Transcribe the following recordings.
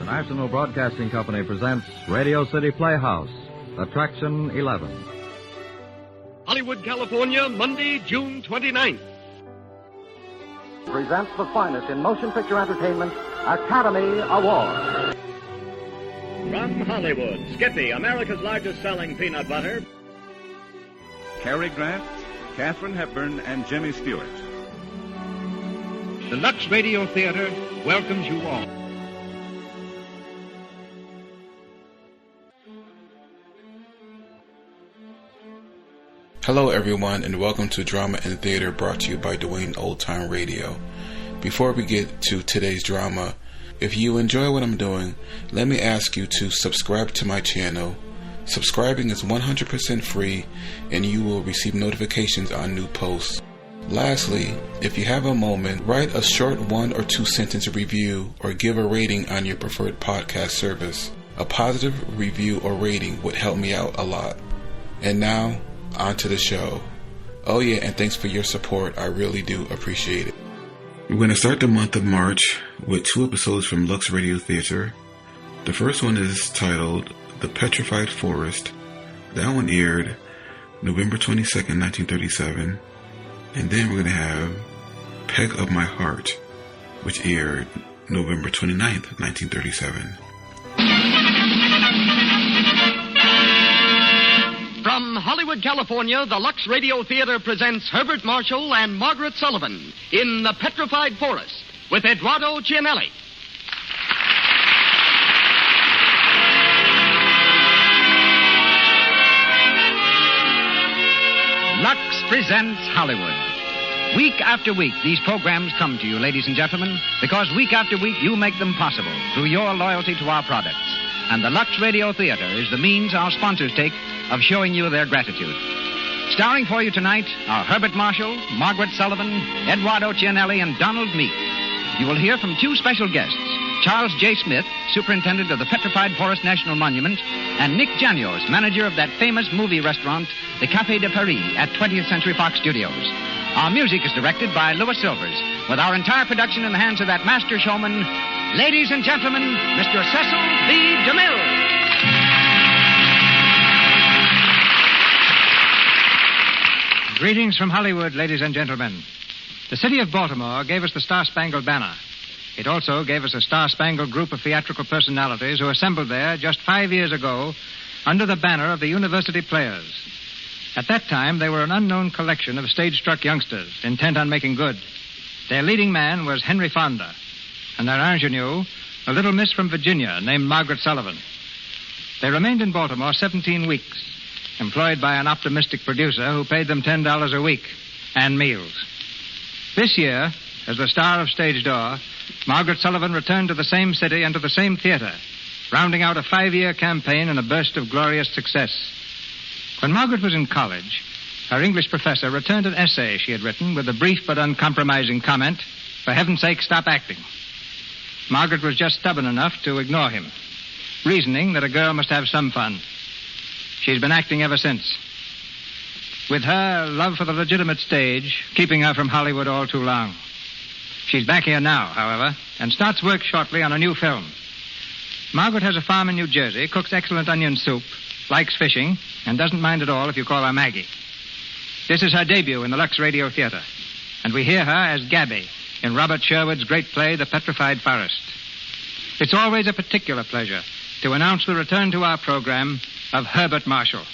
National Broadcasting Company presents Radio City Playhouse, Attraction 11. Hollywood, California, Monday, June 29th. Presents the finest in motion picture entertainment, Academy Award. From Hollywood, Skippy, America's largest selling peanut butter. Cary Grant, Katharine Hepburn, and Jimmy Stewart. The Lux Radio Theater welcomes you all. Hello everyone, and welcome to Drama and Theater, brought to you by Dwayne Old Time Radio. Before we get to today's drama, if you enjoy what I'm doing, let me ask you to subscribe to my channel. Subscribing is 100% free, and you will receive notifications on new posts. Lastly, if you have a moment, write a short 1 or 2 sentence review or give a rating on your preferred podcast service. A positive review or rating would help me out a lot. And now, on to the show. Oh yeah, and thanks for your support. I really do appreciate it. We're going to start the month of March with 2 episodes from Lux Radio Theater. The first one is titled The Petrified Forest. That one aired November 22nd, 1937. And then we're going to have Peg of My Heart, which aired November 29th, 1937. From Hollywood, California, the Lux Radio Theater presents Herbert Marshall and Margaret Sullavan in The Petrified Forest with Eduardo Cianelli. Lux presents Hollywood. Week after week, these programs come to you, ladies and gentlemen, because week after week you make them possible through your loyalty to our products. And the Lux Radio Theater is the means our sponsors take of showing you their gratitude. Starring for you tonight are Herbert Marshall, Margaret Sullavan, Eduardo Cianelli, and Donald Meek. You will hear from 2 special guests, Charles J. Smith, superintendent of the Petrified Forest National Monument, and Nick Janios, manager of that famous movie restaurant, the Café de Paris, at 20th Century Fox Studios. Our music is directed by Louis Silvers, with our entire production in the hands of that master showman, ladies and gentlemen, Mr. Cecil B. DeMille. Greetings from Hollywood, ladies and gentlemen. The city of Baltimore gave us the Star-Spangled Banner. It also gave us a star-spangled group of theatrical personalities who assembled there just 5 years ago under the banner of the University Players. At that time, they were an unknown collection of stage-struck youngsters intent on making good. Their leading man was Henry Fonda, and their ingenue, a little miss from Virginia named Margaret Sullavan. They remained in Baltimore 17 weeks, employed by an optimistic producer who paid them $10 a week and meals. This year, as the star of Stage Door, Margaret Sullavan returned to the same city and to the same theater, rounding out a 5-year campaign in a burst of glorious success. When Margaret was in college, her English professor returned an essay she had written with a brief but uncompromising comment, "For heaven's sake, stop acting." Margaret was just stubborn enough to ignore him, reasoning that a girl must have some fun. She's been acting ever since, with her love for the legitimate stage keeping her from Hollywood all too long. She's back here now, however, and starts work shortly on a new film. Margaret has a farm in New Jersey, cooks excellent onion soup, likes fishing, and doesn't mind at all if you call her Maggie. This is her debut in the Lux Radio Theater, and we hear her as Gabby in Robert Sherwood's great play, The Petrified Forest. It's always a particular pleasure to announce the return to our program of Herbert Marshall.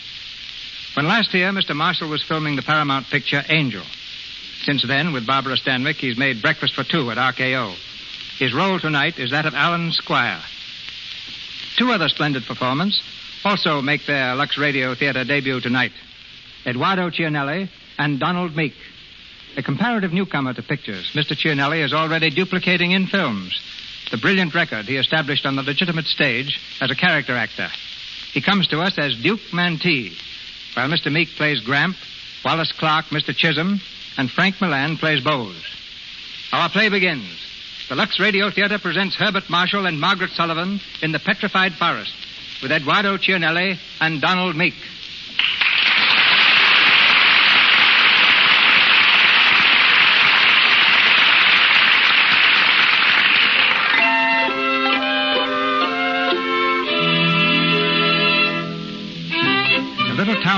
When last here, Mr. Marshall was filming the Paramount picture Angel. Since then, with Barbara Stanwyck, he's made Breakfast for Two at RKO. His role tonight is that of Alan Squire. 2 other splendid performers also make their Lux Radio Theater debut tonight: Eduardo Cianelli and Donald Meek. A comparative newcomer to pictures, Mr. Cianelli is already duplicating in films the brilliant record he established on the legitimate stage as a character actor. He comes to us as Duke Mantee, while Mr. Meek plays Gramp, Wallace Clark, Mr. Chisholm, and Frank Milan plays Bose. Our play begins. The Lux Radio Theater presents Herbert Marshall and Margaret Sullavan in The Petrified Forest with Eduardo Cianelli and Donald Meek.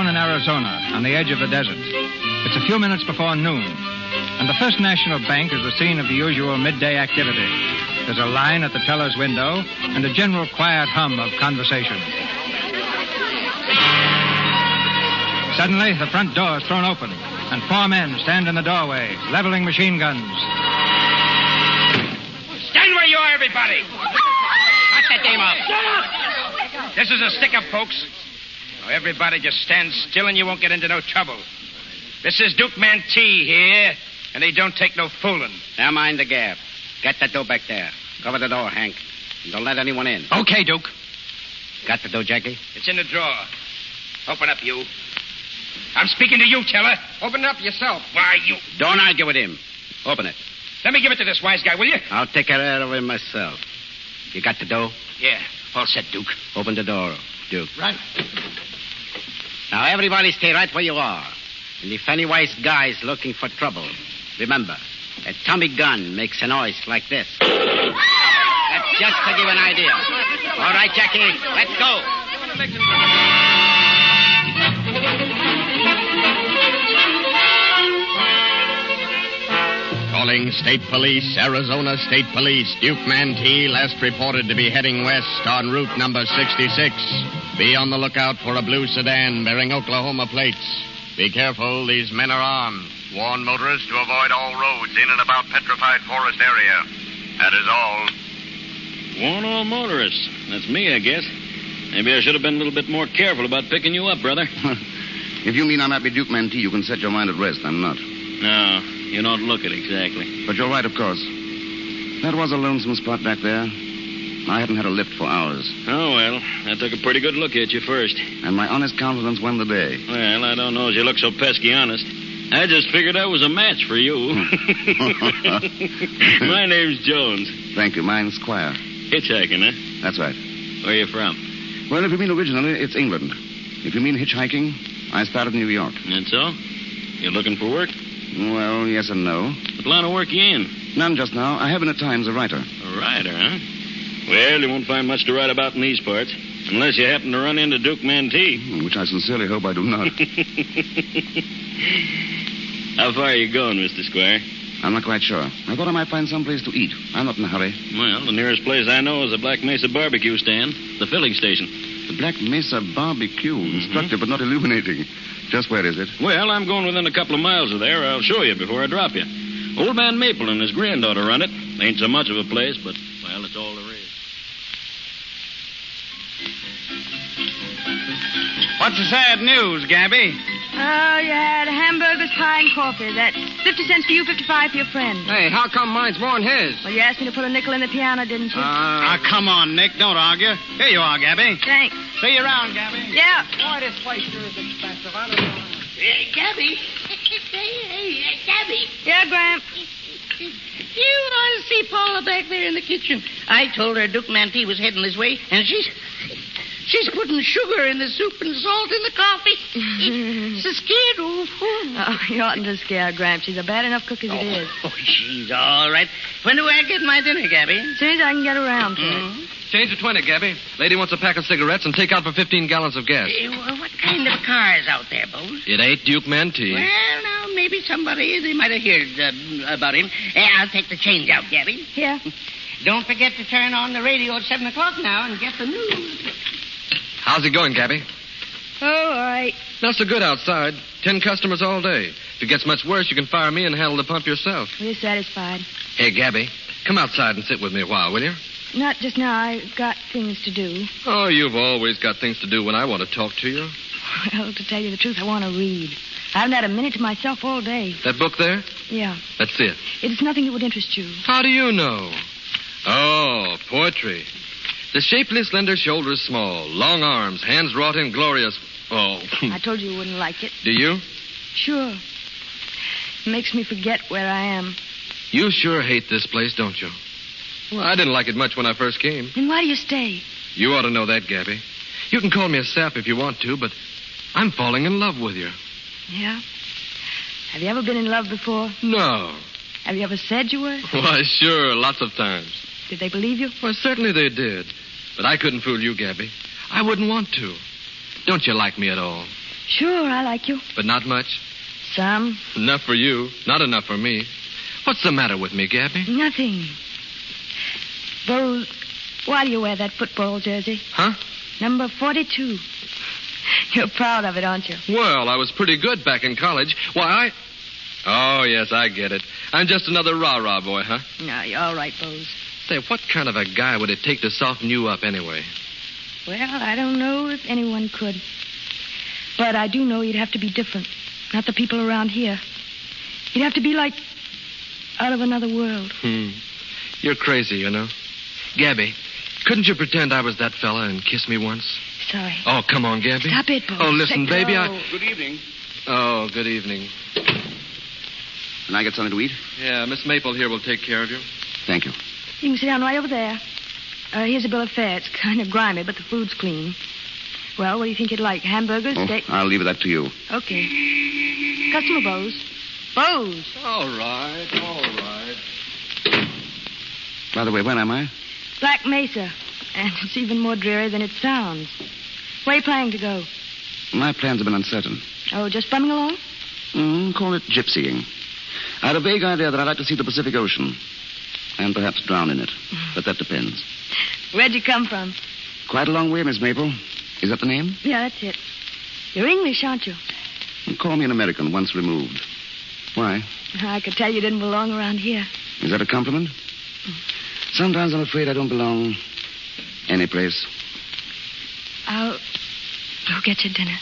town in Arizona, on the edge of the desert. It's a few minutes before noon, and the First National Bank is the scene of the usual midday activity. There's a line at the teller's window and a general quiet hum of conversation. Suddenly, the front door is thrown open, and 4 men stand in the doorway, leveling machine guns. Stand where you are, everybody! Cut that game off. Shut up! This is a stick-up, folks. Now, everybody just stand still and you won't get into no trouble. This is Duke Mantee here, and he don't take no fooling. Now mind the gap. Get that door back there. Cover the door, Hank. And don't let anyone in. Okay, Duke. Got the door, Jackie? It's in the drawer. Open up, you. I'm speaking to you, Teller. Open up yourself. Why, you... Don't argue with him. Open it. Let me give it to this wise guy, will you? I'll take care of him myself. You got the door? Yeah. All set, Duke. Open the door, Duke. Right. Now, everybody stay right where you are. And if any wise guy's looking for trouble, remember, a Tommy gun makes a noise like this. That's just to give an idea. All right, Jackie, let's go. Calling State Police, Arizona State Police. Duke Mantee last reported to be heading west on route number 66. Be on the lookout for a blue sedan bearing Oklahoma plates. Be careful, these men are armed. Warn motorists to avoid all roads in and about Petrified Forest area. That is all. Warn all motorists. That's me, I guess. Maybe I should have been a little bit more careful about picking you up, brother. If you mean I'm happy Duke Mantee, you can set your mind at rest. I'm not. No, you don't look it exactly. But you're right, of course. That was a lonesome spot back there. I hadn't had a lift for hours. Oh, well, I took a pretty good look at you first. And my honest confidence won the day. Well, I don't know as you look so pesky honest. I just figured I was a match for you. My name's Jones. Thank you. Mine's Squire. Hitchhiking, huh? That's right. Where you from? Well, if you mean originally, it's England. If you mean hitchhiking, I started in New York. And so? You looking for work? Well, yes and no. What line of work you in? None just now. I have been at times a writer. A writer, huh? Well, you won't find much to write about in these parts. Unless you happen to run into Duke Mantee. Which I sincerely hope I do not. How far are you going, Mr. Squire? I'm not quite sure. I thought I might find some place to eat. I'm not in a hurry. Well, the nearest place I know is the Black Mesa barbecue stand, the filling station. The Black Mesa barbecue? Instructive but not illuminating. Just where is it? Well, I'm going within a couple of miles of there. I'll show you before I drop you. Old man Maple and his granddaughter run it. Ain't so much of a place, but, well, it's all there is. What's the sad news, Gabby? Oh, you had hamburgers, pie, and coffee. That's 50 cents for you, 55 for your friend. Hey, how come mine's more than his? Well, you asked me to put a nickel in the piano, didn't you? Come on, Nick. Don't argue. Here you are, Gabby. Thanks. See you around, Gabby. Yeah. Boy, this place sure is expensive. I don't know. Hey, Gabby. Hey, Gabby. Yeah, Gramp. You ought to see Paula back there in the kitchen. I told her Duke Mantee was heading this way, and she's putting sugar in the soup and salt in the coffee. She's scared. Oh, you oughtn't to scare her, Gramp. She's a bad enough cook as it is. Oh, she's all right. When do I get my dinner, Gabby? As soon as I can get around to it. Change to 20, Gabby. Lady wants a pack of cigarettes and take out for 15 gallons of gas. What kind of a car is out there, Bose? It ain't Duke Mantee. Well, now, maybe somebody, they might have heard about him. I'll take the change out, Gabby. Yeah. Don't forget to turn on the radio at 7 o'clock now and get the news. How's it going, Gabby? Oh, all right. Not so good outside. 10 customers all day. If it gets much worse, you can fire me and handle the pump yourself. We're satisfied. Hey, Gabby, come outside and sit with me a while, will you? Not just now. I've got things to do. Oh, you've always got things to do when I want to talk to you. Well, to tell you the truth, I want to read. I haven't had a minute to myself all day. That book there? Yeah. Let's see it. It's nothing that would interest you. How do you know? Oh, poetry. The shapely, slender shoulders small, long arms, hands wrought in glorious... Oh. I told you wouldn't like it. Do you? Sure. It makes me forget where I am. You sure hate this place, don't you? Well, I didn't like it much when I first came. Then why do you stay? You ought to know that, Gabby. You can call me a sap if you want to, but I'm falling in love with you. Yeah? Have you ever been in love before? No. Have you ever said you were? Why, sure, lots of times. Did they believe you? Well, certainly they did. But I couldn't fool you, Gabby. I wouldn't want to. Don't you like me at all? Sure, I like you. But not much? Some. Enough for you, not enough for me. What's the matter with me, Gabby? Nothing. Bose, why do you wear that football jersey? Huh? Number 42. You're proud of it, aren't you? Well, I was pretty good back in college. Why, Oh, yes, I get it. I'm just another rah-rah boy, huh? No, you're all right, Bose. Say, what kind of a guy would it take to soften you up anyway? Well, I don't know if anyone could. But I do know you'd have to be different. Not the people around here. You'd have to be like out of another world. You're crazy, you know. Gabby, couldn't you pretend I was that fella and kiss me once? Sorry. Oh, come on, Gabby. Stop it, Bose. Oh, listen, Let baby, go. Good evening. Oh, good evening. Can I get something to eat? Yeah, Miss Maple here will take care of you. Thank you. You can sit down right over there. Here's a bill of fare. It's kind of grimy, but the food's clean. Well, what do you think you'd like? Hamburgers, steak? I'll leave that to you. Okay. Customer Bose. Bose. All right. By the way, where am I? Black Mesa. And it's even more dreary than it sounds. Where are you planning to go? My plans have been uncertain. Oh, just bumming along? Call it gypsying. I had a vague idea that I'd like to see the Pacific Ocean. And perhaps drown in it. But that depends. Where'd you come from? Quite a long way, Miss Maple. Is that the name? Yeah, that's it. You're English, aren't you? Call me an American, once removed. Why? I could tell you didn't belong around here. Is that a compliment? Sometimes I'm afraid I don't belong any place. I'll go get you dinner.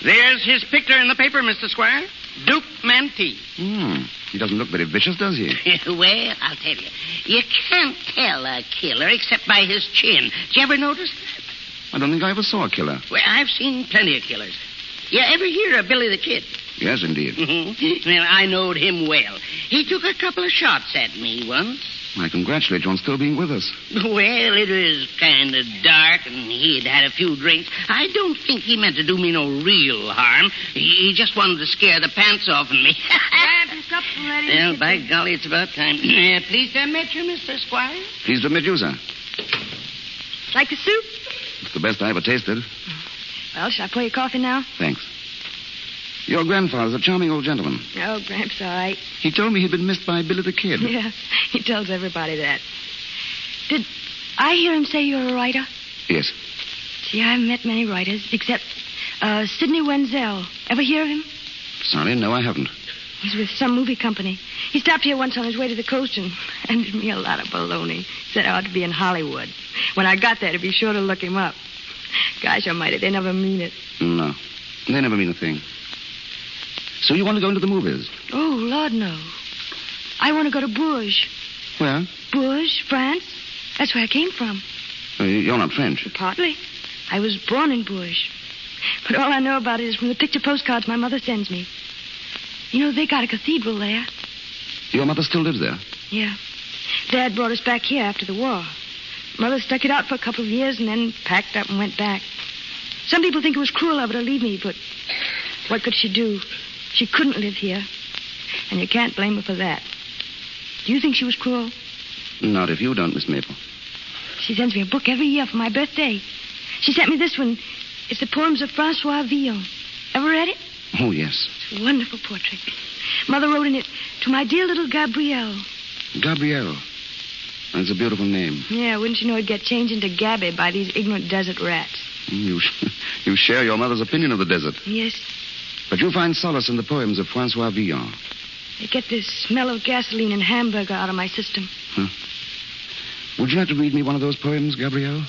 There's his picture in the paper, Mr. Squire. Duke Mantee. He doesn't look very vicious, does he? Well, I'll tell you. You can't tell a killer except by his chin. Did you ever notice that? I don't think I ever saw a killer. Well, I've seen plenty of killers. You ever hear of Billy the Kid? Yes, indeed. Well, I knowed him well. He took a couple of shots at me once. I congratulate you on still being with us. Well, it was kind of dark, and he'd had a few drinks. I don't think he meant to do me no real harm. He just wanted to scare the pants off of me. Grab your supper ready. Well, by golly, it's about time. Pleased to meet you, Mr. Squire. Pleased to meet you, sir. Like the soup? It's the best I ever tasted. Well, shall I pour your coffee now? Thanks. Your grandfather's a charming old gentleman. Oh, Gramps, all right. He told me he'd been missed by Billy the Kid. Yeah, he tells everybody that. Did I hear him say you're a writer? Yes. See, I haven't met many writers, except Sidney Wenzel. Ever hear of him? Sorry, no, I haven't. He's with some movie company. He stopped here once on his way to the coast and handed me a lot of baloney. Said I ought to be in Hollywood. When I got there, to be sure to look him up. Gosh almighty, they never mean it. No, they never mean a thing. So you want to go into the movies? Oh, Lord, no. I want to go to Bourges. Where? Bourges, France. That's where I came from. You're not French. Partly. I was born in Bourges. But all I know about it is from the picture postcards my mother sends me. You know, they got a cathedral there. Your mother still lives there? Yeah. Dad brought us back here after the war. Mother stuck it out for a couple of years and then packed up and went back. Some people think it was cruel of her to leave me, but what could she do? She couldn't live here. And you can't blame her for that. Do you think she was cruel? Not if you don't, Miss Maple. She sends me a book every year for my birthday. She sent me this one. It's the poems of Francois Villon. Ever read it? Oh, yes. It's a wonderful portrait. Mother wrote in it, "To my dear little Gabrielle." Gabrielle. That's a beautiful name. Yeah, wouldn't you know it'd get changed into Gabby by these ignorant desert rats? You share your mother's opinion of the desert. Yes. But you find solace in the poems of Francois Villon. They get this smell of gasoline and hamburger out of my system. Huh. Would you like to read me one of those poems, Gabrielle?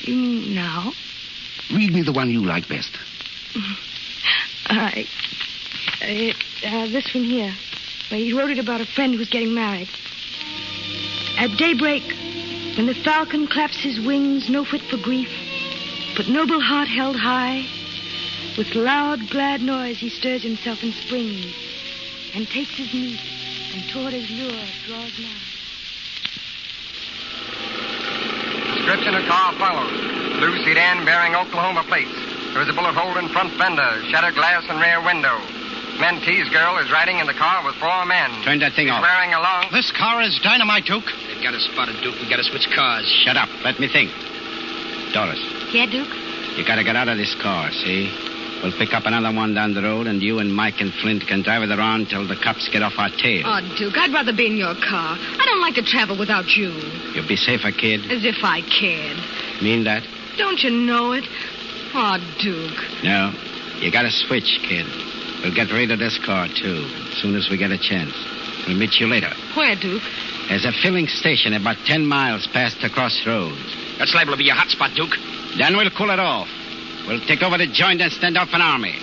You mean now? Read me the one you like best. All right. This one here. Well, he wrote it about a friend who was getting married. At daybreak, when the falcon claps his wings, no fit for grief, but noble heart held high, with loud, glad noise he stirs himself and springs, and takes his meat, and toward his lure draws nigh. Description of car follows. Blue sedan bearing Oklahoma plates. There is a bullet hole in front fender, shattered glass and rear window. Mantee's girl is riding in the car with 4 men. Turn that thing off. Wearing a long... This car is dynamite, Duke. We got to spot it, Duke. We got to switch cars. Shut up. Let me think. Doris, Yeah, Duke? you got to get out of this car, see? We'll pick up another one down the road, and you and Mike and Flint can drive it around till the cops get off our tail. Oh, Duke, I'd rather be in your car. I don't like to travel without you. You'll be safer, kid. As if I cared. Mean that? Don't you know it? Oh, Duke. No. You got to switch, kid. We'll get rid of this car, too, as soon as we get a chance. We'll meet you later. Where, Duke? There's a filling station about 10 miles past the crossroads. That's liable to be your hot spot, Duke. Then we'll cool it off. We'll take over the joint and stand off an army.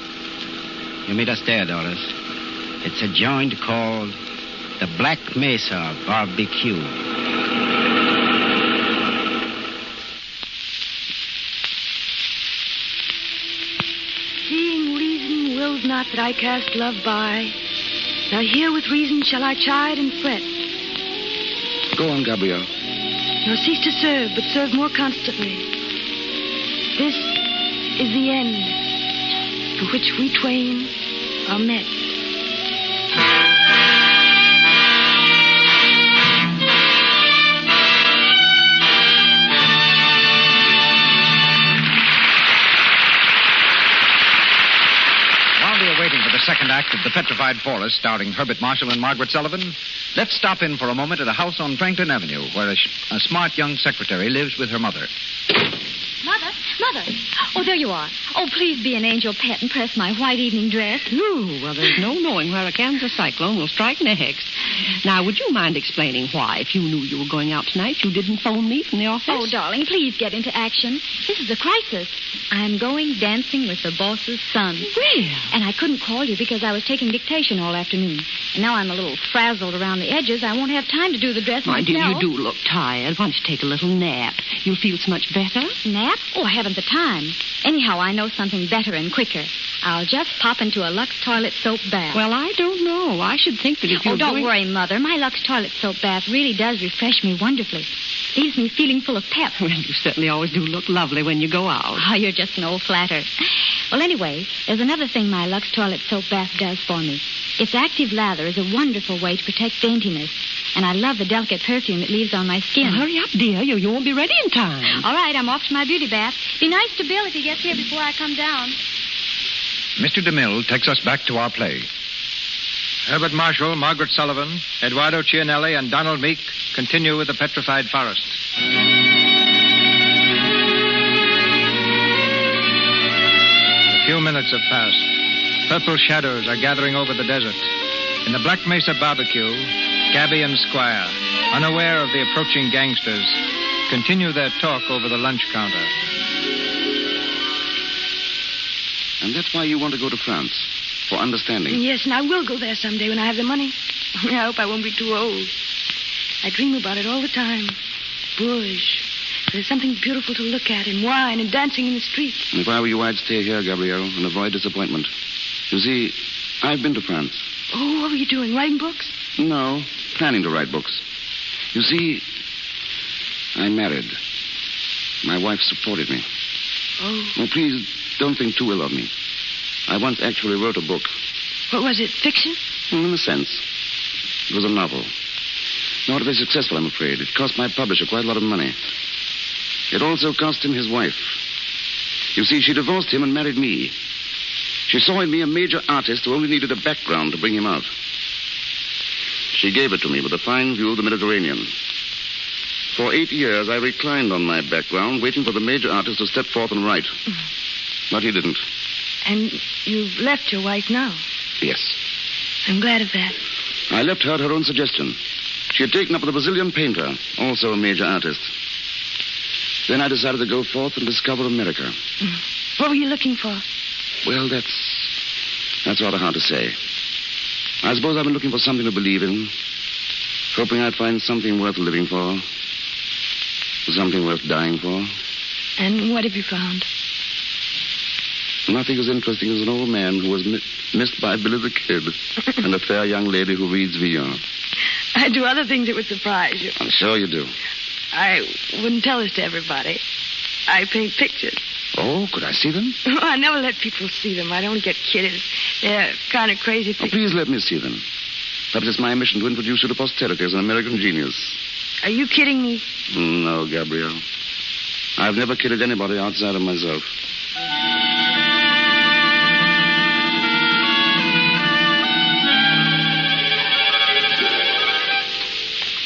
You meet us there, Doris. It's a joint called the Black Mesa Barbecue. Seeing reason wills not that I cast love by. Now here with reason shall I chide and fret. Go on, Gabriel. Nor cease to serve, but serve more constantly. This is the end for which we twain are met. While we are waiting for the second act of The Petrified Forest, starring Herbert Marshall and Margaret Sullavan, let's stop in for a moment at a house on Franklin Avenue where a smart young secretary lives with her mother. Mother. Oh, there you are. Oh, please be an angel pet and press my white evening dress. Ooh, well, there's no knowing where a Kansas cyclone will strike next. Now, would you mind explaining why, if you knew you were going out tonight, you didn't phone me from the office? Oh, darling, please get into action. This is a crisis. I'm going dancing with the boss's son. Really? And I couldn't call you because I was taking dictation all afternoon. And now I'm a little frazzled around the edges. I won't have time to do the dress My myself. dear, you do look tired. Why don't you take a little nap? You'll feel so much better. Nap? Oh, I haven't the time. Anyhow, I know something better and quicker. I'll just pop into a Lux toilet soap bath. Well, I don't know. I should think that if you're don't worry, Mother. My Lux toilet soap bath really does refresh me wonderfully. Leaves me feeling full of pep. Well, you certainly always do look lovely when you go out. Oh, you're just an old flatter. Well, anyway, there's another thing my Lux toilet soap bath does for me. Its active lather is a wonderful way to protect daintiness. And I love the delicate perfume it leaves on my skin. Well, hurry up, dear. You won't be ready in time. All right, I'm off to my beauty bath. Be nice to Bill if he gets here before I come down. Mr. DeMille takes us back to our play. Herbert Marshall, Margaret Sullavan, Eduardo Cianelli, and Donald Meek continue with The Petrified Forest. A few minutes have passed. Purple shadows are gathering over the desert. In the Black Mesa barbecue, Gabby and Squire, unaware of the approaching gangsters, continue their talk over the lunch counter. And that's why you want to go to France, for understanding. Yes, and I will go there someday when I have the money. I hope I won't be too old. I dream about it all the time. Bourges. There's something beautiful to look at, and wine, and dancing in the streets. If I were you, I'd stay here, Gabrielle, and avoid disappointment. You see, I've been to France. Oh, what were you doing? Writing books? No, planning to write books. You see, I married. My wife supported me. Oh. Oh, please, don't think too ill of me. I once actually wrote a book. What was it, fiction? In a sense. It was a novel. Not very successful, I'm afraid. It cost my publisher quite a lot of money. It also cost him his wife. You see, she divorced him and married me. She saw in me a major artist who only needed a background to bring him out. She gave it to me with a fine view of the Mediterranean. For 8 years, I reclined on my background, waiting for the major artist to step forth and write. But he didn't. And you've left your wife now? Yes. I'm glad of that. I left her at her own suggestion. She had taken up with a Brazilian painter, also a major artist. Then I decided to go forth and discover America. What were you looking for? Well, that's rather hard to say. I suppose I've been looking for something to believe in, hoping I'd find something worth living for, something worth dying for. And what have you found? Nothing as interesting as an old man who was missed by Billy the Kid and a fair young lady who reads Villon. I do other things that would surprise you. I'm sure you do. I wouldn't tell this to everybody. I paint pictures. Oh, could I see them? Oh, I never let people see them. I don't get kidded. They're kind of crazy pictures. Oh, please let me see them. Perhaps it's my mission to introduce you to posterity as an American genius. Are you kidding me? No, Gabrielle. I've never kidded anybody outside of myself.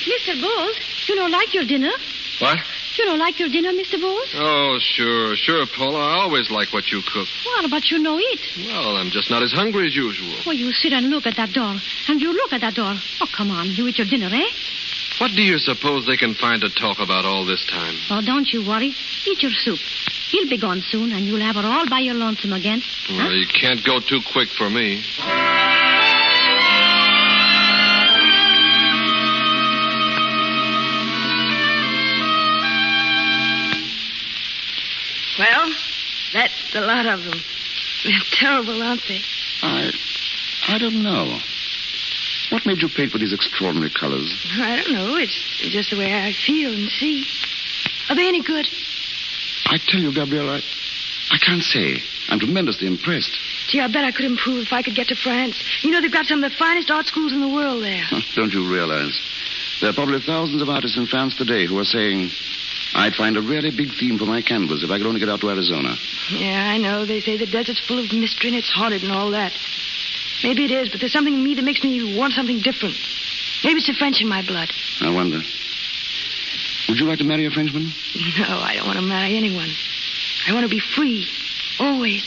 Mr. Bowles, you don't like your dinner? What? You don't like your dinner, Mr. Bowles? Oh, sure, Paula. I always like what you cook. Well, but you no eat. Well, I'm just not as hungry as usual. Well, you sit and look at that door. And you look at that door. Oh, come on. You eat your dinner, eh? What do you suppose they can find to talk about all this time? Oh, don't you worry. Eat your soup. He'll be gone soon, and you'll have it all by your lonesome again. Well, you can't go too quick for me. Well, that's the lot of them. They're terrible, aren't they? I don't know. What made you paint with these extraordinary colors? I don't know. It's just the way I feel and see. Are they any good? I tell you, Gabrielle, I can't say. I'm tremendously impressed. Gee, I bet I could improve if I could get to France. You know, they've got some of the finest art schools in the world there. Don't you realize? There are probably thousands of artists in France today who are saying, I'd find a really big theme for my canvas if I could only get out to Arizona. Yeah, I know. They say the desert's full of mystery and it's haunted and all that. Maybe it is, but there's something in me that makes me want something different. Maybe it's the French in my blood. I wonder. Would you like to marry a Frenchman? No, I don't want to marry anyone. I want to be free. Always.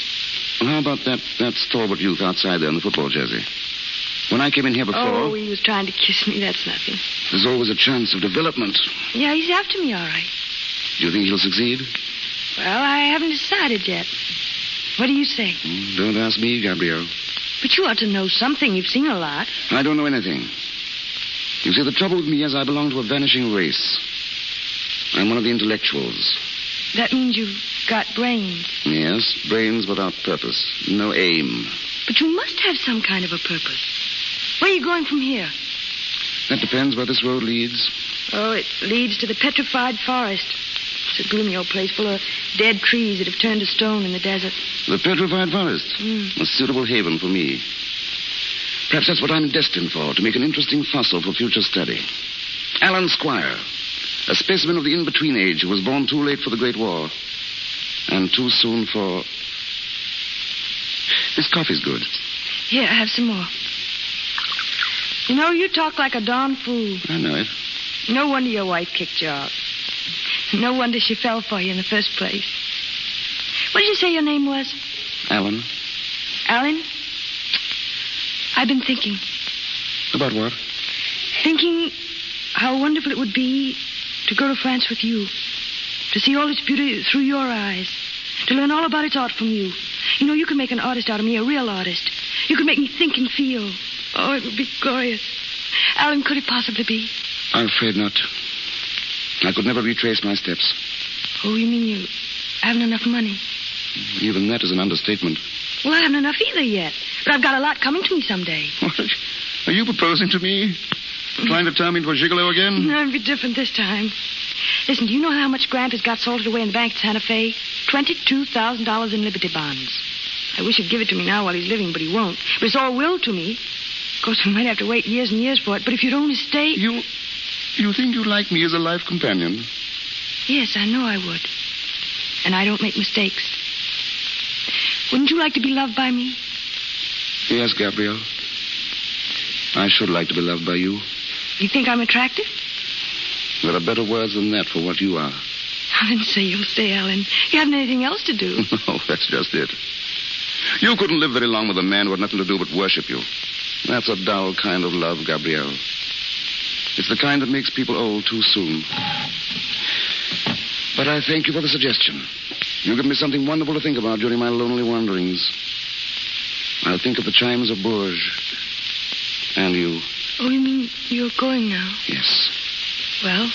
Well, how about that stalwart youth outside there in the football jersey? When I came in here before... Oh, he was trying to kiss me. That's nothing. There's always a chance of development. Yeah, he's after me, all right. Do you think he'll succeed? Well, I haven't decided yet. What do you say? Don't ask me, Gabrielle. But you ought to know something. You've seen a lot. I don't know anything. You see, the trouble with me is I belong to a vanishing race. I'm one of the intellectuals. That means you've got brains. Yes, brains without purpose. No aim. But you must have some kind of a purpose. Where are you going from here? That depends where this road leads. Oh, it leads to the Petrified forest. It's a gloomy old place full of dead trees that have turned to stone in the desert. The Petrified forest? A suitable haven for me. Perhaps that's what I'm destined for, to make an interesting fossil for future study. Alan Squire, a specimen of the in-between age who was born too late for the Great War and too soon for... This coffee's good. Here, have some more. You know, you talk like a darn fool. I know it. No wonder your wife kicked you out. No wonder she fell for you in the first place. What did you say your name was? Alan. Alan? I've been thinking. About what? Thinking how wonderful it would be to go to France with you. To see all its beauty through your eyes. To learn all about its art from you. You know, you could make an artist out of me, a real artist. You could make me think and feel. Oh, it would be glorious. Alan, could it possibly be? I'm afraid not. I could never retrace my steps. Oh, you mean you haven't enough money? Even that is an understatement. Well, I haven't enough either yet. But I've got a lot coming to me someday. What? Are you proposing to me? Trying to turn me into a gigolo again? No, it'll be different this time. Listen, do you know how much Grant has got salted away in the bank at Santa Fe? $22,000 in Liberty bonds. I wish he'd give it to me now while he's living, but he won't. But it's all willed to me. Of course, we might have to wait years and years for it, but if you'd only stay... You think you'd like me as a life companion? Yes, I know I would. And I don't make mistakes. Wouldn't you like to be loved by me? Yes, Gabrielle. I should like to be loved by you. You think I'm attractive? There are better words than that for what you are. I didn't say you'll stay, Alan. You haven't anything else to do. No, that's just it. You couldn't live very long with a man who had nothing to do but worship you. That's a dull kind of love, Gabrielle. It's the kind that makes people old too soon. But I thank you for the suggestion. You give me something wonderful to think about during my lonely wanderings. I'll think of the chimes of Bourges. And you. Oh, you mean you're going now? Yes. Well,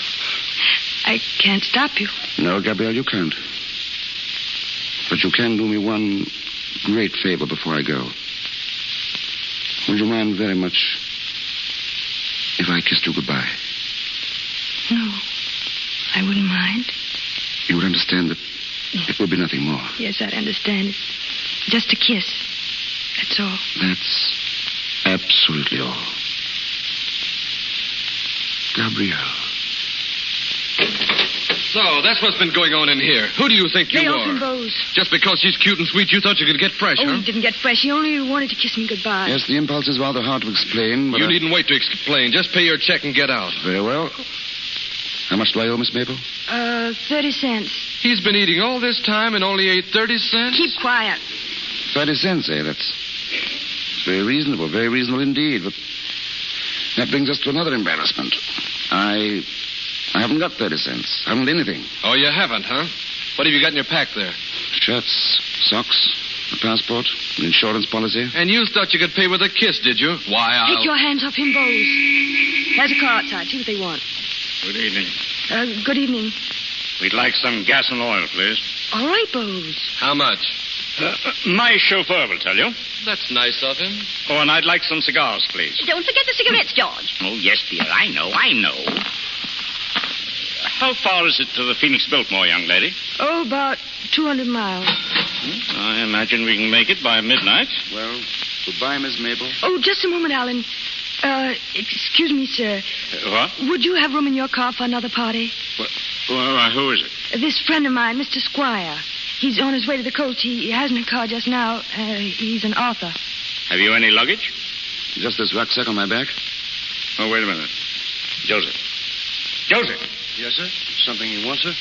I can't stop you. No, Gabrielle, you can't. But you can do me one great favor before I go. Would you mind very much if I kissed you goodbye? No, I wouldn't mind. You would understand that it would be nothing more. Yes, I'd understand. It's just a kiss. That's all. That's absolutely all. Gabrielle. So, that's what's been going on in here. Who do you think you Lay are? off him, Bose. Just because she's cute and sweet, you thought you could get fresh, Oh, huh? he didn't get fresh. He only wanted to kiss me goodbye. Yes, the impulse is rather hard to explain, but... You needn't wait to explain. Just pay your check and get out. Very well. How much do I owe, Miss Maple? 30 cents. He's been eating all this time and only ate 30 cents? Keep quiet. 30 cents, eh? That's very reasonable indeed. But that brings us to another embarrassment. I haven't got 30 cents. I haven't anything. Oh, you haven't, huh? What have you got in your pack there? Shirts, socks, a passport, an insurance policy. And you thought you could pay with a kiss, did you? Why, I'll... Take your hands off him, Bose. There's a car outside. See what they want. Good evening. Good evening. We'd like some gas and oil, please. All right, Bose. How much? My chauffeur will tell you. That's nice of him. Oh, and I'd like some cigars, please. Don't forget the cigarettes, George. Oh, yes, dear. I know. How far is it to the Phoenix Biltmore, young lady? Oh, about 200 miles. I imagine we can make it by midnight. Well, goodbye, Miss Maple. Oh, just a moment, Alan. Excuse me, sir. What? Would you have room in your car for another party? Well, who is it? This friend of mine, Mr. Squire. He's on his way to the coast. He hasn't a car just now. He's an author. Have you any luggage? Just this rucksack on my back. Oh, wait a minute. Joseph. Joseph! Yes, sir? Something you want, sir?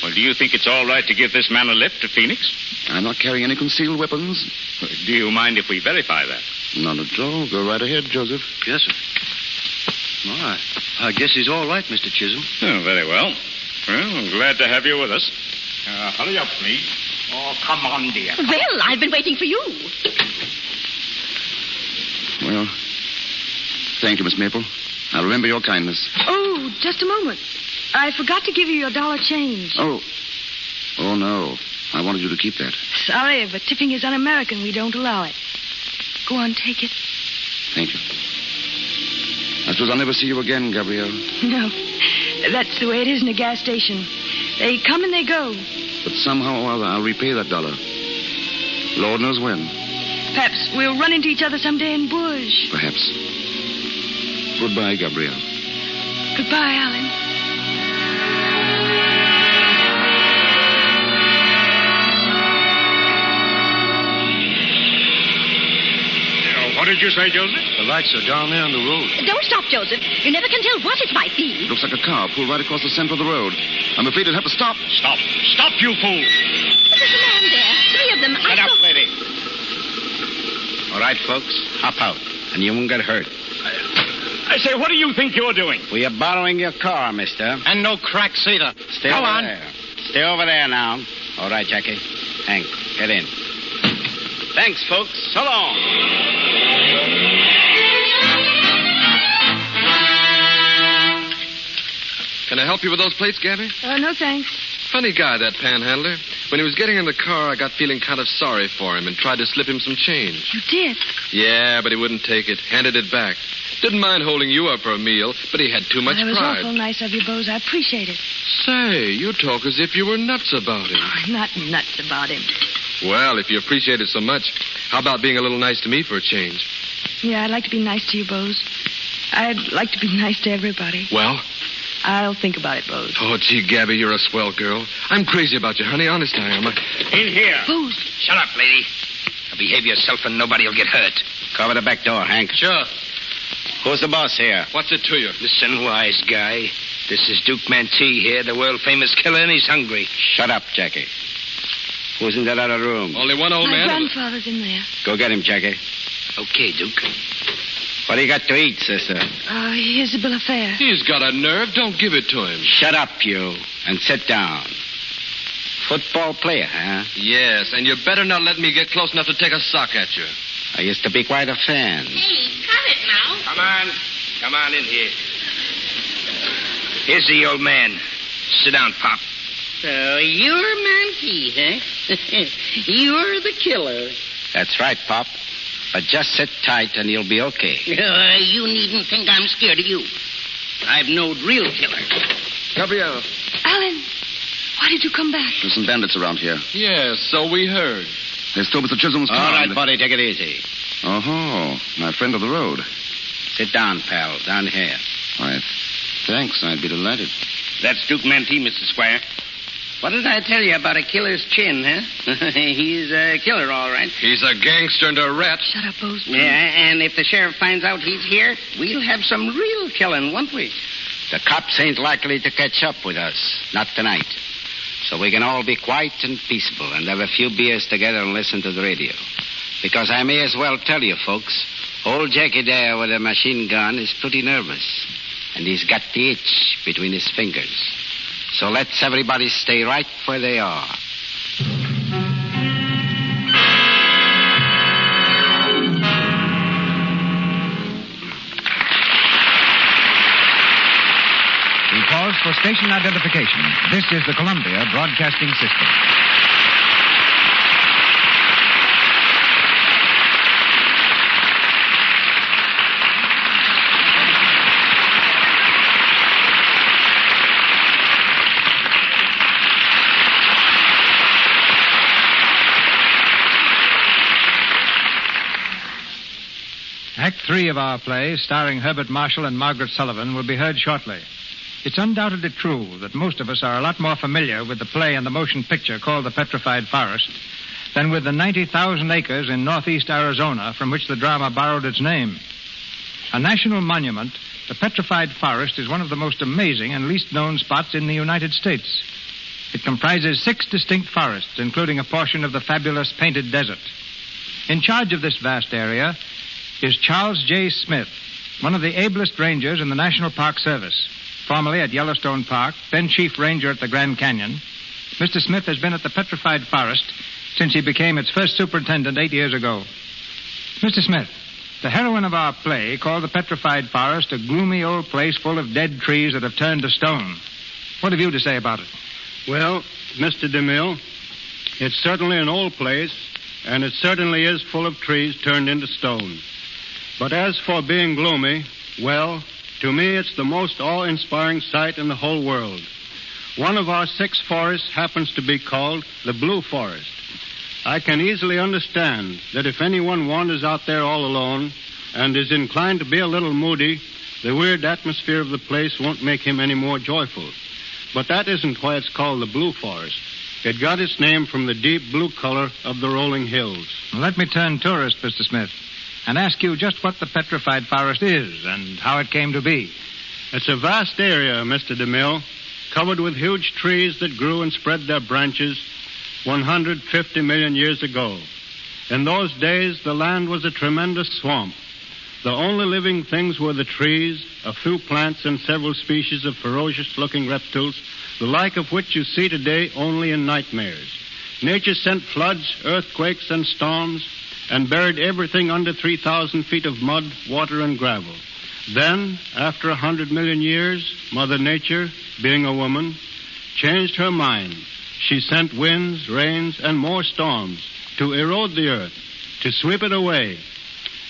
Well, do you think it's all right to give this man a lift to Phoenix? I'm not carrying any concealed weapons. Do you mind if we verify that? None at all. Go right ahead, Joseph. Yes, sir. Well, I guess he's all right, Mr. Chisholm. Oh, very well. Well, I'm glad to have you with us. Hurry up, please. Oh, come on, dear. Well, I've been waiting for you. Well, thank you, Miss Maple. I'll remember your kindness. Oh, just a moment. I forgot to give you your dollar change. Oh, no. I wanted you to keep that. Sorry, but tipping is un-American. We don't allow it. Go on, take it. Thank you. I suppose I'll never see you again, Gabrielle. No. That's the way it is in a gas station. They come and they go. But somehow or other, I'll repay that dollar. Lord knows when. Perhaps we'll run into each other someday in bush. Perhaps. Goodbye, Gabrielle. Goodbye, Alan. What did you say, Joseph? The lights are down there on the road. Don't stop, Joseph. You never can tell what it might be. Looks like a car pulled right across the center of the road. I'm afraid it'll have to stop. Stop. Stop, you fool. There's a man there. 3 of them. Shut up, lady. All right, folks. Hop out, and you won't get hurt. I say, what do you think you're doing? We are borrowing your car, mister. And no cracks either. Stay Go over on. there. Stay over there now. All right, Jackie. Hank, get in. Thanks, folks. So long. Can I help you with those plates, Gabby? No, thanks. Funny guy, that panhandler. When he was getting in the car, I got feeling kind of sorry for him and tried to slip him some change. You did? Yeah, but he wouldn't take it. Handed it back. Didn't mind holding you up for a meal, but he had too much That was pride. awful nice of you, Bose. I appreciate it. Say, you talk as if you were nuts about him. I'm not nuts about him. Well, if you appreciate it so much, how about being a little nice to me for a change? Yeah, I'd like to be nice to you, Bose. I'd like to be nice to everybody. Well? I'll think about it, Bose. Oh, gee, Gabby, you're a swell girl. I'm crazy about you, honey. Honest, I am. In here. Bose. Shut up, lady. Now behave yourself and nobody will get hurt. Cover the back door, Hank. Sure. Who's the boss here? What's it to you? Listen, wise guy. This is Duke Mantee here, the world-famous killer, and he's hungry. Shut up, Jackie. Who's in that other room? Only one old My man. grandfather's in there. Go get him, Jackie. Okay, Duke. What do you got to eat, sister? Here's the bill of fare. He's got a nerve. Don't give it to him. Shut up, you, and sit down. Football player, huh? Yes, and you better not let me get close enough to take a sock at you. I used to be quite a fan. Hey, cut it now. Come on in here. Here's the old man. Sit down, Pop. So you're Mantee, huh? You're the killer. That's right, Pop. But just sit tight and you'll be okay. You needn't think I'm scared of you. I've knowed real killers. Gabrielle. Alan, why did you come back? There's some bandits around here. Yes, so we heard. They stole Mr. Chisholm's car. All right, buddy, take it easy. Oh, my friend of the road. Sit down, pal, down here. Why, thanks. I'd be delighted. That's Duke Mantee, Mr. Squire. What did I tell you about a killer's chin, huh? He's a killer, all right. He's a gangster and a rat. Shut up, Bozeman. Yeah, and if the sheriff finds out he's here, we'll have some real killing, won't we? The cops ain't likely to catch up with us. Not tonight. So we can all be quiet and peaceable and have a few beers together and listen to the radio. Because I may as well tell you, folks, old Jackie there with a machine gun is pretty nervous. And he's got the itch between his fingers. So let's everybody stay right where they are. We pause for station identification. This is the Columbia Broadcasting System. Act 3 of our play, starring Herbert Marshall and Margaret Sullavan, will be heard shortly. It's undoubtedly true that most of us are a lot more familiar with the play and the motion picture called The Petrified Forest than with the 90,000 acres in northeast Arizona from which the drama borrowed its name. A national monument, the Petrified Forest is one of the most amazing and least known spots in the United States. It comprises 6 distinct forests, including a portion of the fabulous Painted Desert. In charge of this vast area is Charles J. Smith, one of the ablest rangers in the National Park Service. Formerly at Yellowstone Park, then chief ranger at the Grand Canyon, Mr. Smith has been at the Petrified Forest since he became its first superintendent 8 years ago. Mr. Smith, the heroine of our play called the Petrified Forest a gloomy old place full of dead trees that have turned to stone. What have you to say about it? Well, Mr. DeMille, it's certainly an old place, and it certainly is full of trees turned into stone. But as for being gloomy, well, to me it's the most awe-inspiring sight in the whole world. One of our 6 forests happens to be called the Blue Forest. I can easily understand that if anyone wanders out there all alone and is inclined to be a little moody, the weird atmosphere of the place won't make him any more joyful. But that isn't why it's called the Blue Forest. It got its name from the deep blue color of the rolling hills. Well, let me turn tourist, Mr. Smith, and ask you just what the Petrified Forest is and how it came to be. It's a vast area, Mr. DeMille, covered with huge trees that grew and spread their branches 150 million years ago. In those days, the land was a tremendous swamp. The only living things were the trees, a few plants, and several species of ferocious-looking reptiles, the like of which you see today only in nightmares. Nature sent floods, earthquakes, and storms, and buried everything under 3,000 feet of mud, water, and gravel. Then, after 100 million years, Mother Nature, being a woman, changed her mind. She sent winds, rains, and more storms to erode the earth, to sweep it away,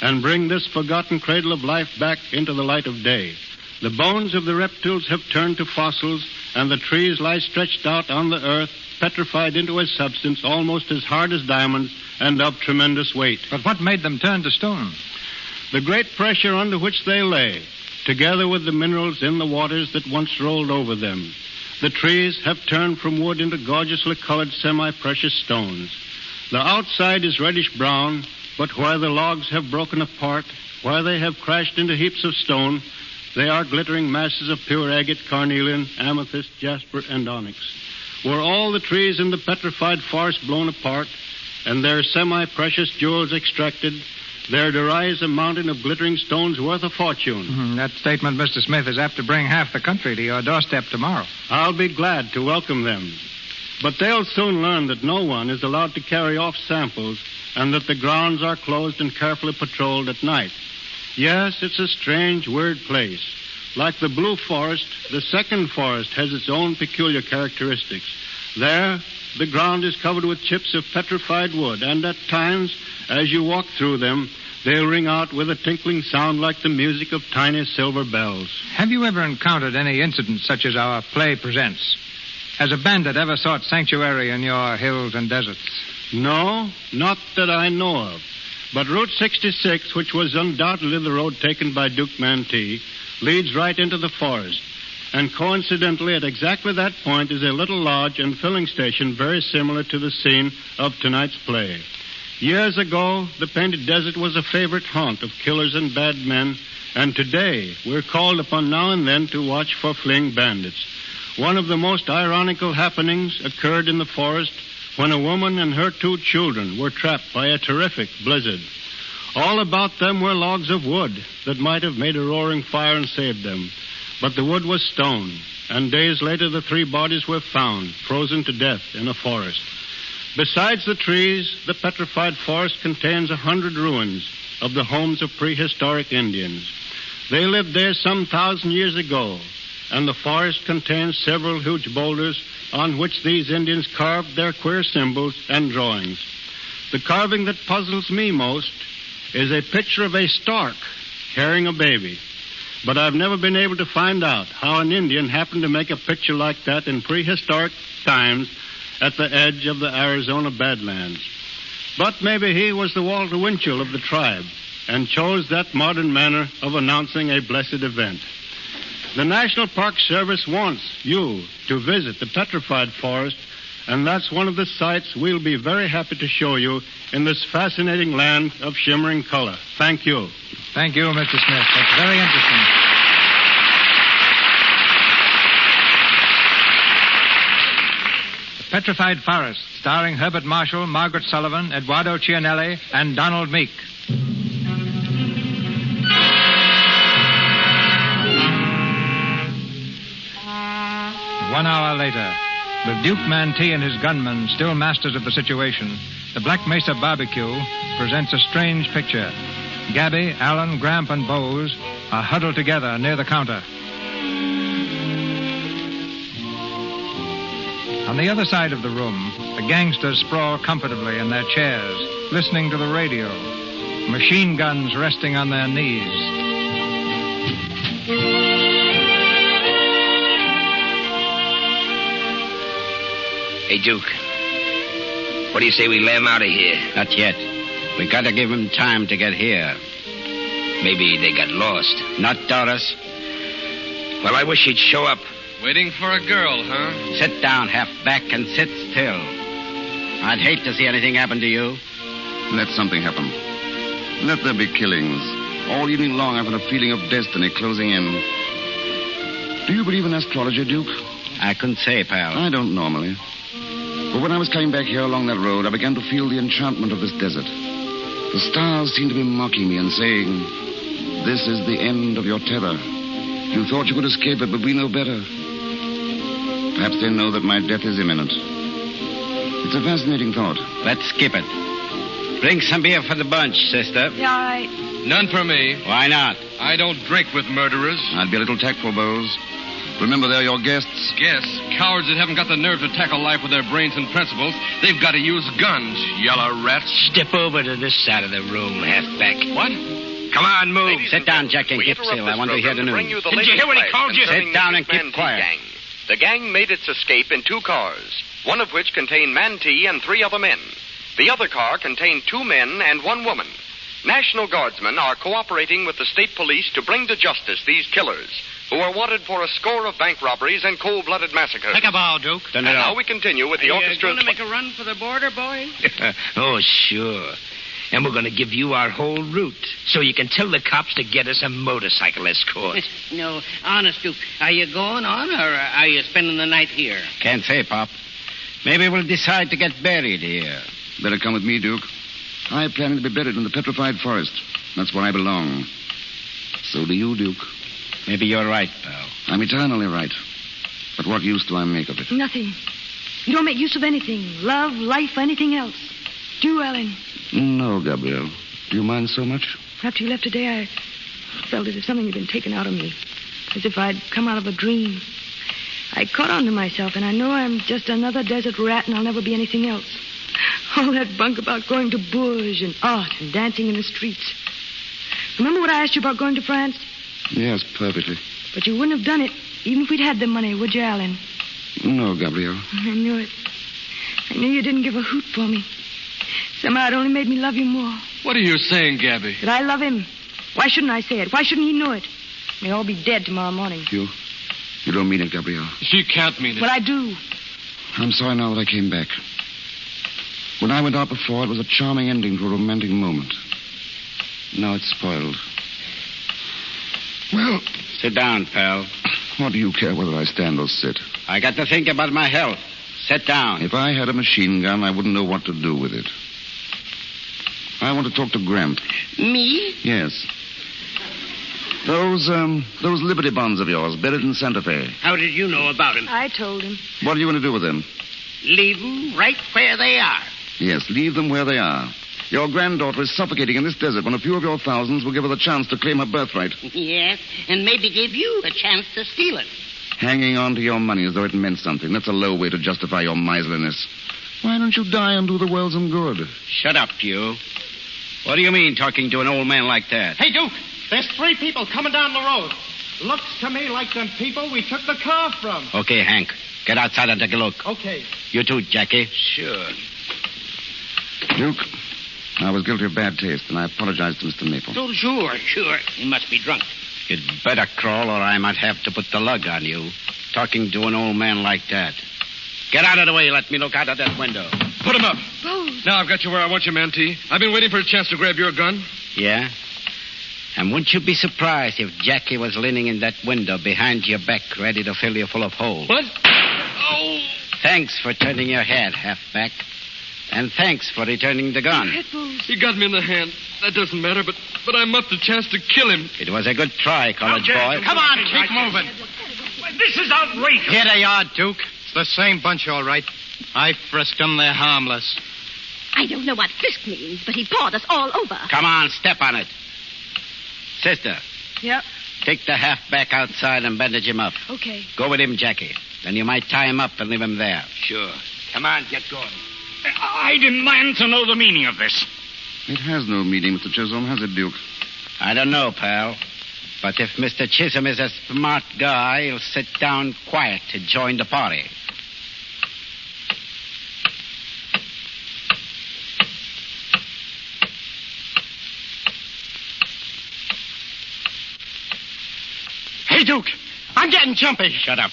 and bring this forgotten cradle of life back into the light of day. The bones of the reptiles have turned to fossils, and the trees lie stretched out on the earth, petrified into a substance almost as hard as diamonds and of tremendous weight. But what made them turn to stone? The great pressure under which they lay, together with the minerals in the waters that once rolled over them. The trees have turned from wood into gorgeously colored semi-precious stones. The outside is reddish-brown, but where the logs have broken apart, where they have crashed into heaps of stone, they are glittering masses of pure agate, carnelian, amethyst, jasper, and onyx. Were all the trees in the Petrified Forest blown apart and their semi-precious jewels extracted, there'd arise a mountain of glittering stones worth a fortune. That statement, Mr. Smith, is apt to bring half the country to your doorstep tomorrow. I'll be glad to welcome them. But they'll soon learn that no one is allowed to carry off samples and that the grounds are closed and carefully patrolled at night. Yes, it's a strange, weird place. Like the Blue Forest, the second forest has its own peculiar characteristics. There, the ground is covered with chips of petrified wood, and at times, as you walk through them, they'll ring out with a tinkling sound like the music of tiny silver bells. Have you ever encountered any incident such as our play presents? Has a bandit ever sought sanctuary in your hills and deserts? No, not that I know of. But Route 66, which was undoubtedly the road taken by Duke Mantee, leads right into the forest. And coincidentally, at exactly that point is a little lodge and filling station very similar to the scene of tonight's play. Years ago, the Painted Desert was a favorite haunt of killers and bad men, and today we're called upon now and then to watch for fleeing bandits. One of the most ironical happenings occurred in the forest when a woman and her 2 children were trapped by a terrific blizzard. All about them were logs of wood that might have made a roaring fire and saved them. But the wood was stone, and days later the 3 bodies were found, frozen to death in a forest. Besides the trees, the petrified forest contains 100 ruins of the homes of prehistoric Indians. They lived there some 1,000 years ago, and the forest contains several huge boulders on which these Indians carved their queer symbols and drawings. The carving that puzzles me most is a picture of a stork carrying a baby. But I've never been able to find out how an Indian happened to make a picture like that in prehistoric times at the edge of the Arizona Badlands. But maybe he was the Walter Winchell of the tribe and chose that modern manner of announcing a blessed event. The National Park Service wants you to visit the Petrified Forest, and that's one of the sights we'll be very happy to show you in this fascinating land of shimmering color. Thank you. Thank you, Mr. Smith. That's very interesting. The Petrified Forest, starring Herbert Marshall, Margaret Sullavan, Eduardo Cianelli, and Donald Meek. 1 hour later, with Duke Mantee and his gunmen still masters of the situation, the Black Mesa barbecue presents a strange picture. Gabby, Allen, Gramp, and Bose are huddled together near the counter. On the other side of the room, the gangsters sprawl comfortably in their chairs, listening to the radio, machine guns resting on their knees. Hey, Duke. What do you say we lay him out of here? Not yet. We gotta give him time to get here. Maybe they got lost. Not Doris. Well, I wish he'd show up. Waiting for a girl, huh? Sit down, halfback, and sit still. I'd hate to see anything happen to you. Let something happen. Let there be killings. All evening long I've had a feeling of destiny closing in. Do you believe in astrology, Duke? I couldn't say, pal. I don't normally. But when I was coming back here along that road, I began to feel the enchantment of this desert. The stars seemed to be mocking me and saying, "This is the end of your tether. You thought you could escape it, but we know better." Perhaps they know that my death is imminent. It's a fascinating thought. Let's skip it. Bring some beer for the bunch, sister. Yeah, all right. None for me. Why not? I don't drink with murderers. I'd be a little tactful, Bose. Remember, they're your guests. Guests? Cowards that haven't got the nerve to tackle life with their brains and principles. They've got to use guns, yellow rats. Step over to this side of the room, halfback. What? Come on, move. Sit down, Jack, and keep still. I want to hear the news. Didn't you hear what he called you? Sit down and keep quiet. Gang. The gang made its escape in 2 cars, one of which contained Mantee and 3 other men. The other car contained 2 men and 1 woman. National Guardsmen are cooperating with the state police to bring to justice these killers, who are wanted for a score of bank robberies and cold-blooded massacres. Take a bow, Duke. And now we continue with the orchestra. Going to make a run for the border, boys? Oh, sure. And we're going to give you our whole route, so you can tell the cops to get us a motorcycle escort. No, honest, Duke. Are you going on, or are you spending the night here? Can't say, Pop. Maybe we'll decide to get buried here. Better come with me, Duke. I plan to be buried in the Petrified Forest. That's where I belong. So do you, Duke. Maybe you're right, pal. I'm eternally right. But what use do I make of it? Nothing. You don't make use of anything. Love, life, anything else. Do you, Ellen? No, Gabrielle. Do you mind so much? After you left today, I felt as if something had been taken out of me. As if I'd come out of a dream. I caught on to myself, and I know I'm just another desert rat, and I'll never be anything else. All that bunk about going to Bourges and art and dancing in the streets. Remember what I asked you about going to France? Yes, perfectly. But you wouldn't have done it, even if we'd had the money, would you, Alan? No, Gabrielle. I knew it. I knew you didn't give a hoot for me. Somehow it only made me love you more. What are you saying, Gabby? That I love him. Why shouldn't I say it? Why shouldn't he know it? May all be dead tomorrow morning. You You don't mean it, Gabrielle. She can't mean it. Well, I do. I'm sorry now that I came back. When I went out before, it was a charming ending to a romantic moment. Now it's spoiled. Well... Sit down, pal. What do you care whether I stand or sit? I got to think about my health. Sit down. If I had a machine gun, I wouldn't know what to do with it. I want to talk to Grant. Me? Yes. Those Liberty bonds of yours, buried in Santa Fe. How did you know about him? I told him. What are you going to do with them? Leave them right where they are. Yes, leave them where they are. Your granddaughter is suffocating in this desert when a few of your thousands will give her the chance to claim her birthright. Yes, and maybe give you a chance to steal it. Hanging on to your money as though it meant something. That's a low way to justify your miserliness. Why don't you die and do the world some good? Shut up, you. What do you mean, talking to an old man like that? Hey, Duke, there's 3 people coming down the road. Looks to me like them people we took the car from. Okay, Hank. Get outside and take a look. Okay. You too, Jackie. Sure. Duke, I was guilty of bad taste, and I apologize to Mr. Maple. Oh, sure. He must be drunk. You'd better crawl, or I might have to put the lug on you. Talking to an old man like that. Get out of the way. Let me look out of that window. Put him up. Now I've got you where I want you, Mantee. I've been waiting for a chance to grab your gun. Yeah? And wouldn't you be surprised if Jackie was leaning in that window behind your back, ready to fill you full of holes? What? Oh! Thanks for turning your head, halfback. And thanks for returning the gun. He got me in the hand. That doesn't matter, but I muffed the chance to kill him. It was a good try, college boy. Come on, keep moving. This is outrageous. Here they are, Duke. It's the same bunch, all right. I frisked them. They're harmless. I don't know what frisk means, but he pawed us all over. Come on, step on it. Sister. Yep. Take the halfback outside and bandage him up. Okay. Go with him, Jackie. Then you might tie him up and leave him there. Sure. Come on, get going. I demand to know the meaning of this. It has no meaning, Mr. Chisholm, has it, Duke? I don't know, pal. But if Mr. Chisholm is a smart guy, he'll sit down quiet to join the party. Hey, Duke, I'm getting jumpy. Shut up.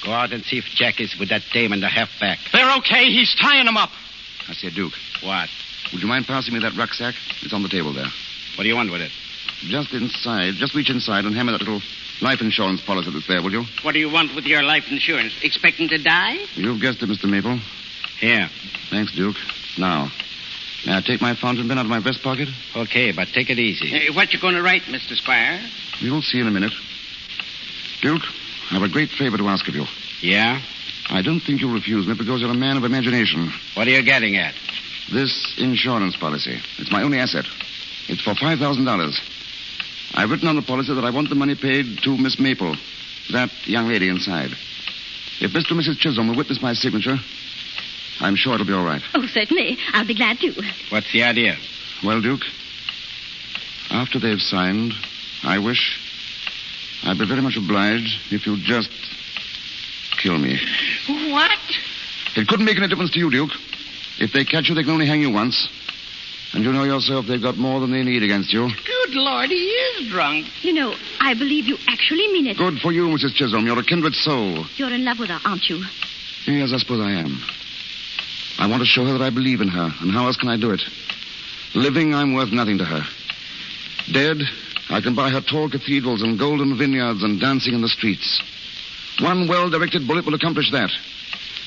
Go out and see if Jack is with that dame and the halfback. They're okay. He's tying them up. I say, Duke. What? Would you mind passing me that rucksack? It's on the table there. What do you want with it? Just inside. Just reach inside and hammer that little life insurance policy that's there, will you? What do you want with your life insurance? Expecting to die? You've guessed it, Mr. Maple. Here. Thanks, Duke. Now, may I take my fountain pen out of my vest pocket? Okay, but take it easy. What you going to write, Mr. Squire? You'll see in a minute. Duke, I have a great favor to ask of you. Yeah? I don't think you'll refuse me because you're a man of imagination. What are you getting at? This insurance policy. It's my only asset. It's for $5,000. I've written on the policy that I want the money paid to Miss Maple, that young lady inside. If Mr. and Mrs. Chisholm will witness my signature, I'm sure it'll be all right. Oh, certainly. I'll be glad to. What's the idea? Well, Duke, after they've signed, I wish I'd be very much obliged if you'd just kill me. What? It couldn't make any difference to you, Duke. If they catch you, they can only hang you once. And you know yourself they've got more than they need against you. Good Lord, he is drunk. You know, I believe you actually mean it. Good for you, Mrs. Chisholm. You're a kindred soul. You're in love with her, aren't you? Yes, I suppose I am. I want to show her that I believe in her. And how else can I do it? Living, I'm worth nothing to her. Dead, I can buy her tall cathedrals and golden vineyards and dancing in the streets. One well-directed bullet will accomplish that.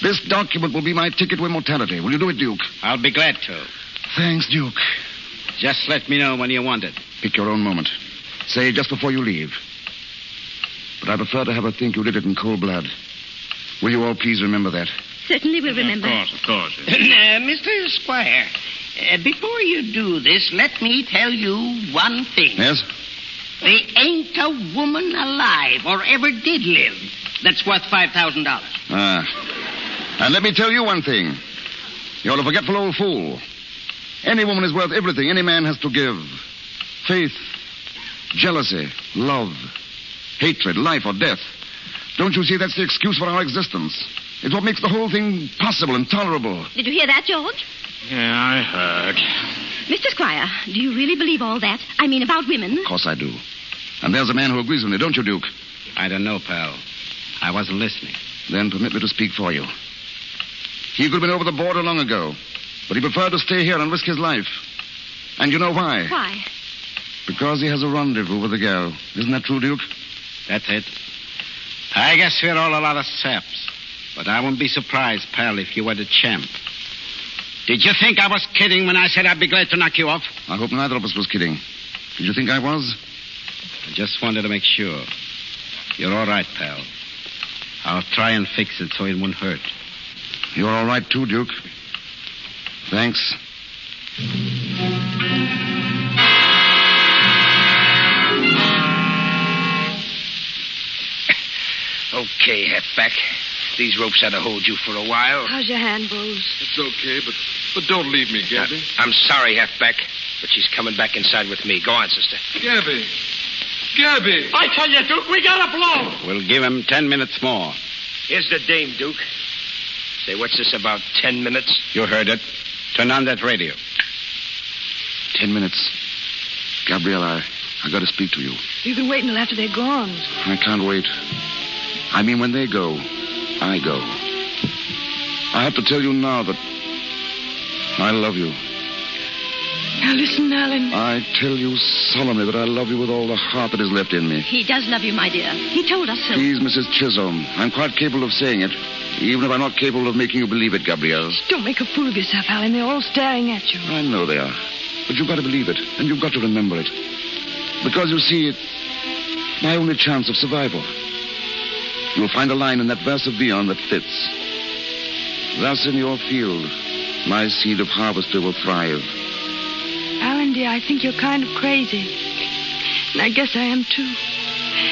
This document will be my ticket to immortality. Will you do it, Duke? I'll be glad to. Thanks, Duke. Just let me know when you want it. Pick your own moment. Say just before you leave. But I prefer to have her think you did it in cold blood. Will you all please remember that? Certainly we'll remember. Of course. Mr. Squire, before you do this, let me tell you one thing. Yes? There ain't a woman alive or ever did live that's worth $5,000. And let me tell you one thing. You're a forgetful old fool. Any woman is worth everything any man has to give. Faith, jealousy, love, hatred, life or death. Don't you see that's the excuse for our existence? It's what makes the whole thing possible and tolerable. Did you hear that, George? Yeah, I heard. Mr. Squire, do you really believe all that? I mean, about women? Of course I do. And there's a man who agrees with me, don't you, Duke? I don't know, pal. I wasn't listening. Then permit me to speak for you. He could have been over the border long ago, but he preferred to stay here and risk his life. And you know why? Why? Because he has a rendezvous with the girl. Isn't that true, Duke? That's it. I guess we're all a lot of saps. But I wouldn't be surprised, pal, if you were the champ. Did you think I was kidding when I said I'd be glad to knock you off? I hope neither of us was kidding. Did you think I was? I just wanted to make sure. You're all right, pal. I'll try and fix it so it won't hurt. You're all right, too, Duke. Thanks. Okay, Halfback. These ropes ought to hold you for a while. How's your hand, Bose? It's okay, but don't leave me, Gabby. I'm sorry, Halfback, but she's coming back inside with me. Go on, sister. Gabby. Gabby. I tell you, Duke, we got to blow. We'll give him 10 minutes more. Here's the dame, Duke. Say, what's this about 10 minutes? You heard it. Turn on that radio. 10 minutes. Gabrielle, I got to speak to you. You can wait until after they're gone. I can't wait. I mean, when they go, I go. I have to tell you now that I love you. Now listen, Alan. I tell you solemnly that I love you with all the heart that is left in me. He does love you, my dear. He told us so. Please, Mrs. Chisholm, I'm quite capable of saying it, even if I'm not capable of making you believe it, Gabrielle. Don't make a fool of yourself, Alan. They're all staring at you. I know they are. But you've got to believe it, and you've got to remember it. Because, you see, it's my only chance of survival. You'll find a line in that verse of Beyond that fits. Thus in your field, my seed of harvester will thrive. Alan, dear, I think you're kind of crazy. And I guess I am, too.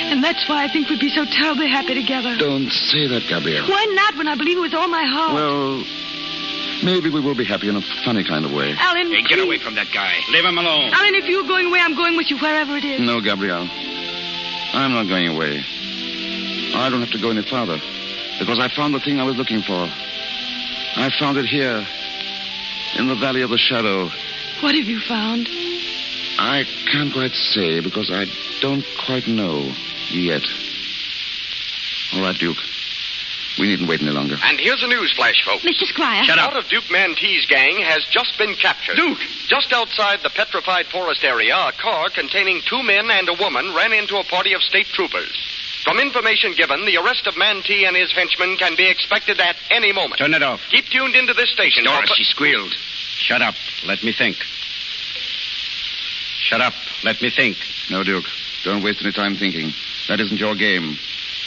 And that's why I think we'd be so terribly happy together. Don't say that, Gabrielle. Why not, when I believe it with all my heart? Well, maybe we will be happy in a funny kind of way. Alan, Hey, get away from that guy. Leave him alone. Alan, if you're going away, I'm going with you wherever it is. No, Gabrielle. I'm not going away. I don't have to go any farther, because I found the thing I was looking for. I found it here, in the Valley of the Shadow. What have you found? I can't quite say, because I don't quite know yet. All right, Duke. We needn't wait any longer. And here's a news flash, folks. Mr. Squire. Part of Duke Mantee's gang has just been captured. Duke! Just outside the Petrified Forest area, a car containing 2 men and a woman ran into a party of state troopers. From information given, the arrest of Mantee and his henchmen can be expected at any moment. Turn it off. Keep tuned into this station. Doris, she squealed. Shut up. Let me think. Shut up. Let me think. No, Duke. Don't waste any time thinking. That isn't your game.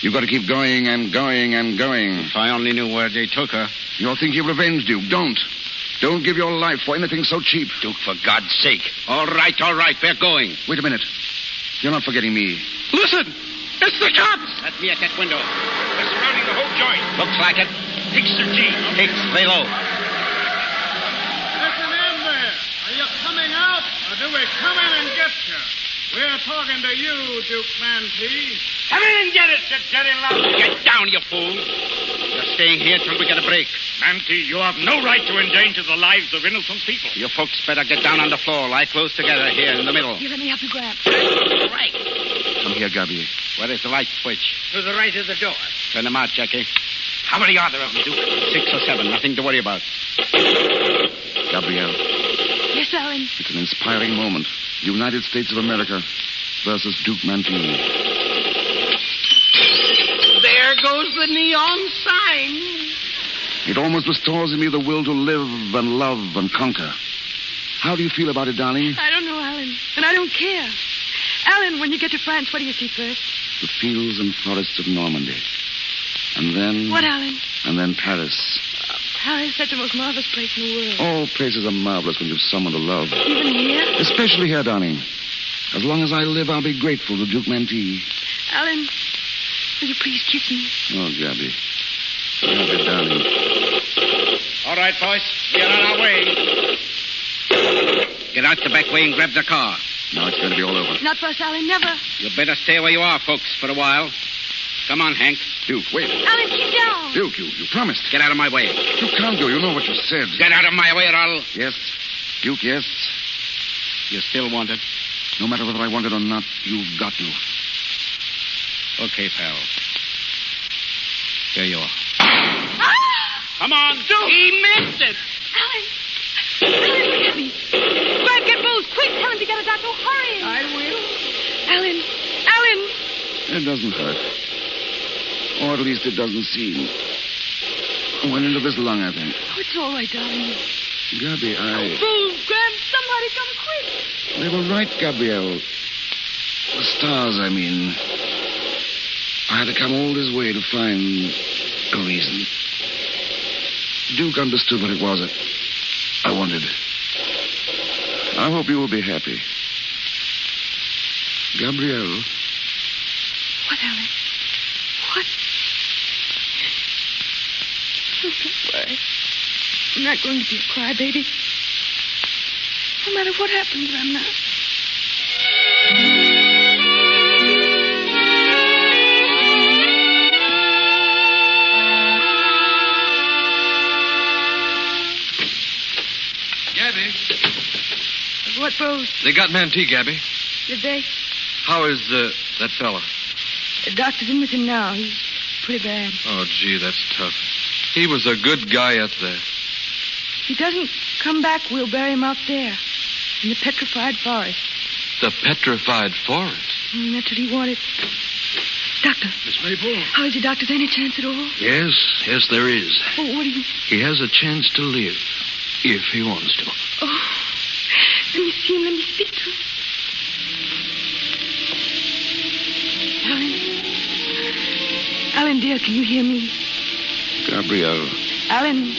You've got to keep going and going and going. If I only knew where they took her. You're thinking of revenge, Duke. Don't. Don't give your life for anything so cheap. Duke, for God's sake. All right. We're going. Wait a minute. You're not forgetting me. Listen! It's the cops! Let me at that window. They're surrounding the whole joint. Looks like it. Hicks or G. Hicks, lay low. Listen in there. Are you coming out, or do we come in and get you? We're talking to you, Duke Mantee. Come in and get it, you dirty lout. Get down, you fool. You're staying here till we get a break. Mantee, you have no right to endanger the lives of innocent people. You folks better get down on the floor. Lie close together here in the middle. Here, let me help you grab. Right. Come here, Gabi. Where is the light switch? To the right of the door. Turn them out, Jackie. How many are there of them, Duke? 6 or 7. Nothing to worry about. Gabrielle, Yes, Alan. it's an inspiring moment. United States of America versus Duke Mantee. There goes the neon sign. It almost restores in me the will to live and love and conquer. How do you feel about it, darling? I don't know, Alan. And I don't care. Alan, when you get to France, what do you see first? The fields and forests of Normandy. And then... What, Alan? And then Paris. Paris, that's the most marvelous place in the world. All places are marvelous when you've someone to love. Even here? Especially here, darling. As long as I live, I'll be grateful to Duke Mantee. Alan, will you please kiss me? Oh, Gabby. Gabby, darling. All right, boys. We're on our way. Get out the back way and grab the car. Now it's going to be all over. Not for us, Alan, never. You better stay where you are, folks, for a while. Come on, Hank. Duke, wait. Alan, keep down. Duke, you promised. Get out of my way. You can't go. You know what you said. Get out of my way or I'll... Yes. Duke, yes. You still want it? No matter whether I want it or not, you've got to. Okay, pal. Here you are. Come on, Duke. He missed it. Alan, look at me. Brad, get Bose. Quick, tell him to get a doctor. Hurry. I will. Alan. It doesn't hurt. Or at least it doesn't seem. Went into this lung, I think. Oh, it's all right, darling. Gabby, Bose, Graham, somebody come quick. They were right, Gabrielle. The stars, I mean. I had to come all this way to find a reason. Duke understood what it was I wanted. I hope you will be happy. Gabrielle. What, Alan? What? Oh, don't worry. I'm not going to be a crybaby. No matter what happens, I'm not. Gabby. What, Bose? They got Mantee, Gabby. Did they? How is that fella? The doctor's in with him now. He's pretty bad. Oh, gee, that's tough. He was a good guy up there. If he doesn't come back, we'll bury him out there in the Petrified Forest. The Petrified Forest? That's what he wanted. Doctor. Miss Maple? How is he, Doctor? Is there any chance at all? Yes, there is. Oh, what do you... He has a chance to live, if he wants to. Oh, let me see him. Let me speak to him. Alan, dear, can you hear me? Gabrielle. Alan,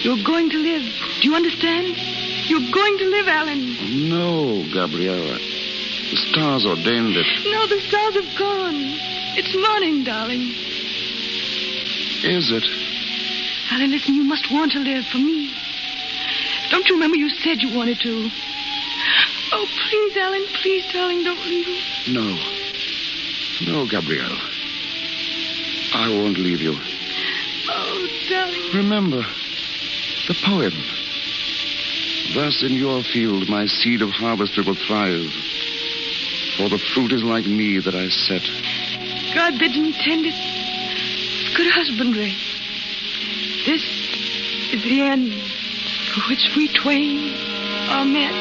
you're going to live. Do you understand? You're going to live, Alan. No, Gabrielle. The stars ordained it. No, the stars have gone. It's morning, darling. Is it? Alan, listen, you must want to live for me. Don't you remember you said you wanted to? Oh, please, Alan, please, darling, don't leave me. No. No, Gabrielle. I won't leave you. Oh, darling. Remember the poem. Thus in your field my seed of harvester will thrive. For the fruit is like me that I set. God bids me tend it. It's good husbandry. This is the end for which we twain are met.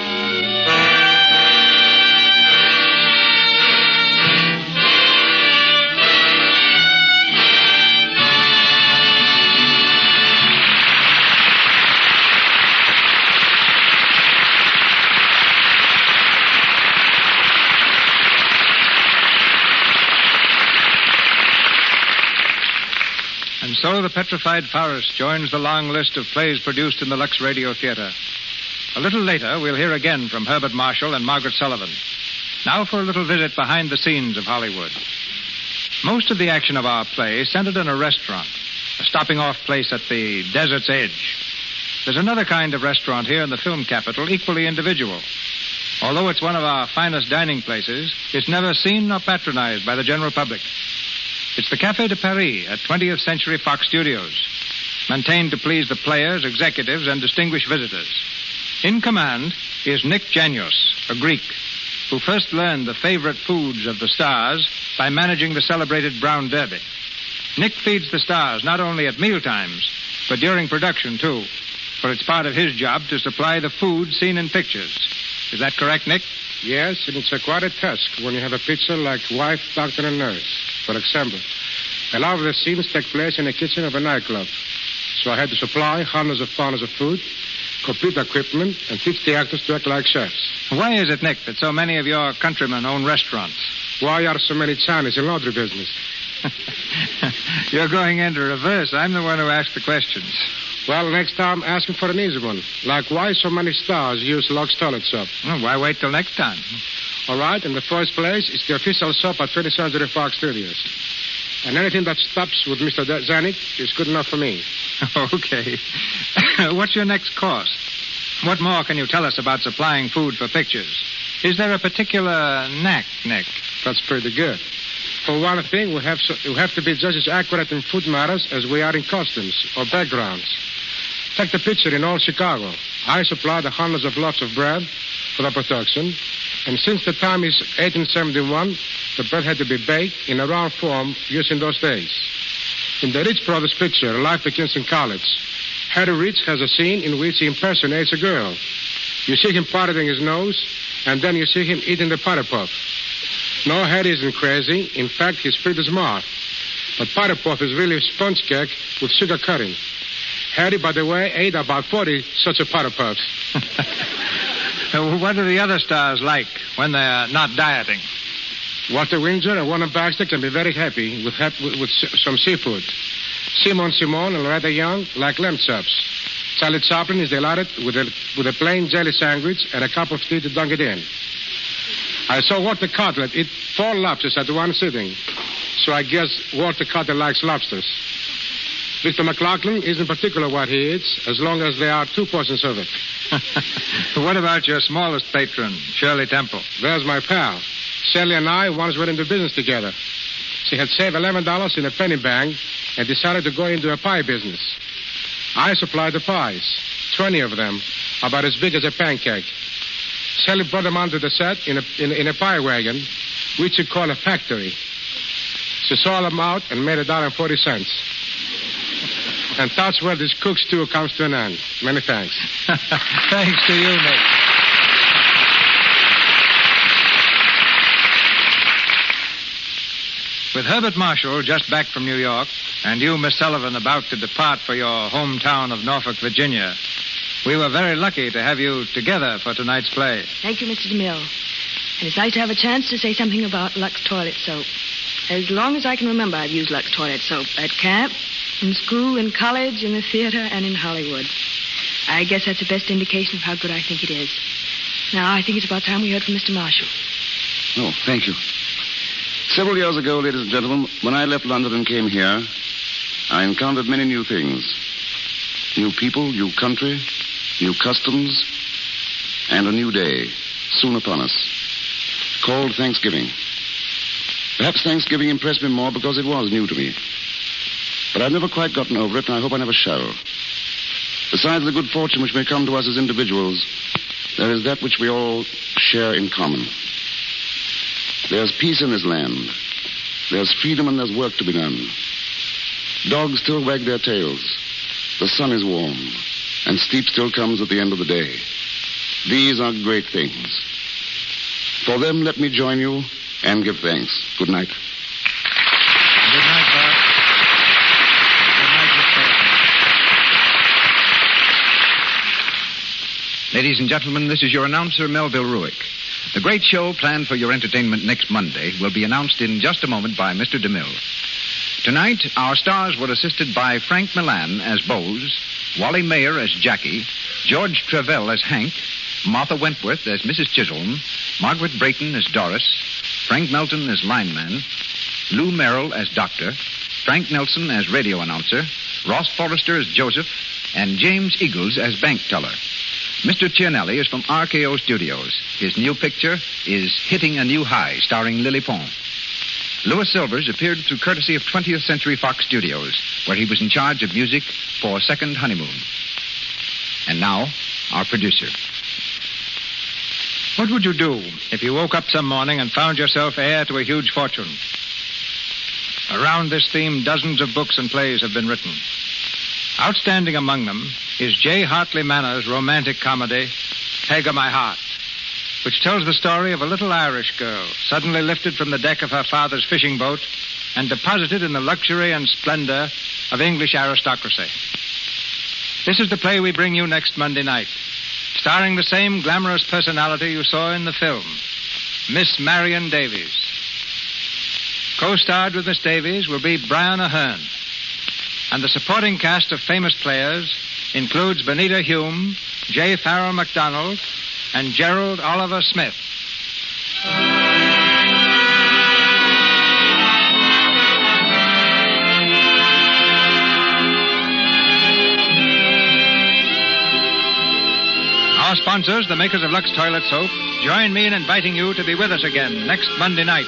And so the Petrified Forest joins the long list of plays produced in the Lux Radio Theater. A little later, we'll hear again from Herbert Marshall and Margaret Sullavan. Now for a little visit behind the scenes of Hollywood. Most of the action of our play centered in a restaurant, a stopping-off place at the desert's edge. There's another kind of restaurant here in the film capital, equally individual. Although it's one of our finest dining places, it's never seen nor patronized by the general public. It's the Café de Paris at 20th Century Fox Studios, maintained to please the players, executives, and distinguished visitors. In command is Nick Janios, a Greek, who first learned the favorite foods of the stars by managing the celebrated Brown Derby. Nick feeds the stars not only at mealtimes, but during production, too, for it's part of his job to supply the food seen in pictures. Is that correct, Nick? Yes, and it's quite a task when you have a picture like wife, doctor, and nurse. For example, a lot of the scenes take place in the kitchen of a nightclub. So I had to supply hundreds of pounds of food, complete equipment, and teach the actors to act like chefs. Why is it, Nick, that so many of your countrymen own restaurants? Why are so many Chinese in laundry business? You're going into reverse. I'm the one who asked the questions. Well, next time, ask him for an easy one. Like why so many stars use Lux toilet soap. Well, why wait till next time? All right, in the first place, it's the official soap at 20th Century Fox Studios. And anything that stops with Mr. Zanuck is good enough for me. Okay. What's your next course? What more can you tell us about supplying food for pictures? Is there a particular knack, Nick? That's pretty good. For one thing, we have to be just as accurate in food matters as we are in costumes or backgrounds. Take the picture in all Chicago. I supply the hundreds of loaves of bread for the production. And since the time is 1871, the bread had to be baked in a round form used in those days. In the Rich Brothers picture, Life Begins in College, Harry Rich has a scene in which he impersonates a girl. You see him powdering his nose, and then you see him eating the powder puff. No, Harry isn't crazy. In fact, he's pretty smart. But powder puff is really sponge cake with sugar coating. Harry, by the way, ate about 40 such a powder puffs. What do the other stars like when they're not dieting? Walter Windsor and Warner Baxter can be very happy with some seafood. Simon Simon and Loretta Young like lamb chops. Charlie Chaplin is delighted with a plain jelly sandwich and a cup of tea to dunk it in. I saw Walter Cutler eat 4 lobsters at one sitting, so I guess Walter Cutler likes lobsters. Victor McLaughlin isn't particular what he eats, as long as there are 2 portions of it. What about your smallest patron, Shirley Temple? There's my pal. Shirley and I once went into business together. She had saved $11 in a penny bank and decided to go into a pie business. I supplied the pies, 20 of them, about as big as a pancake. Shirley brought them onto the set in a pie wagon, which you call a factory. She sold them out and made $1.40. And that's where this cook's tour comes to an end. Many thanks. Thanks to you, Nick. With Herbert Marshall just back from New York, and you, Miss Sullivan, about to depart for your hometown of Norfolk, Virginia, we were very lucky to have you together for tonight's play. Thank you, Mr. DeMille. And it's nice to have a chance to say something about Lux Toilet Soap. As long as I can remember, I've used Lux Toilet Soap at camp, in school, in college, in the theater, and in Hollywood. I guess that's the best indication of how good I think it is. Now, I think it's about time we heard from Mr. Marshall. Oh, thank you. Several years ago, ladies and gentlemen, when I left London and came here, I encountered many new things. New people, new country, new customs, and a new day soon upon us, called Thanksgiving. Perhaps Thanksgiving impressed me more because it was new to me. But I've never quite gotten over it, and I hope I never shall. Besides the good fortune which may come to us as individuals, there is that which we all share in common. There's peace in this land. There's freedom and there's work to be done. Dogs still wag their tails. The sun is warm, and sleep still comes at the end of the day. These are great things. For them, let me join you and give thanks. Good night. Good night, Bart. Good night, Miss Sullivan. Ladies and gentlemen, this is your announcer, Melville Ruick. The great show planned for your entertainment next Monday will be announced in just a moment by Mr. DeMille. Tonight, our stars were assisted by Frank Milan as Bose, Wally Mayer as Jackie, George Trevell as Hank, Martha Wentworth as Mrs. Chisholm, Margaret Brayton as Doris, Frank Melton as lineman, Lou Merrill as doctor, Frank Nelson as radio announcer, Ross Forrester as Joseph, and James Eagles as bank teller. Mr. Cianelli is from RKO Studios. His new picture is Hitting a New High, starring Lily Pong. Louis Silvers appeared through courtesy of 20th Century Fox Studios, where he was in charge of music for Second Honeymoon. And now, our producer. What would you do if you woke up some morning and found yourself heir to a huge fortune? Around this theme, dozens of books and plays have been written. Outstanding among them is J. Hartley Manor's romantic comedy, Peg o' My Heart, which tells the story of a little Irish girl suddenly lifted from the deck of her father's fishing boat and deposited in the luxury and splendor of English aristocracy. This is the play we bring you next Monday night, starring the same glamorous personality you saw in the film, Miss Marion Davies. Co-starred with Miss Davies will be Brian Aherne, and the supporting cast of famous players includes Benita Hume, J. Farrell MacDonald, and Gerald Oliver Smith. Our sponsors, the makers of Lux Toilet Soap, join me in inviting you to be with us again next Monday night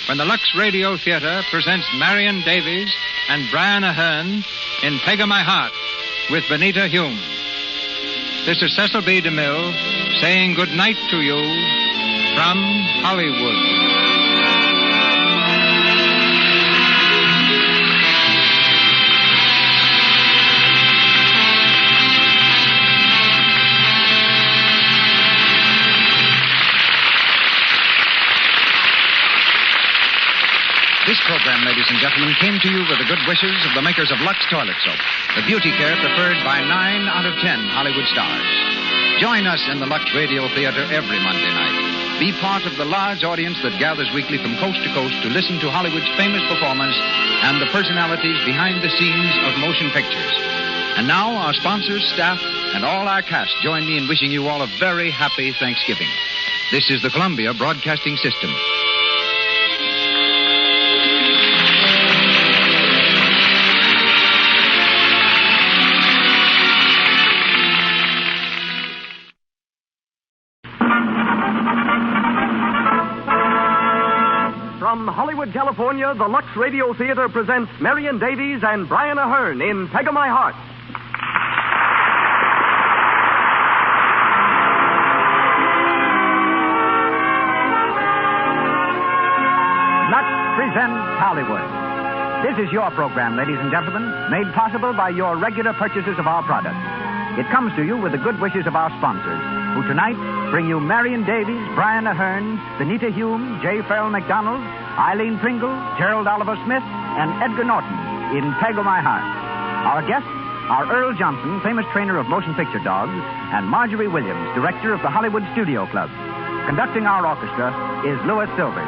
when the Lux Radio Theater presents Marion Davies and Brian Aherne in Peg o' My Heart with Benita Hume. This is Cecil B. DeMille saying good night to you from Hollywood. This program, ladies and gentlemen, came to you with the good wishes of the makers of Lux Toilet Soap, the beauty care preferred by 9 out of 10 Hollywood stars. Join us in the Lux Radio Theater every Monday night. Be part of the large audience that gathers weekly from coast to coast to listen to Hollywood's famous performers and the personalities behind the scenes of motion pictures. And now, our sponsors, staff, and all our cast join me in wishing you all a very happy Thanksgiving. This is the Columbia Broadcasting System. From Hollywood, California, the Lux Radio Theater presents Marion Davies and Brian Aherne in Peg of My Heart. Lux presents Hollywood. This is your program, ladies and gentlemen, made possible by your regular purchases of our products. It comes to you with the good wishes of our sponsors, who tonight bring you Marion Davies, Brian Aherne, Benita Hume, J. Farrell McDonald, Eileen Pringle, Gerald Oliver Smith, and Edgar Norton in Peg of My Heart. Our guests are Earl Johnson, famous trainer of motion picture dogs, and Marjorie Williams, director of the Hollywood Studio Club. Conducting our orchestra is Louis Silvers.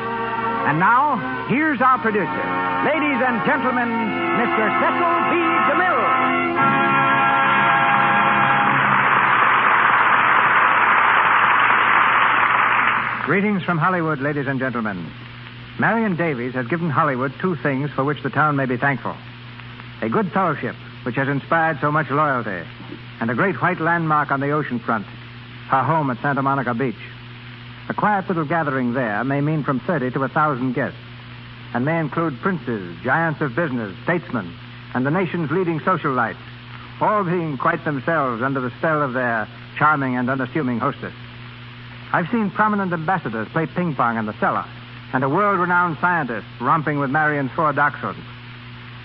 And now, here's our producer. Ladies and gentlemen, Mr. Cecil B. DeMille. Greetings from Hollywood, ladies and gentlemen. Marion Davies has given Hollywood two things for which the town may be thankful. A good fellowship, which has inspired so much loyalty, and a great white landmark on the ocean front, her home at Santa Monica Beach. A quiet little gathering there may mean from 30 to 1,000 guests, and may include princes, giants of business, statesmen, and the nation's leading socialites, all being quite themselves under the spell of their charming and unassuming hostess. I've seen prominent ambassadors play ping pong in the cellar, and a world-renowned scientist romping with Marion's 4 dachshunds.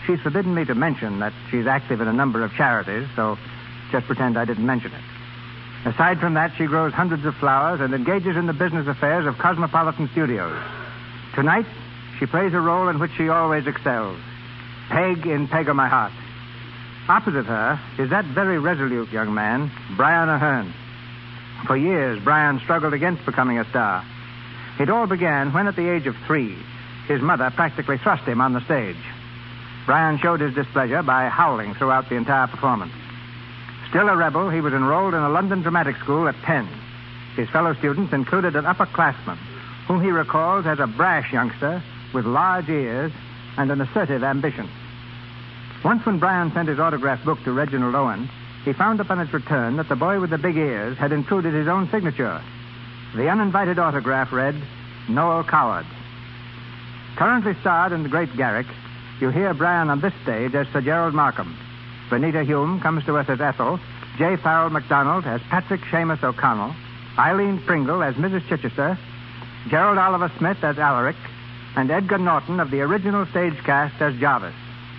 She's forbidden me to mention that she's active in a number of charities, so just pretend I didn't mention it. Aside from that, she grows hundreds of flowers and engages in the business affairs of Cosmopolitan Studios. Tonight, she plays a role in which she always excels. Peg in Peg of My Heart. Opposite her is that very resolute young man, Brian Aherne. For years, Brian struggled against becoming a star. It all began when, at the age of 3, his mother practically thrust him on the stage. Brian showed his displeasure by howling throughout the entire performance. Still a rebel, he was enrolled in a London dramatic school at 10. His fellow students included an upperclassman, whom he recalls as a brash youngster with large ears and an assertive ambition. Once when Brian sent his autograph book to Reginald Owen, he found upon its return that the boy with the big ears had included his own signature. The uninvited autograph read, Noel Coward. Currently starred in The Great Garrick, you hear Brian on this stage as Sir Gerald Markham. Benita Hume comes to us as Ethel, J. Farrell McDonald as Patrick Seamus O'Connell, Eileen Pringle as Mrs. Chichester, Gerald Oliver Smith as Alaric, and Edgar Norton of the original stage cast as Jarvis.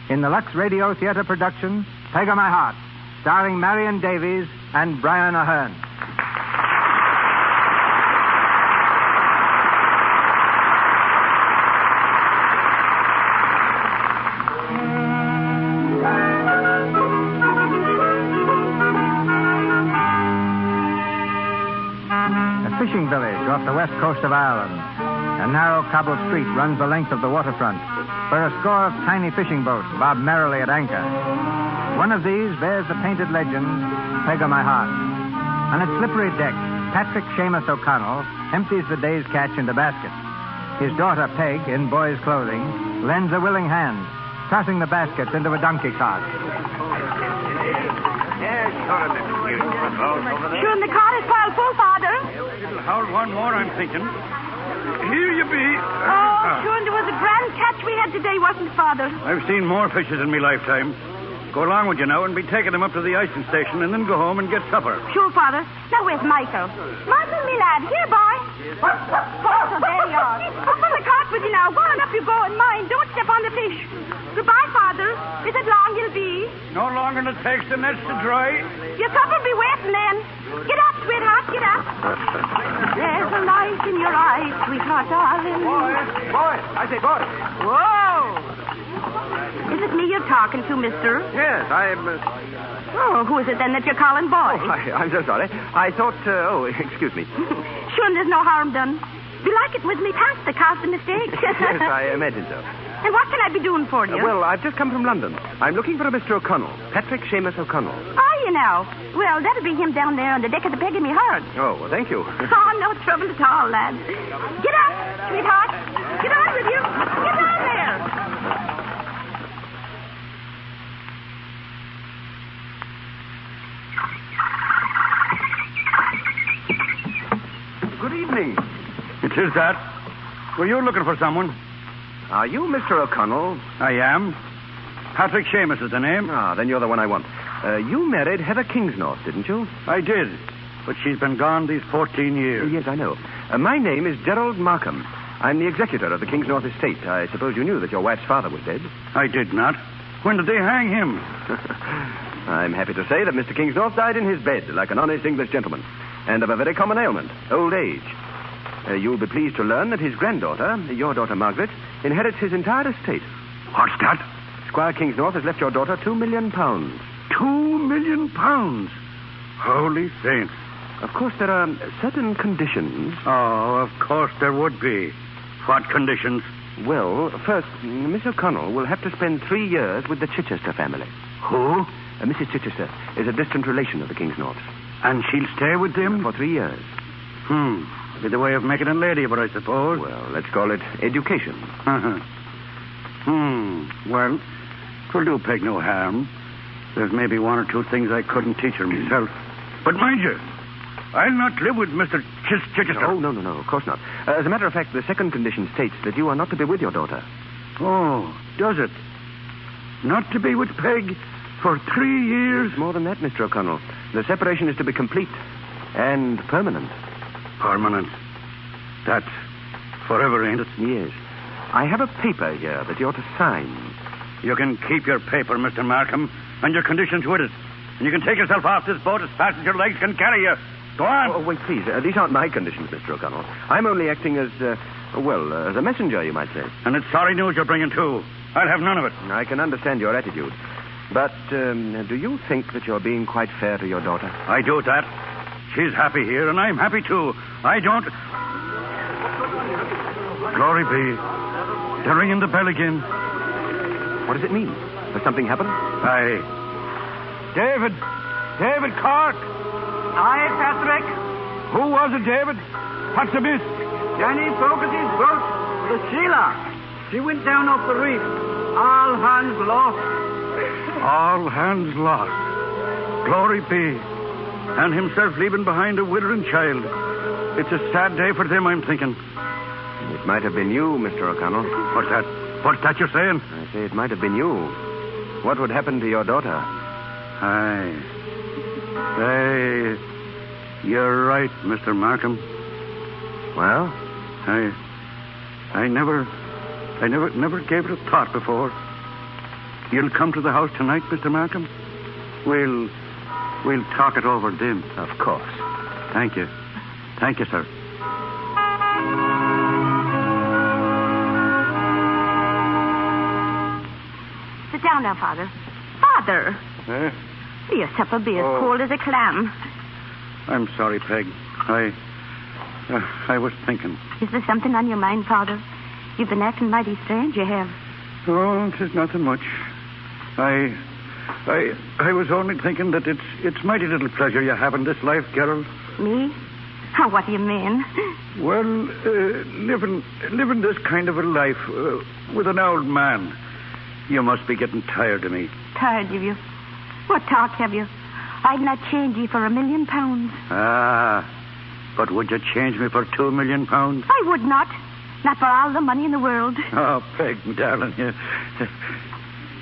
In the Lux Radio Theater production, Peg of My Heart, starring Marion Davies and Brian Aherne. A fishing village off the west coast of Ireland. A narrow cobbled street runs the length of the waterfront, where a score of tiny fishing boats bob merrily at anchor. One of these bears the painted legend, Peg of My Heart. On its slippery deck, Patrick Seamus O'Connell empties the day's catch into baskets. His daughter, Peg, in boy's clothing, lends a willing hand, tossing the baskets into a donkey cart. Sure, the cart is piled full, Father. It'll hold one more, I'm thinking. Here you be. Oh, sure, and there was a grand catch we had today, wasn't it, Father? I've seen more fishes in my lifetime. Go along with you now and be taking them up to the icing station and then go home and get supper. Sure, Father. Now, where's Michael? Michael, me lad. Here, boy. Oh, there you are. Up on the cart with you now. Go on up you go, and mind, don't step on the fish. Goodbye, Father. Is it long you'll be? No longer than it takes the nets to dry. Your supper'll be waiting then. Get up, sweetheart. Get Get up. There's a light in your eyes, sweetheart, darling. Boy. I say, boy. Whoa. Is it me you're talking to, mister? Yes, I'm... Oh, who is it then that you're calling boy? Oh, I'm so sorry. I thought... excuse me. Sure, there's no harm done. Belike it was me pants that caused the mistake. Yes, I imagine so. And what can I be doing for you? Well, I've just come from London. I'm looking for a Mr. O'Connell. Patrick Seamus O'Connell. Are you now? Well, that'll be him down there on the deck of the Peg in me heart. Oh, well, thank you. Oh, no trouble at all, lad. Get up, sweetheart. Get on with you. Get down there. Good evening. It is that. Were you looking for someone? Are you Mr. O'Connell? I am. Patrick Seamus is the name. Ah, then you're the one I want. You married Heather Kingsnorth, didn't you? I did. But she's been gone these 14 years. Yes, I know. My name is Gerald Markham. I'm the executor of the Kingsnorth estate. I suppose you knew that your wife's father was dead. I did not. When did they hang him? I'm happy to say that Mr. Kingsnorth died in his bed, like an honest English gentleman, and of a very common ailment, old age. You'll be pleased to learn that his granddaughter, your daughter Margaret, inherits his entire estate. What's that? Squire Kingsnorth has left your daughter £2 million. £2 million? Holy saints. Of course, there are certain conditions. Oh, of course there would be. What conditions? Well, first, Miss O'Connell will have to spend 3 years with the Chichester family. Who? Mrs. Chichester is a distant relation of the Kingsnorths. And she'll stay with them? For 3 years. Be the way of making a lady, but I suppose. Well, let's call it education. Well, 'twill do Peg no harm. There's maybe one or two things I couldn't teach her myself. But mind you, I'll not live with Mr. Chichester. Oh, no, of course not. As a matter of fact, the second condition states that you are not to be with your daughter. Oh, does it? Not to be with Peg for 3 years? It's more than that, Mr. O'Connell. The separation is to be complete and permanent. Permanent? That's forever, ain't it? Yes. I have a paper here that you're to sign. You can keep your paper, Mr. Markham, and your conditions with it. And you can take yourself off this boat as fast as your legs can carry you. Go on. Oh, wait, please. These aren't my conditions, Mr. O'Connell. I'm only acting as, as a messenger, you might say. And it's sorry news you're bringing, too. I'll have none of it. I can understand your attitude. But do you think that you're being quite fair to your daughter? I do that. She's happy here, and I'm happy, too. I don't... Glory be. They're ringing the bell again. What does it mean? Has something happened? Aye. David Cork. Aye, Patrick. Who was it, David? What's the miss? Danny Fogarty's boat, the Sheila. She went down off the reef. All hands lost. All hands lost. Glory be. And himself leaving behind a widow and child. It's a sad day for them, I'm thinking. It might have been you, Mr. O'Connell. What's that? What's that you're saying? I say it might have been you. What would happen to your daughter? Aye. You're right, Mr. Markham. Well? I never gave it a thought before. You'll come to the house tonight, Mr. Markham? We'll talk it over then. Of course. Thank you. Thank you, sir. Sit down now, Father. Father! Your supper be as cold as a clam. I'm sorry, Peg. I was thinking. Is there something on your mind, Father? You've been acting mighty strange, you have. Oh, it's nothing much. I was only thinking that it's mighty little pleasure you have in this life, Gerald. Me? Oh, what do you mean? Well, living this kind of a life with an old man. You must be getting tired of me. Tired of you? What talk have you? I'd not change you for £1 million. Ah, but would you change me for £2 million? I would not. Not for all the money in the world. Oh, Peg, darling.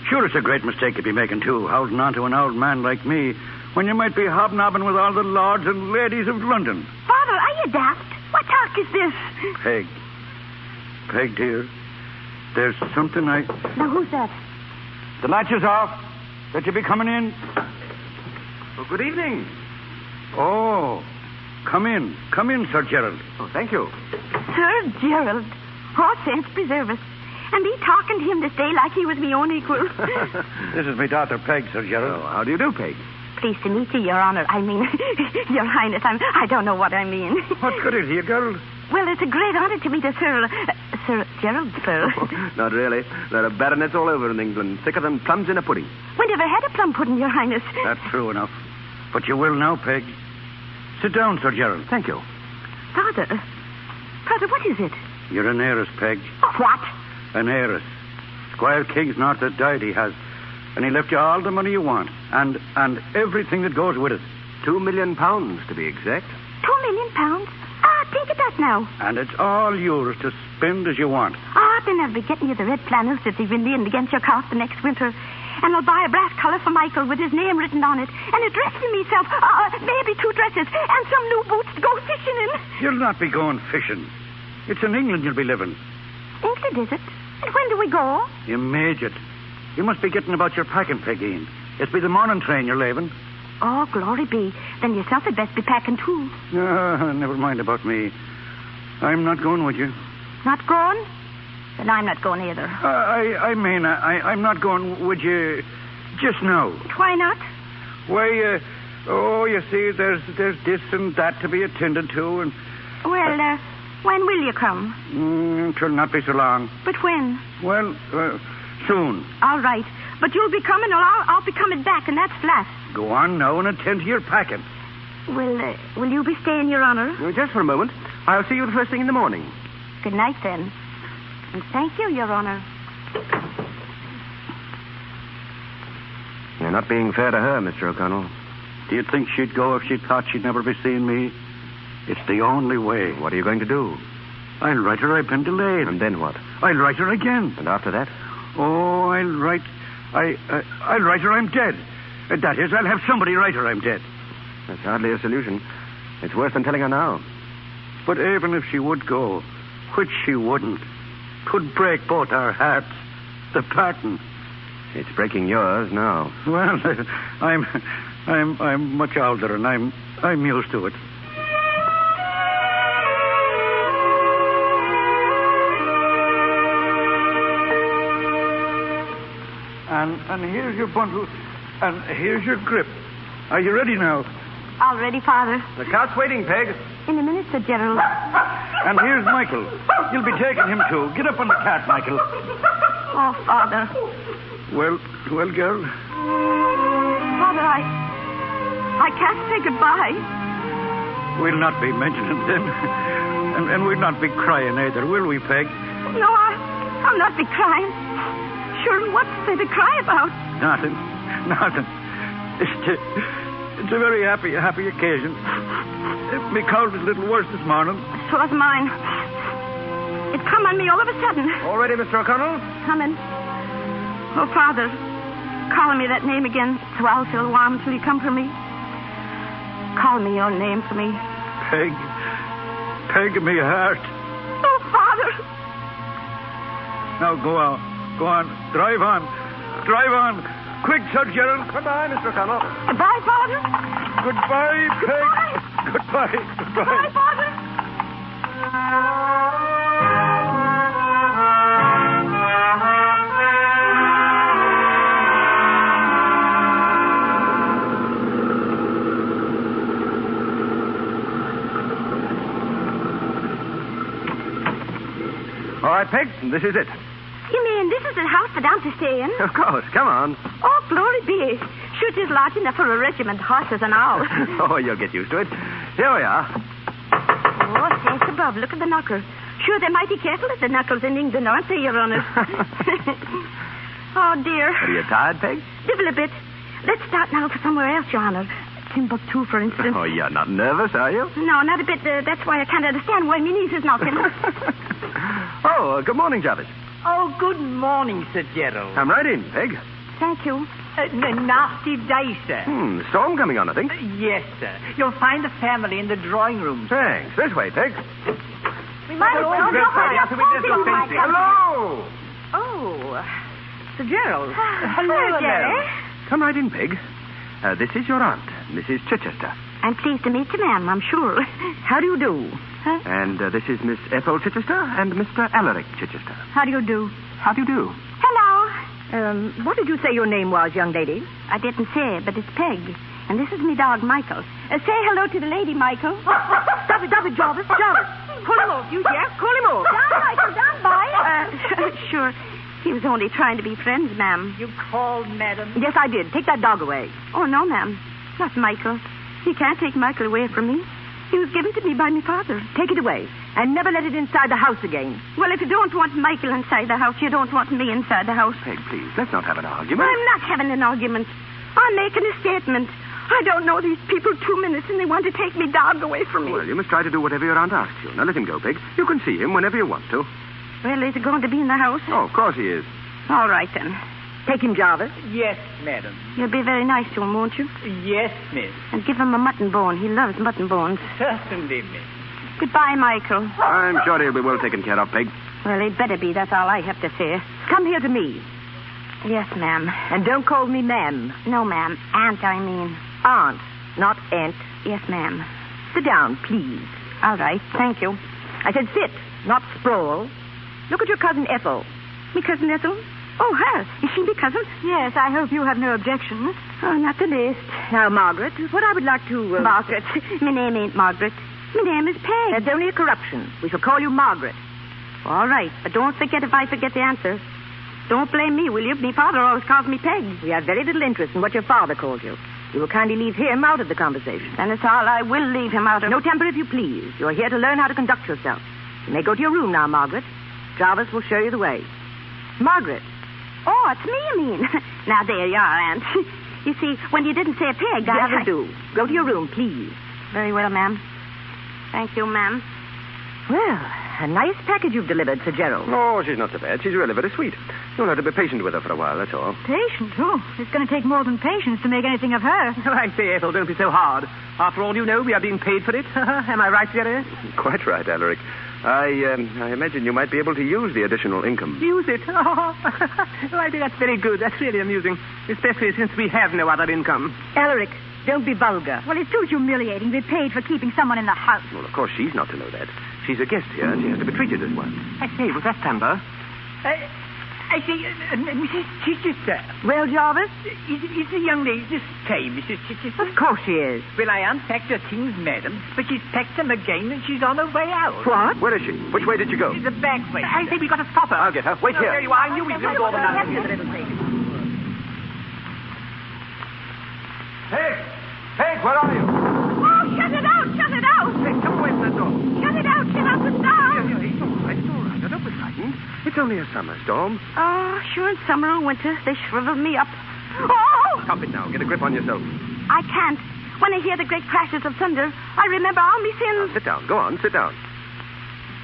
Sure, it's a great mistake to be making, too, holding on to an old man like me, when you might be hobnobbing with all the lords and ladies of London. Father, are you daft? What talk is this? Peg, dear, there's something Now, who's that? The latch is off. That you be coming in? Well, good evening. Oh, Come in, Sir Gerald. Oh, thank you. Sir Gerald. Oh, saints preserve us. And me talking to him this day like he was my own equal. This is my daughter, Peg, Sir Gerald. Oh, how do you do, Peg? Pleased to meet you, Your Honor. I mean, Your Highness, I don't know what I mean. What good is he, girl? Well, it's a great honor to meet a Sir Gerald, sir. Oh, not really. There are baronets all over in England, thicker than plums in a pudding. We never had a plum pudding, Your Highness. That's true enough. But you will now, Peg. Sit down, Sir Gerald. Thank you. Father, what is it? You're an heiress, Peg. Oh, what? An heiress. Squire Kingsnorth has died, he has. And he left you all the money you want. And everything that goes with it. £2 million, to be exact. £2 million? Think of that now. And it's all yours to spend as you want. Then I'll be getting you the red flannels that they've been leaning against your couch the next winter. And I'll buy a brass collar for Michael with his name written on it. And a dress for myself. Maybe 2 dresses. And some new boots to go fishing in. You'll not be going fishing. It's in England you'll be living. England, is it? And when do we go? You made it. You must be getting about your packing, Peggy. It's be the morning train you're leaving. Oh, glory be. Then yourself had best be packing too. Never mind about me. I'm not going with you. Not going? Then I'm not going either. I'm not going with you just now. Why not? Why, you see, there's this and that to be attended to, and... Well, when will you come? It'll not be so long. But when? Well, soon. All right. But you'll be coming, or I'll be coming back, and that's flat. Go on now and attend to your packing. Will you be staying, Your Honor? Just for a moment. I'll see you the first thing in the morning. Good night, then. And thank you, Your Honor. You're not being fair to her, Mr. O'Connell. Do you think she'd go if she thought she'd never be seeing me? It's the only way. What are you going to do? I'll write her I've been delayed. And then what? I'll write her again. And after that? Oh, I'll write her I'm dead. That is, I'll have somebody write her I'm dead. That's hardly a solution. It's worse than telling her now. But even if she would go, which she wouldn't, 'twould break both our hearts. The parting. It's breaking yours now. Well, I'm much older, and I'm used to it. And here's your bundle, and here's your grip. Are you ready now? All ready, Father. The cart's waiting, Peg. In a minute, Sir Gerald. And here's Michael. You'll be taking him, too. Get up on the cart, Michael. Oh, Father. Well, girl. Father, I can't say goodbye. We'll not be mentioning them. And we'll not be crying either, will we, Peg? No, I'll not be crying. Sure, what's there to cry about? Nothing. It's a very happy occasion. My cold was a little worse this morning. So was mine. It come on me all of a sudden. All ready, Mr. O'Connell? Coming. Oh, Father, call me that name again, so I'll feel warm till you come for me. Call me your name for me. Peg of me heart. Oh, Father. Now, go on. Drive on. Quick, Sir Gerald. Goodbye, Mr. O'Connell. Goodbye, Father. Goodbye, Peg. Goodbye. Goodbye, Father. All right, Peg, this is it. You mean this is the house for down to stay in? Of course, come on. Oh, glory be. Sure, it is large enough for a regiment, horses and all. Oh, you'll get used to it. Here we are. Oh, saints above, look at the knocker. Sure, they're mighty careful at the knuckles in England, aren't they, Your Honor? Oh, dear. Are you tired, Peg? Divil a bit. Let's start now for somewhere else, Your Honor. Timbuktu, for instance. Oh, you're not nervous, are you? No, not a bit. That's why I can't understand why my niece is knocking. Oh, good morning, Jarvis. Oh, good morning, Sir Gerald. Come right in, Peg. Thank you. Nasty day, sir. Storm coming on, I think. Yes, sir. You'll find the family in the drawing room. Thanks. This way, Peg. We might as well go Hello. Oh, Sir Gerald. Hello, Jerry. Come right in, Peg. This is your aunt, Mrs. Chichester. I'm pleased to meet you, ma'am, I'm sure. How do you do? Huh? And this is Miss Ethel Chichester and Mr. Alaric Chichester. How do you do? How do you do? Hello. What did you say your name was, young lady? I didn't say, but it's Peg. And this is me dog, Michael. Say hello to the lady, Michael. Stop it, Jarvis. Call him off, you hear? Call him off. Down, Michael, down, boy. Sure. He was only trying to be friends, ma'am. You called, madam? Yes, I did. Take that dog away. Oh, no, ma'am. Not Michael. You can't take Michael away from me. He was given to me by my father. Take it away. And never let it inside the house again. Well, if you don't want Michael inside the house, you don't want me inside the house. Peg, please, let's not have an argument. I'm not having an argument. I'm making a statement. I don't know these people 2 minutes, and they want to take me dog away from me. Well, you must try to do whatever your aunt asks you. Now, let him go, Peg. You can see him whenever you want to. Well, is he going to be in the house? Oh, of course he is. All right, then. Take him, Jarvis. Yes, madam. You'll be very nice to him, won't you? Yes, miss. And give him a mutton bone. He loves mutton bones. Certainly, miss. Goodbye, Michael. I'm sure he'll be well taken care of, Peg. Well, he'd better be. That's all I have to say. Come here to me. Yes, ma'am. And don't call me ma'am. No, ma'am. Aunt, I mean. Aunt, not aunt. Yes, ma'am. Sit down, please. All right. Thank you. I said sit, not sprawl. Look at your cousin Ethel. Me cousin Ethel? Oh, her. Is she me cousin? Yes, I hope you have no objections. Oh, not the least. Now, Margaret, what I would like to... Margaret. My name ain't Margaret. My name is Peg. That's only a corruption. We shall call you Margaret. All right, but don't forget if I forget the answer. Don't blame me, will you? Me father always calls me Peg. We have very little interest in what your father calls you. You will kindly leave him out of the conversation. Then it's all I will leave him out of. No temper if you please. You are here to learn how to conduct yourself. You may go to your room now, Margaret. Jarvis will show you the way. Margaret. Oh, it's me, you mean? Now, there you are, Aunt. You see, when you didn't say Peg, That'll do. Go to your room, please. Very well, ma'am. Thank you, ma'am. Well, a nice package you've delivered, Sir Gerald. Oh, she's not so bad. She's really very sweet. You'll have to be patient with her for a while, that's all. Patient? Oh, it's going to take more than patience to make anything of her. Oh, I say, Ethel, don't be so hard. After all, you know, we are being paid for it. Am I right, Jerry? Quite right, Alaric. I imagine you might be able to use the additional income. Use it? Oh, I think that's very good. That's really amusing, especially since we have no other income. Alaric, don't be vulgar. Well, it's too humiliating to be paid for keeping someone in the house. Well, of course, she's not to know that. She's a guest here, and she has to be treated as one. I say, was that Thunder? I say, Mrs. Chichester. Well, Jarvis? Is the young lady to stay, Mrs. Chichester? Of course she is. Well, I unpacked her things, madam, but she's packed them again, and she's on her way out. What? Where is she? Which way did you go? The back way. I say we got to stop her. I'll get her. Wait here. There you are. I knew we'd lose all the money. Peg, where are you? Oh, shut it out! Shut it out! Hey, come away from that door. Shut it out! Shut out the storm! Yeah, it's all right. It's all right. Now, don't be frightened. It's only a summer storm. Oh, sure, in summer or winter, they shrivel me up. Oh! Stop it now. Get a grip on yourself. I can't. When I hear the great crashes of thunder, I remember all me sins. Now, sit down. Go on. Sit down.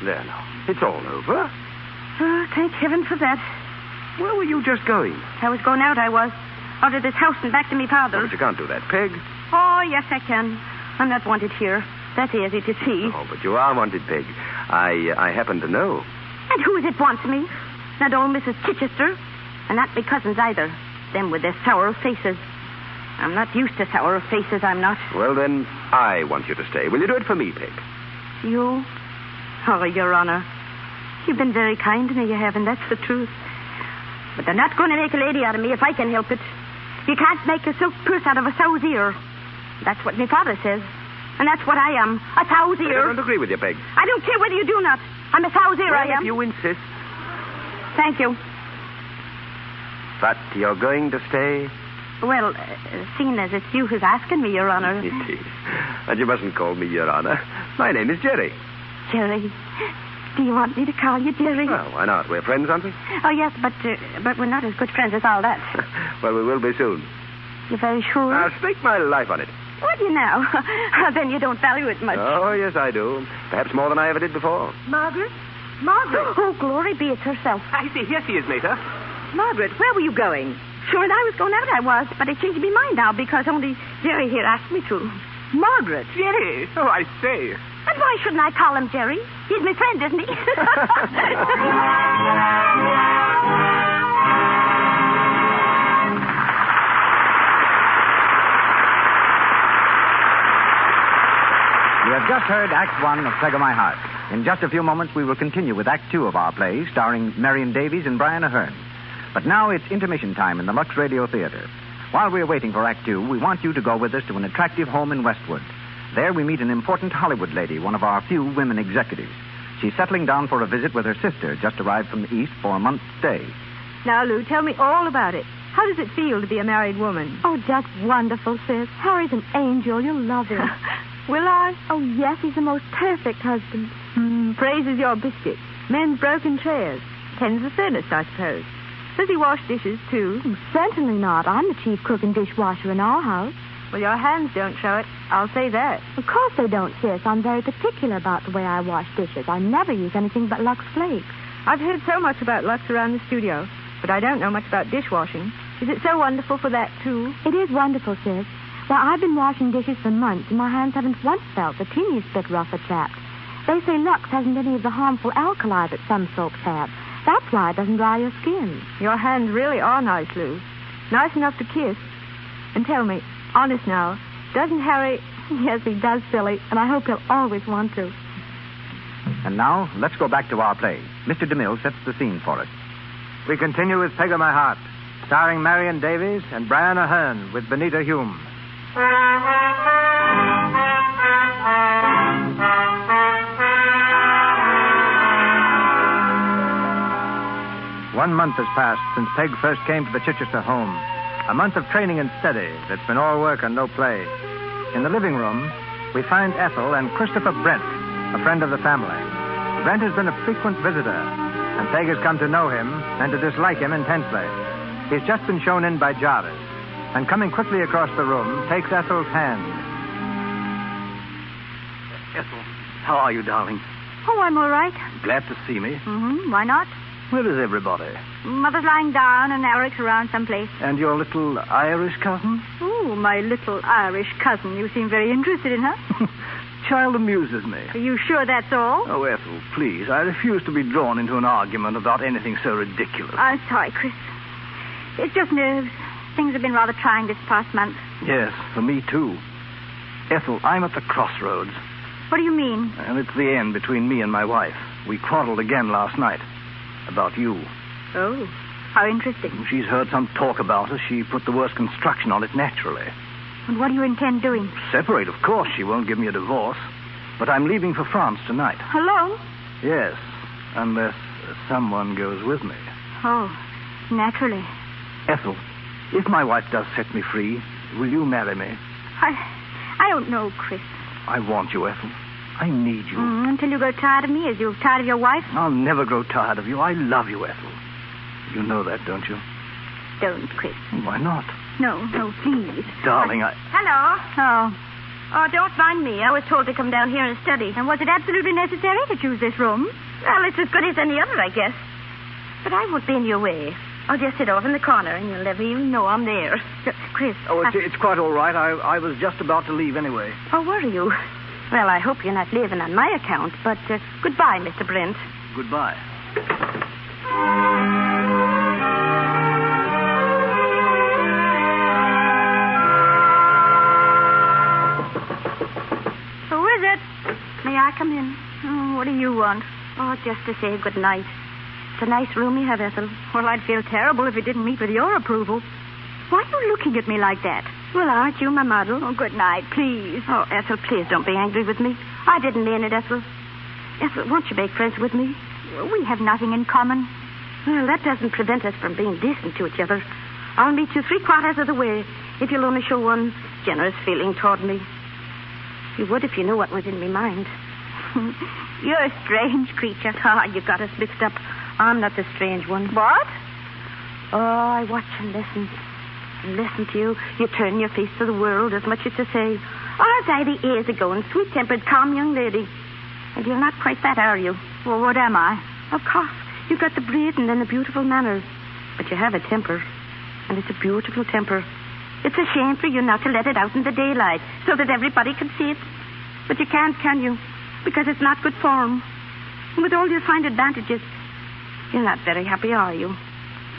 There now. It's all over. Oh, thank heaven for that. Where were you just going? I was going out, I was. Out of this house and back to me father. Oh, but you can't do that, Peg. Oh, yes, I can. I'm not wanted here. That's easy to see. Oh, but you are wanted, Peg. I happen to know. And who is it wants me? Not old Mrs. Chichester. And not me cousins either. Them with their sour faces. I'm not used to sour faces, I'm not. Well, then, I want you to stay. Will you do it for me, Peg? You? Oh, Your Honor. You've been very kind to me, you have, and that's the truth. But they're not going to make a lady out of me if I can help it. You can't make a silk purse out of a sow's ear. That's what my father says. And that's what I am, a sow's ear. I don't agree with you, Peg. I don't care whether you do not. I'm a sow's ear, well, I am. if you insist. Thank you. But you're going to stay? Well, seeing as it's you who's asking me, Your Honor. It is. And you mustn't call me Your Honor. My name is Jerry. Jerry. Do you want me to call you Jerry? Well, why not? We're friends, aren't we? Oh, yes, but we're not as good friends as all that. Well, we will be soon. You're very sure? I'll stake my life on it. Would you now? Then you don't value it much. Oh, yes, I do. Perhaps more than I ever did before. Margaret? Margaret? Oh, glory be, it's herself. I see. Here she is, later. Margaret, where were you going? Sure, and I was going out, I was, but I changed my mind now because only Jerry here asked me to. Margaret? Jerry? Oh, I say. And why shouldn't I call him Jerry? He's my friend, isn't he? Act One of Peg of My Heart. In just a few moments, we will continue with Act Two of our play, starring Marion Davies and Brian Aherne. But now it's intermission time in the Lux Radio Theater. While we're waiting for Act Two, we want you to go with us to an attractive home in Westwood. There we meet an important Hollywood lady, one of our few women executives. She's settling down for a visit with her sister, just arrived from the East for a month's stay. Now, Lou, tell me all about it. How does it feel to be a married woman? Oh, just wonderful, sis. Harry's an angel. You'll love him. Will I? Oh, yes, he's the most perfect husband. Praises your biscuit. Mends broken chairs. Tends the furnace, I suppose. Does he wash dishes, too? Certainly not. I'm the chief cook and dishwasher in our house. Well, your hands don't show it. I'll say that. Of course they don't, sis. I'm very particular about the way I wash dishes. I never use anything but Lux Flakes. I've heard so much about Lux around the studio, but I don't know much about dishwashing. Is it so wonderful for that, too? It is wonderful, sis. Well, I've been washing dishes for months, and my hands haven't once felt the teeniest bit rough or chapped. They say Lux hasn't any of the harmful alkali that some soaps have. That's why it doesn't dry your skin. Your hands really are nice, Lou. Nice enough to kiss. And tell me, honest now, doesn't Harry... Yes, he does, silly, and I hope he'll always want to. And now, let's go back to our play. Mr. DeMille sets the scene for us. We continue with Peg of My Heart, starring Marion Davies and Brian Aherne with Benita Hume. 1 month has passed since Peg first came to the Chichester home. A month of training and study that's been all work and no play. In the living room, we find Ethel and Christopher Brent, a friend of the family. Brent has been a frequent visitor, and Peg has come to know him and to dislike him intensely. He's just been shown in by Jarvis, and coming quickly across the room, takes Ethel's hand. Ethel, how are you, darling? Oh, I'm all right. Glad to see me. Why not? Where is everybody? Mother's lying down and Eric's around someplace. And your little Irish cousin? Oh, my little Irish cousin. You seem very interested in her. Child amuses me. Are you sure that's all? Oh, Ethel, please. I refuse to be drawn into an argument about anything so ridiculous. I'm sorry, Chris. It's just nerves. Things have been rather trying this past month. Yes, for me, too. Ethel, I'm at the crossroads. What do you mean? And it's the end between me and my wife. We quarreled again last night. About you. Oh, how interesting. She's heard some talk about us. She put the worst construction on it naturally. And what do you intend doing? Separate, of course. She won't give me a divorce. But I'm leaving for France tonight. Alone? Yes, unless someone goes with me. Oh, naturally. Ethel, if my wife does set me free, will you marry me? I don't know, Chris. I want you, Ethel. I need you. Until you grow tired of me as you're tired of your wife? I'll never grow tired of you. I love you, Ethel. You know that, don't you? Don't, Chris. Why not? No, please. Darling, Hello. Oh, don't mind me. I was told to come down here and study. And was it absolutely necessary to choose this room? Well, it's as good as any other, I guess. But I won't be in your way. I'll just sit off in the corner, and you'll never even know I'm there. Chris. Oh, it's quite all right. I was just about to leave anyway. Oh, were you? Well, I hope you're not leaving on my account, but goodbye, Mr. Brent. Goodbye. Who is it? May I come in? Oh, what do you want? Oh, just to say good night. It's a nice room you have, Ethel. Well, I'd feel terrible if it didn't meet with your approval. Why are you looking at me like that? Well, aren't you my model? Oh, good night, please. Oh, Ethel, please don't be angry with me. I didn't mean it, Ethel. Ethel, won't you make friends with me? We have nothing in common. Well, that doesn't prevent us from being decent to each other. I'll meet you 3/4 of the way if you'll only show one generous feeling toward me. You would if you knew what was in my mind. You're a strange creature. You got us mixed up. I'm not the strange one. What? Oh, I watch and listen. And listen to you. You turn your face to the world as much as to say, aren't I the easygoing, sweet-tempered, calm young lady? And you're not quite that, are you? Well, what am I? Of course. You've got the breeding and the beautiful manners. But you have a temper. And it's a beautiful temper. It's a shame for you not to let it out in the daylight so that everybody can see it. But you can't, can you? Because it's not good form. And with all your fine advantages, you're not very happy, are you?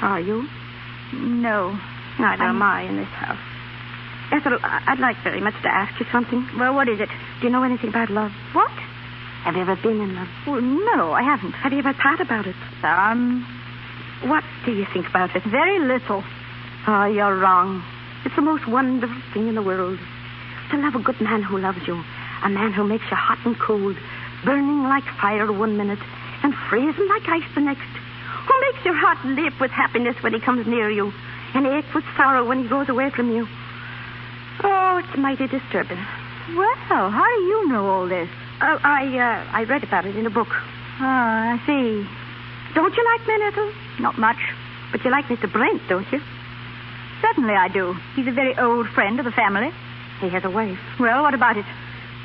Are you? No. Neither am I in this house. Ethel, I'd like very much to ask you something. Well, what is it? Do you know anything about love? What? Have you ever been in love? Well, no, I haven't. Have you ever thought about it? What do you think about it? Very little. Oh, you're wrong. It's the most wonderful thing in the world. To love a good man who loves you. A man who makes you hot and cold, burning like fire 1 minute and freezing like ice the next. Who makes your heart leap with happiness when he comes near you and ache with sorrow when he goes away from you. Oh, it's mighty disturbing. Well, how do you know all this? I read about it in a book. Oh, I see. Don't you like men, Ethel? Not much. But you like Mr. Brent, don't you? Certainly I do. He's a very old friend of the family. He has a wife. Well, what about it?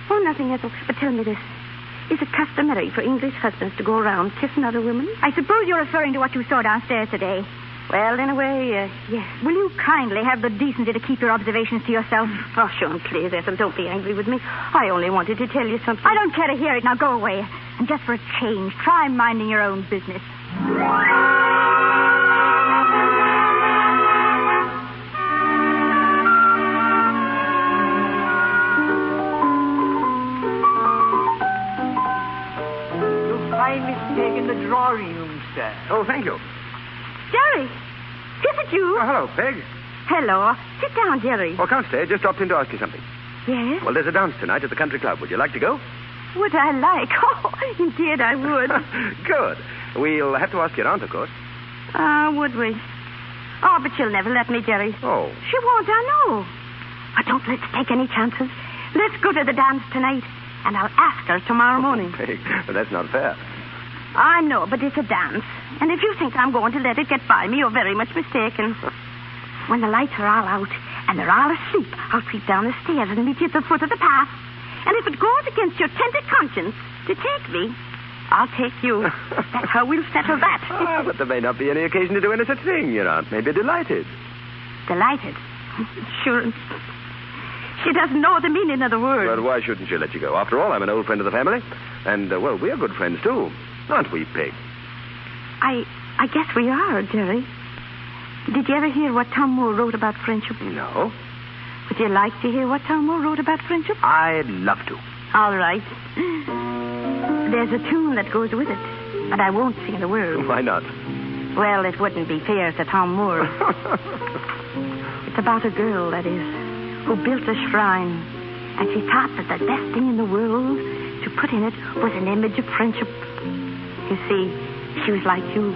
Oh, nothing, Ethel. But tell me this. Is it customary for English husbands to go around kissing other women? I suppose you're referring to what you saw downstairs today. Well, in a way, yes. Will you kindly have the decency to keep your observations to yourself? Oh, sure, please, Ethel, don't be angry with me. I only wanted to tell you something. I don't care to hear it. Now go away. And just for a change, try minding your own business. You'll find Miss Peg in the drawing room, sir. Oh, thank you. Jerry, is it you? Oh, hello, Peg. Hello. Sit down, Jerry. Oh, can't stay. Just dropped in to ask you something. Yes? Well, there's a dance tonight at the country club. Would you like to go? Would I like? Oh, indeed I would. Good. We'll have to ask your aunt, of course. Would we? Oh, but she'll never let me, Jerry. Oh. She won't, I know. But don't let's take any chances. Let's go to the dance tonight, and I'll ask her tomorrow morning. Peg, but that's not fair. I know, but it's a dance. And if you think I'm going to let it get by me, you're very much mistaken. When the lights are all out and they're all asleep, I'll creep down the stairs and meet you at the foot of the path. And if it goes against your tender conscience to take me, I'll take you. That's how we'll settle that. But there may not be any occasion to do any such thing. Your aunt may be delighted. Delighted? Sure. She doesn't know the meaning of the word. Well, why shouldn't she let you go? After all, I'm an old friend of the family. And, well, we're good friends, too. Aren't we, Peg? I guess we are, Jerry. Did you ever hear what Tom Moore wrote about friendship? No. Would you like to hear what Tom Moore wrote about friendship? I'd love to. All right. There's a tune that goes with it, but I won't sing the words. Why not? Well, it wouldn't be fair to Tom Moore. It's about a girl, that is, who built a shrine, and she thought that the best thing in the world to put in it was an image of friendship. You see, she was like you.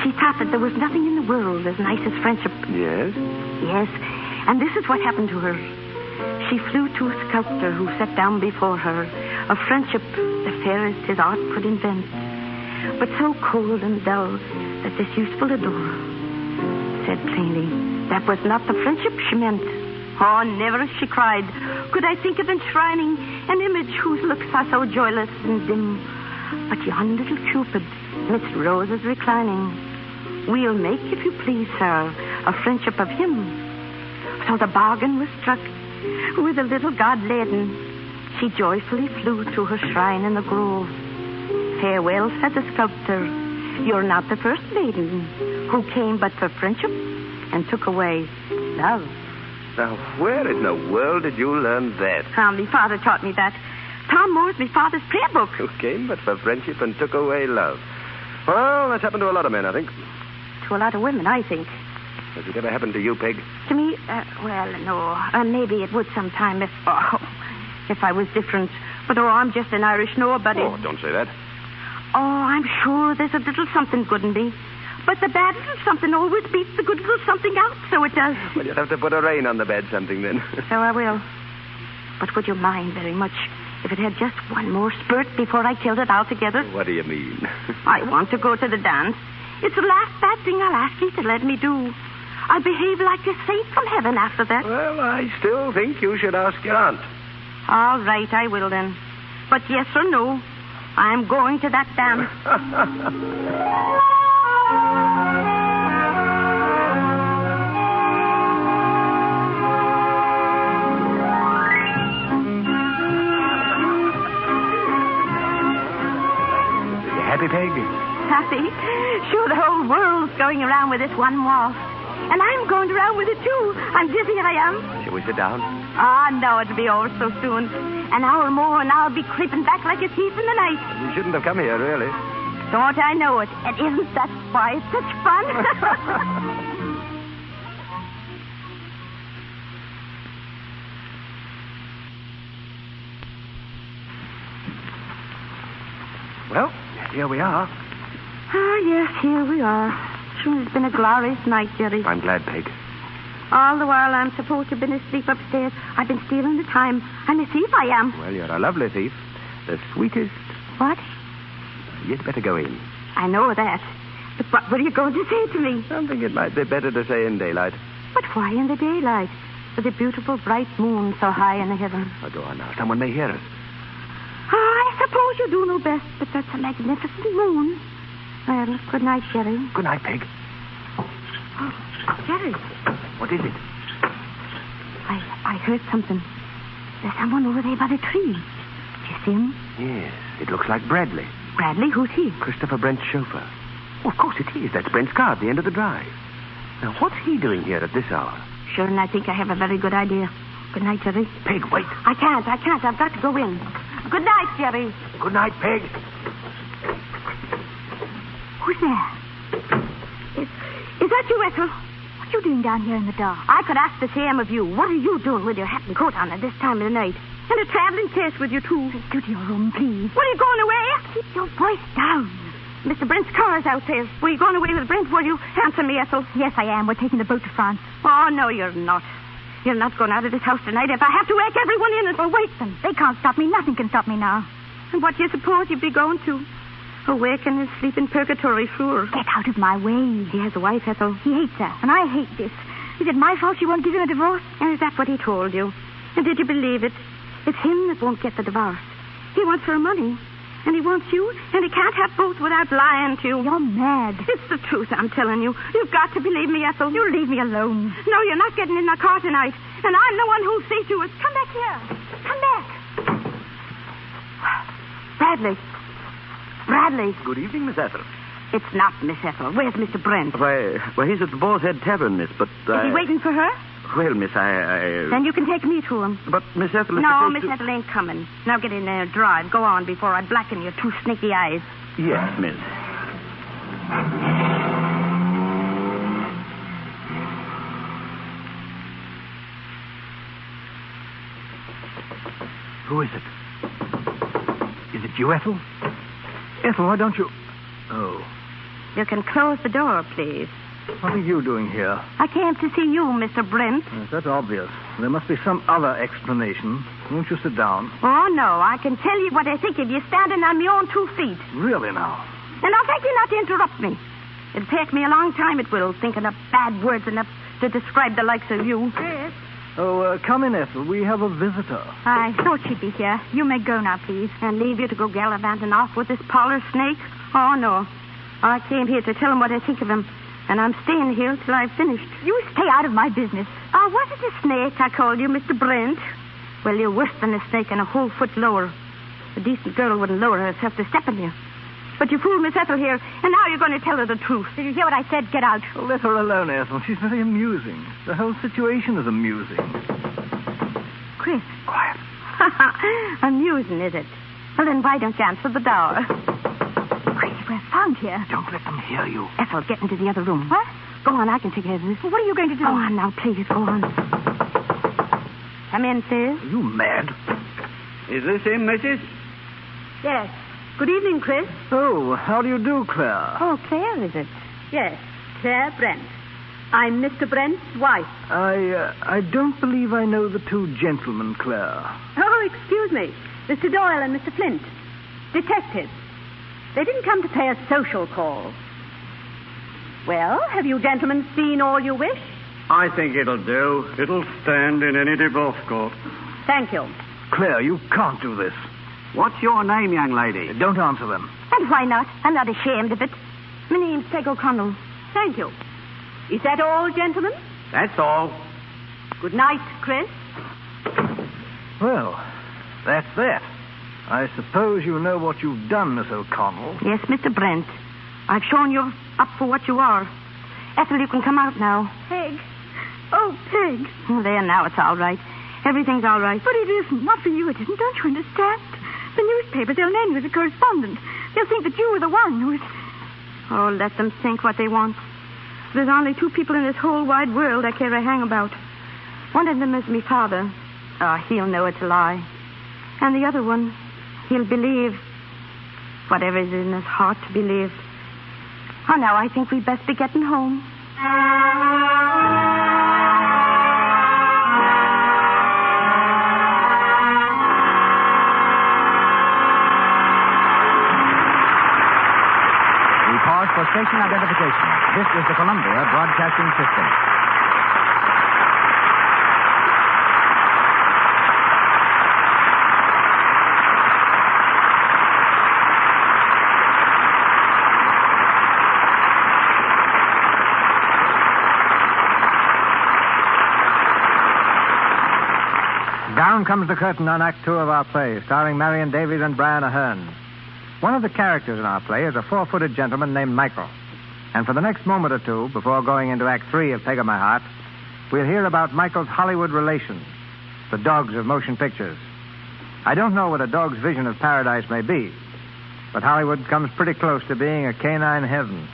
She thought that there was nothing in the world as nice as friendship. Yes? Yes, and this is what happened to her. She flew to a sculptor who sat down before her, a friendship the fairest his art could invent, but so cold and dull that this useful adorer said plainly that was not the friendship she meant. Oh, never, she cried, could I think of enshrining an image whose looks are so joyless and dim. But yon little Cupid, midst roses reclining, we'll make, if you please, sir, a friendship of him. So the bargain was struck. With a little god laden, she joyfully flew to her shrine in the grove. Farewell, said the sculptor. You're not the first maiden who came but for friendship and took away love. Now, where in the world did you learn that? Me father taught me that. Tom Moore's my father's prayer book. Who came but for friendship and took away love. Well, that's happened to a lot of men, I think. To a lot of women, I think. Has it ever happened to you, Peg? To me? Well, no. Maybe it would sometime if I was different. But, I'm just an Irish nobody. Oh, don't say that. I'm sure there's a little something good in me. But the bad little something always beats the good little something out, so it does. Well, you'll have to put a rein on the bad something, then. So I will. But would you mind very much if it had just one more spurt before I killed it altogether? What do you mean? I want to go to the dance. It's the last bad thing I'll ask you to let me do. I'll behave like a saint from heaven after that. Well, I still think you should ask your aunt. All right, I will then. But yes or no, I'm going to that dance. You happy, Peg? Happy? Sure, the whole world's going around with this one waltz. And I'm going around with it, too. I'm dizzy, I am. Shall we sit down? No, it'll be over so soon. An hour more, and I'll be creeping back like a thief in the night. You shouldn't have come here, really. Don't I know it? And isn't that why it's such fun? Well, here we are. Oh, yes, here we are. Sure, it's been a glorious night, Jerry. I'm glad, Peg. All the while I'm supposed to have been asleep upstairs, I've been stealing the time. I'm a thief, I am. Well, you're a lovely thief. The sweetest. What? You'd better go in. I know that. But what are you going to say to me? Something it might be better to say in daylight. But why in the daylight? With the beautiful bright moon so high in the heavens. Oh, go on now. Someone may hear us. I suppose you do know best, but that's a magnificent moon. Well, good night, Jerry. Good night, Peg. Oh, Jerry. What is it? I heard something. There's someone over there by the tree. Do you see him? Yes, it looks like Bradley. Bradley? Who's he? Christopher Brent's chauffeur. Oh, of course it is. That's Brent's car at the end of the drive. Now, what's he doing here at this hour? Sure, and I think I have a very good idea. Good night, Jerry. Peg, wait. I can't. I've got to go in. Good night, Jerry. Good night, Peg. Who's there? Is that you, Ethel? What are you doing down here in the dark? I could ask the same of you. What are you doing with your hat and coat on at this time of the night? And a traveling case with you, too. Go to your room, please. What, are you going away? Keep your voice down. Mr. Brent's car is out there. Were you going away with Brent, were you? Answer me, Ethel. Yes, I am. We're taking the boat to France. Oh, no, you're not. You're not going out of this house tonight. If I have to wake everyone in, Well, wait then. They can't stop me. Nothing can stop me now. And what do you suppose you'd be going to? Awaken and sleep in purgatory, sure. Get out of my way. He has a wife, Ethel. He hates her, and I hate this. Is it my fault she won't give him a divorce? And is that what he told you? And did you believe it? It's him that won't get the divorce. He wants her money. And he wants you, and he can't have both without lying to you. You're mad. It's the truth, I'm telling you. You've got to believe me, Ethel. You leave me alone. No, you're not getting in my car tonight. And I'm the one who'll see to it. Come back here. Come back. Bradley. Good evening, Miss Ethel. It's not Miss Ethel. Where's Mr. Brent? Well, he's at the Boar's Head Tavern, miss, but... Is he waiting for her? Well, miss, I... Then you can take me to him. But Miss Ethel is No, supposed Miss to... Ethel ain't coming. Now get in there and drive. Go on before I blacken your two snaky eyes. Yes, miss. Who is it? Is it you, Ethel? Ethel, why don't you... Oh. You can close the door, please. What are you doing here? I came to see you, Mr. Brent. Yes, that's obvious. There must be some other explanation. Won't you sit down? Oh, no. I can tell you what I think of you standing on your own 2 feet. Really, now? And I'll thank you not to interrupt me. It'll take me a long time, it will, thinking of bad words enough to describe the likes of you. Yes. Oh, come in, Ethel. We have a visitor. I thought she'd be here. You may go now, please. And leave you to go gallivanting off with this parlor snake? Oh, no. I came here to tell him what I think of him. And I'm staying here till I've finished. You stay out of my business. Oh, was it a snake I called you, Mr. Brent? Well, you're worse than a snake and a whole foot lower. A decent girl wouldn't lower herself to step on you. But you fooled Miss Ethel here, and now you're going to tell her the truth. Did you hear what I said? Get out. Oh, let her alone, Ethel. She's very amusing. The whole situation is amusing. Chris. Quiet. Amusing, is it? Well, then why don't you answer the door? Chris, we're found here. Don't let them hear you. Ethel, get into the other room. What? Go on, I can take care of this. Well, what are you going to do? Go on now, please, go on. Come in, please. Are you mad? Is this him, Mrs.? Yes. Good evening, Chris. Oh, how do you do, Claire? Oh, Claire, is it? Yes, Claire Brent. I'm Mr. Brent's wife. I don't believe I know the two gentlemen, Claire. Oh, excuse me. Mr. Doyle and Mr. Flint. Detectives. They didn't come to pay a social call. Well, have you gentlemen seen all you wish? I think it'll do. It'll stand in any divorce court. Thank you. Claire, you can't do this. What's your name, young lady? Don't answer them. And why not? I'm not ashamed of it. My name's Peg O'Connell. Thank you. Is that all, gentlemen? That's all. Good night, Chris. Well, that's that. I suppose you know what you've done, Miss O'Connell. Yes, Mr. Brent. I've shown you up for what you are. Ethel, you can come out now. Peg. Oh, Peg. Oh, there, now it's all right. Everything's all right. But it isn't. Not for you, it isn't. Don't you understand? The newspapers, they'll name you as a correspondent. They'll think that you were the one who was... Oh, let them think what they want. There's only 2 people in this whole wide world I care a hang about. One of them is me father. Oh, he'll know it's a lie. And the other one, he'll believe whatever is in his heart to believe. Oh, now I think we'd best be getting home. We pause for station identification. This is the Columbia Broadcasting System. Down comes the curtain on Act 2 of our play, starring Marion, Davies, and Brian Aherne. One of the characters in our play is a 4-footed gentleman named Michael. And for the next moment or two, before going into Act 3 of Peg of My Heart, we'll hear about Michael's Hollywood relations, the dogs of motion pictures. I don't know what a dog's vision of paradise may be, but Hollywood comes pretty close to being a canine heaven.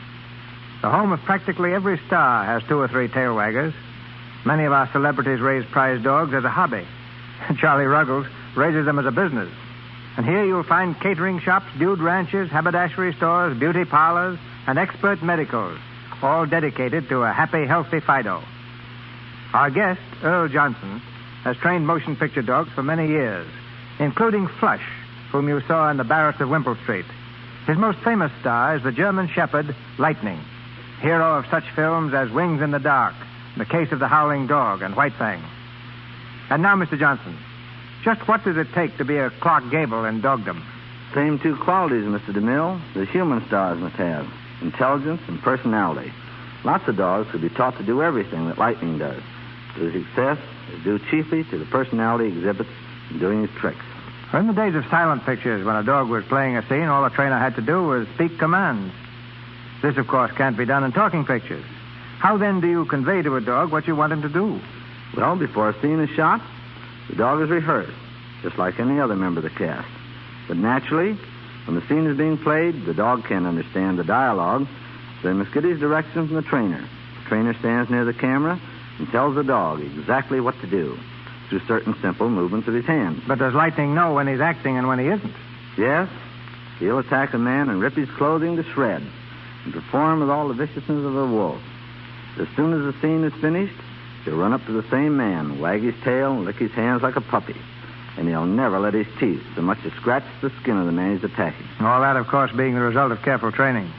The home of practically every star has 2 or 3 tail waggers. Many of our celebrities raise prize dogs as a hobby. Charlie Ruggles raises them as a business. And here you'll find catering shops, dude ranches, haberdashery stores, beauty parlors, and expert medicos, all dedicated to a happy, healthy Fido. Our guest, Earl Johnson, has trained motion picture dogs for many years, including Flush, whom you saw in the Barretts of Wimple Street. His most famous star is the German Shepherd, Lightning, hero of such films as Wings in the Dark, The Case of the Howling Dog, and White Fang. And now, Mr. Johnson, just what does it take to be a Clark Gable in dogdom? Same 2 qualities, Mr. DeMille, the human stars must have. Intelligence and personality. Lots of dogs could be taught to do everything that Lightning does. His success is due chiefly to the personality he exhibits in doing his tricks. In the days of silent pictures, when a dog was playing a scene, all a trainer had to do was speak commands. This, of course, can't be done in talking pictures. How, then, do you convey to a dog what you want him to do? Well, before a scene is shot, the dog is rehearsed, just like any other member of the cast. But naturally, when the scene is being played, the dog can't understand the dialogue, so they must get his directions from the trainer. The trainer stands near the camera and tells the dog exactly what to do through certain simple movements of his hands. But does Lightning know when he's acting and when he isn't? Yes. He'll attack a man and rip his clothing to shreds and perform with all the viciousness of a wolf. As soon as the scene is finished, he'll run up to the same man, wag his tail, and lick his hands like a puppy. And he'll never let his teeth so much as scratch the skin of the man he's attacking. All that, of course, being the result of careful training.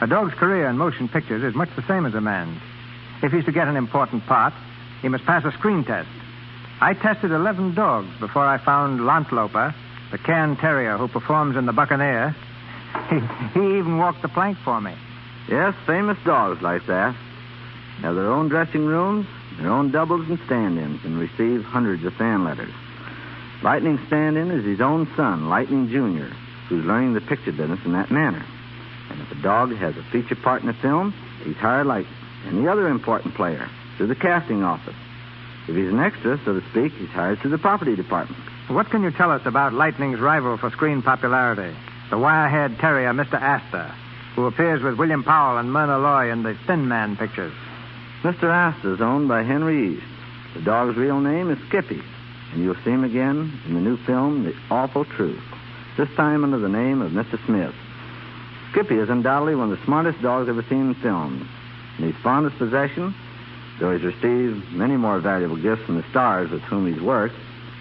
A dog's career in motion pictures is much the same as a man's. If he's to get an important part, he must pass a screen test. I tested 11 dogs before I found Lantloper, the Cairn Terrier who performs in The Buccaneer. He even walked the plank for me. Yes, famous dogs like that have their own dressing rooms, their own doubles and stand-ins, and receive hundreds of fan letters. Lightning's stand-in is his own son, Lightning Jr., who's learning the picture business in that manner. And if a dog has a feature part in a film, he's hired like any other important player through the casting office. If he's an extra, so to speak, he's hired through the property department. What can you tell us about Lightning's rival for screen popularity, the wire-haired terrier, Mr. Astor, who appears with William Powell and Myrna Loy in the Thin Man pictures? Mr. Astor is owned by Henry East. The dog's real name is Skippy, and you'll see him again in the new film, The Awful Truth, this time under the name of Mr. Smith. Skippy is undoubtedly one of the smartest dogs ever seen in film. In his fondest possession, though he's received many more valuable gifts from the stars with whom he's worked,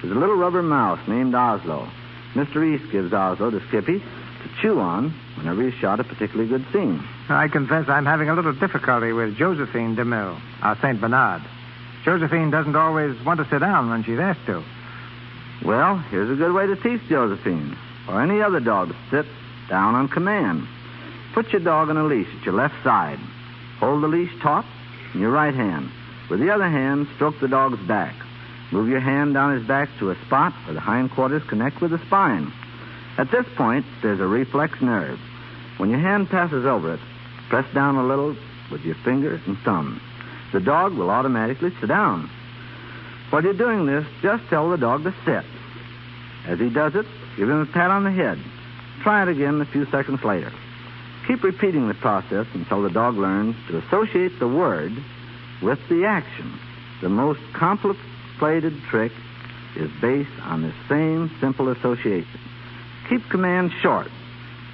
is a little rubber mouse named Oslo. Mr. East gives Oslo to Skippy to chew on whenever he's shot a particularly good scene. I confess I'm having a little difficulty with Josephine DeMille, our St. Bernard. Josephine doesn't always want to sit down when she's asked to. Well, here's a good way to teach Josephine, or any other dog, to sit down on command. Put your dog on a leash at your left side. Hold the leash taut in your right hand. With the other hand, stroke the dog's back. Move your hand down his back to a spot where the hindquarters connect with the spine. At this point, there's a reflex nerve. When your hand passes over it, press down a little with your finger and thumb. The dog will automatically sit down. While you're doing this, just tell the dog to sit. As he does it, give him a pat on the head. Try it again a few seconds later. Keep repeating the process until the dog learns to associate the word with the action. The most complicated trick is based on the same simple association. Keep commands short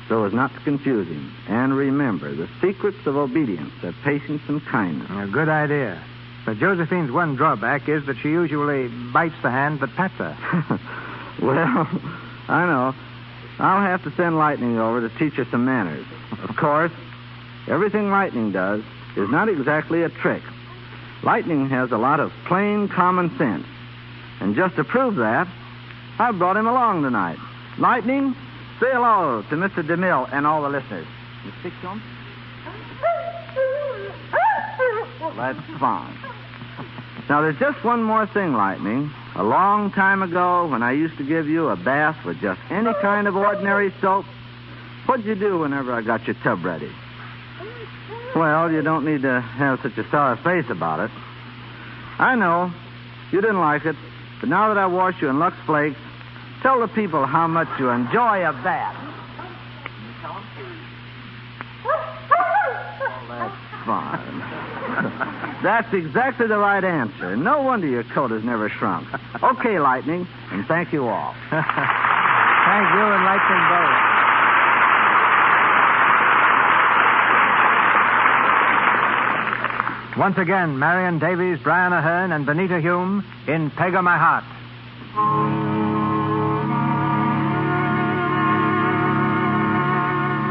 so as not to confuse him. And remember, the secrets of obedience are patience and kindness. A good idea. But Josephine's one drawback is that she usually bites the hand that pats her. Well, I know. I'll have to send Lightning over to teach her some manners. Of course, everything Lightning does is not exactly a trick. Lightning has a lot of plain common sense. And just to prove that, I brought him along tonight. Lightning, say hello to Mr. DeMille and all the listeners. You speak to him? That's fine. Now, there's just one more thing, Lightning. A long time ago, when I used to give you a bath with just any kind of ordinary soap, what'd you do whenever I got your tub ready? Well, you don't need to have such a sour face about it. I know. You didn't like it. But now that I wash you in Lux Flakes, tell the people how much you enjoy a bath. Oh, that's fine. That's exactly the right answer. No wonder your coat has never shrunk. Okay, Lightning, and thank you all. Thank you and Lightning both. Once again, Marion, Davies, Brian Aherne, and Benita Hume in Peg o' My Heart.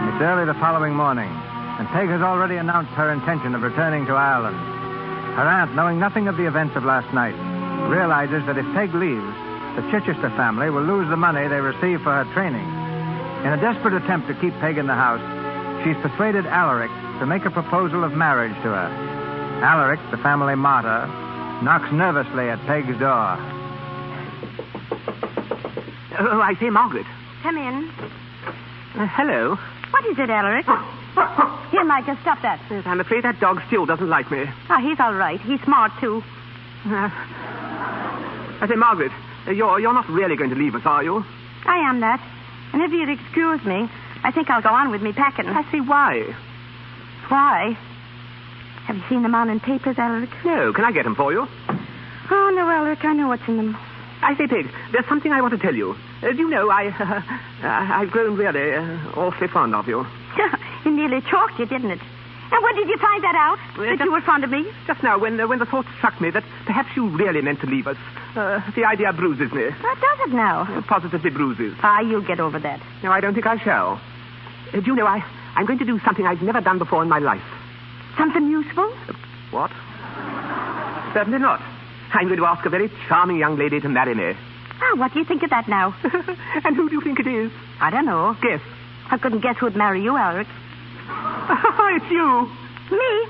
It's early the following morning, and Peg has already announced her intention of returning to Ireland. Her aunt, knowing nothing of the events of last night, realizes that if Peg leaves, the Chichester family will lose the money they receive for her training. In a desperate attempt to keep Peg in the house, she's persuaded Alaric to make a proposal of marriage to her. Alaric, the family martyr, knocks nervously at Peg's door. Oh, I say, Margaret. Come in. Hello. What is it, Alaric? Here, Micah, stop that. Yes, I'm afraid that dog still doesn't like me. Oh, he's all right. He's smart, too. I say, Margaret, you're not really going to leave us, are you? I am that. And if you'd excuse me, I think I'll go on with me packing. I say, why? Why? Have you seen them on in papers, Alaric? No. Can I get them for you? Oh, no, Alaric. I know what's in them. I say, Peg, there's something I want to tell you. Do you know, I've grown really awfully fond of you. It nearly choked you, didn't it? And when did you find that out? That you were fond of me? Just now, when the thought struck me that perhaps you really meant to leave us. The idea bruises me. What does it now? Positively bruises. You'll get over that. No, I don't think I shall. Do you know, I'm going to do something I've never done before in my life. Something useful? What? Certainly not. I'm going to ask a very charming young lady to marry me. What do you think of that now? And who do you think it is? I don't know. Guess. I couldn't guess who'd marry you, Alaric. It's you. Me?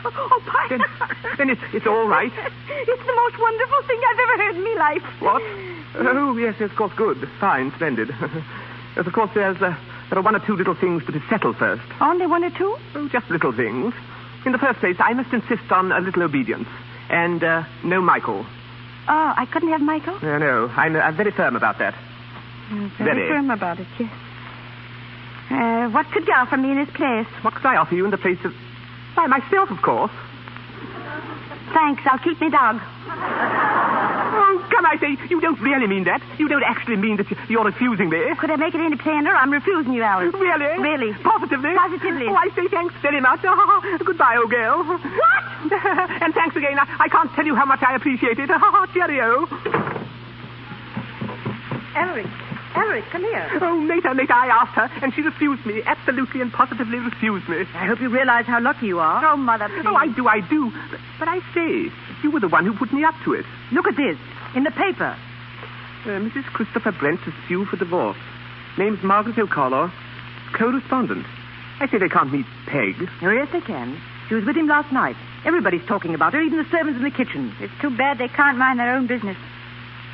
Oh, pardon. Then it's all right. It's the most wonderful thing I've ever heard in my life. What? Oh, yes, of course, good. Fine, splendid. Yes, of course, there are one or two little things to be settled first. Only one or two? Oh, just little things. In the first place, I must insist on a little obedience. And no Michael. Oh, I couldn't have Michael? No. I'm very firm about that. Very firm about it, yes. What could you offer me in his place? What could I offer you in the place of... Why, myself, of course. Thanks, I'll keep me dog. Oh, come, I say, you don't really mean that. You don't actually mean that you're refusing me. Could I make it any plainer? I'm refusing you, Alice. Really? Really. Positively? Positively. Oh, I say thanks very much. Goodbye, old girl. What? And thanks again. I can't tell you how much I appreciate it. Cheerio. Alaric, come here. Oh, later, I asked her, and she refused me. Absolutely and positively refused me. I hope you realize how lucky you are. Oh, Mother, please. Oh, I do. But I say, you were the one who put me up to it. Look at this. In the paper. Mrs. Christopher Brent to sue for divorce. Name's Margaret O'Connor. Co-respondent. I say they can't meet Peg. Oh, yes, they can. She was with him last night. Everybody's talking about her, even the servants in the kitchen. It's too bad they can't mind their own business.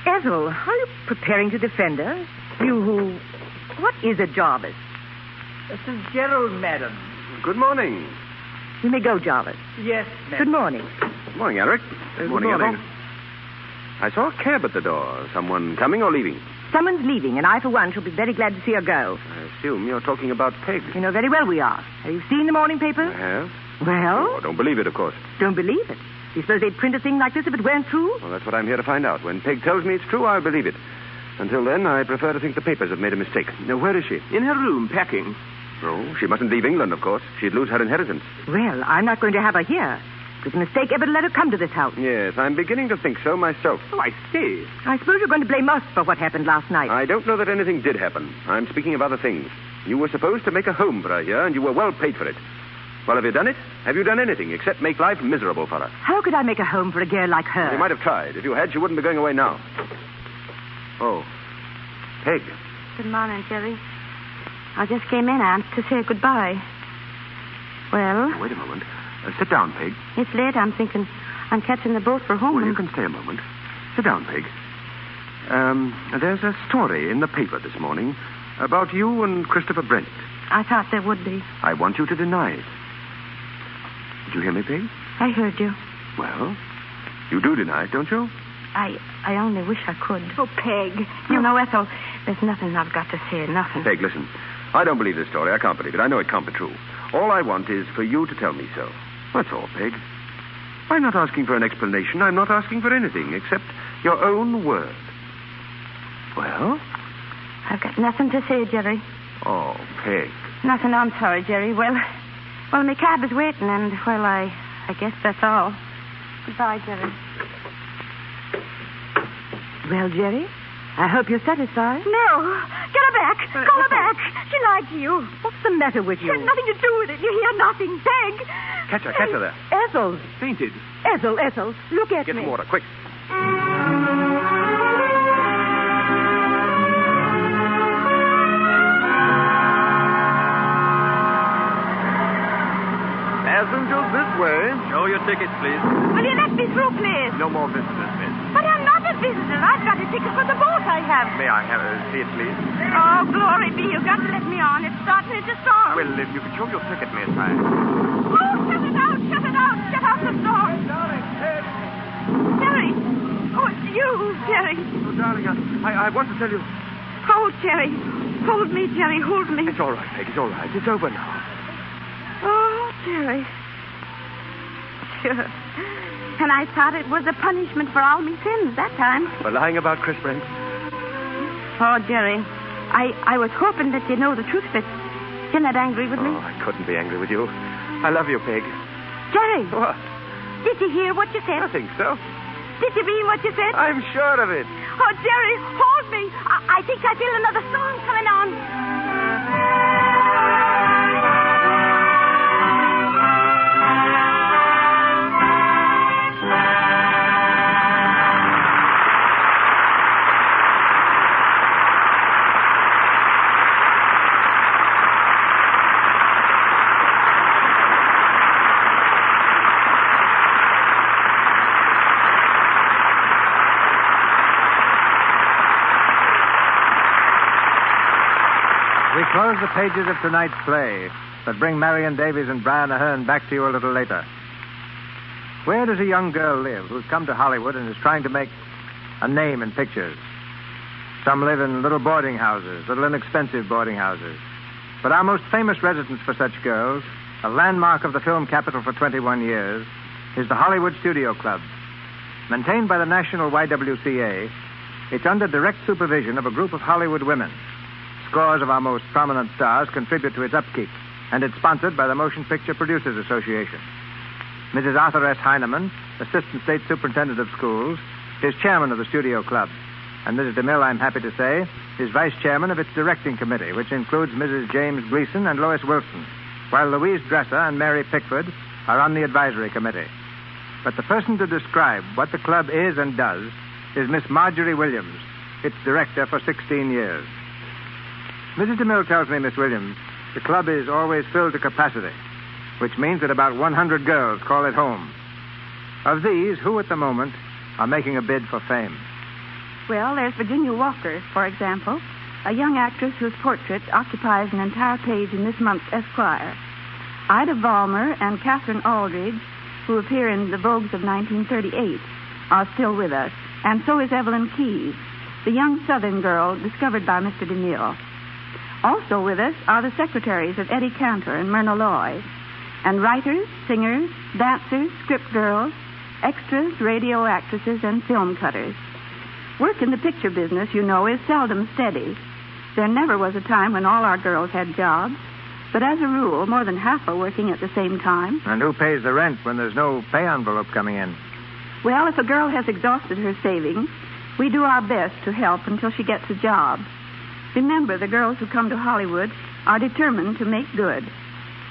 Ethel, are you preparing to defend her? You who... What is a Jarvis? Mrs. Gerald, madam. Good morning. You may go, Jarvis. Yes, Good morning. Good morning, Alaric. Good morning. Ethel. I saw a cab at the door. Someone coming or leaving? Someone's leaving, and I, for one, shall be very glad to see her go. I assume you're talking about Peg. You know very well we are. Have you seen the morning paper? I have. Well? Oh, don't believe it, of course. Don't believe it. Do you suppose they'd print a thing like this if it weren't true? Well, that's what I'm here to find out. When Peg tells me it's true, I'll believe it. Until then, I prefer to think the papers have made a mistake. Now, where is she? In her room, packing. Oh, she mustn't leave England, of course. She'd lose her inheritance. Well, I'm not going to have her here. It was a mistake ever to let her come to this house. Yes, I'm beginning to think so myself. Oh, I see. I suppose you're going to blame us for what happened last night. I don't know that anything did happen. I'm speaking of other things. You were supposed to make a home for her here, and you were well paid for it. Well, have you done it? Have you done anything except make life miserable for her? How could I make a home for a girl like her? You might have tried. If you had, she wouldn't be going away now. Oh. Peg. Good morning, Jerry. I just came in, Aunt, to say goodbye. Well? Wait a moment. Sit down, Peg. It's late. I'm thinking I'm catching the boat for home. Well, you can stay a moment. Sit down, Peg. There's a story in the paper this morning about you and Christopher Brent. I thought there would be. I want you to deny it. Did you hear me, Peg? I heard you. Well, you do deny it, don't you? I only wish I could. Oh, Peg. You know, Ethel, there's nothing I've got to say, nothing. Peg, listen. I don't believe this story. I can't believe it. I know it can't be true. All I want is for you to tell me so. That's all, Peg. I'm not asking for an explanation. I'm not asking for anything except your own word. Well? I've got nothing to say, Jerry. Oh, Peg. Nothing. I'm sorry, Jerry. Well, my cab is waiting, and, well, I guess that's all. Goodbye, Jerry. Well, Jerry, I hope you're satisfied. No. Get her back. Call her back. She lied to you. What's the matter with She you? had nothing to do with it. You hear nothing. Peg. Catch her there. Ethel. Fainted. Ethel, look at Get me. some water, quick. Passengers this way. Show your tickets, please. Will you let me through, please? No more visitors, miss. But I'm not a visitor. I've got a ticket for the boat I have. May I have a seat, please? Oh, glory be. You've got to let me on. It's starting to storm. Well, if you could show your ticket, miss, I... Oh, shut it out. Shut it out. Shut out the storm. Jerry. Oh, it's you, Jerry. Oh, darling, I want to tell you... Oh, Jerry. Hold me, Jerry. Hold me. It's all right, Peg. It's all right. It's over now. Oh, Jerry. Sure. And I thought it was a punishment for all my sins that time. For lying about Chris Brent? Oh, Jerry, I was hoping that you know the truth, but you're not angry with me. Oh, I couldn't be angry with you. I love you, Peg. Jerry. What? Did you hear what you said? I think so. Did you mean what you said? I'm sure of it. Oh, Jerry, hold me. I think I feel another song coming on. We close the pages of tonight's play, but bring Marion Davies and Brian Aherne back to you a little later. Where does a young girl live who's come to Hollywood and is trying to make a name in pictures? Some live in little boarding houses, little inexpensive boarding houses. But our most famous residence for such girls, a landmark of the film capital for 21 years, is the Hollywood Studio Club. Maintained by the National YWCA, it's under direct supervision of a group of Hollywood women. Scores of our most prominent stars contribute to its upkeep, and it's sponsored by the Motion Picture Producers Association. Mrs. Arthur S. Heineman, Assistant State Superintendent of Schools, is chairman of the Studio Club, and Mrs. DeMille, I'm happy to say, is vice chairman of its directing committee, which includes Mrs. James Gleason and Lois Wilson, while Louise Dresser and Mary Pickford are on the advisory committee. But the person to describe what the club is and does is Miss Marjorie Williams, its director for 16 years. Mrs. DeMille tells me, Miss Williams, the club is always filled to capacity, which means that about 100 girls call it home. Of these, who at the moment are making a bid for fame? Well, there's Virginia Walker, for example, a young actress whose portrait occupies an entire page in this month's Esquire. Ida Vollmer and Catherine Aldridge, who appear in the Vogues of 1938, are still with us, and so is Evelyn Keyes, the young Southern girl discovered by Mr. DeMille. Also with us are the secretaries of Eddie Cantor and Myrna Loy, and writers, singers, dancers, script girls, extras, radio actresses, and film cutters. Work in the picture business, you know, is seldom steady. There never was a time when all our girls had jobs, but as a rule, more than half are working at the same time. And who pays the rent when there's no pay envelope coming in? Well, if a girl has exhausted her savings, we do our best to help until she gets a job. Remember, the girls who come to Hollywood are determined to make good.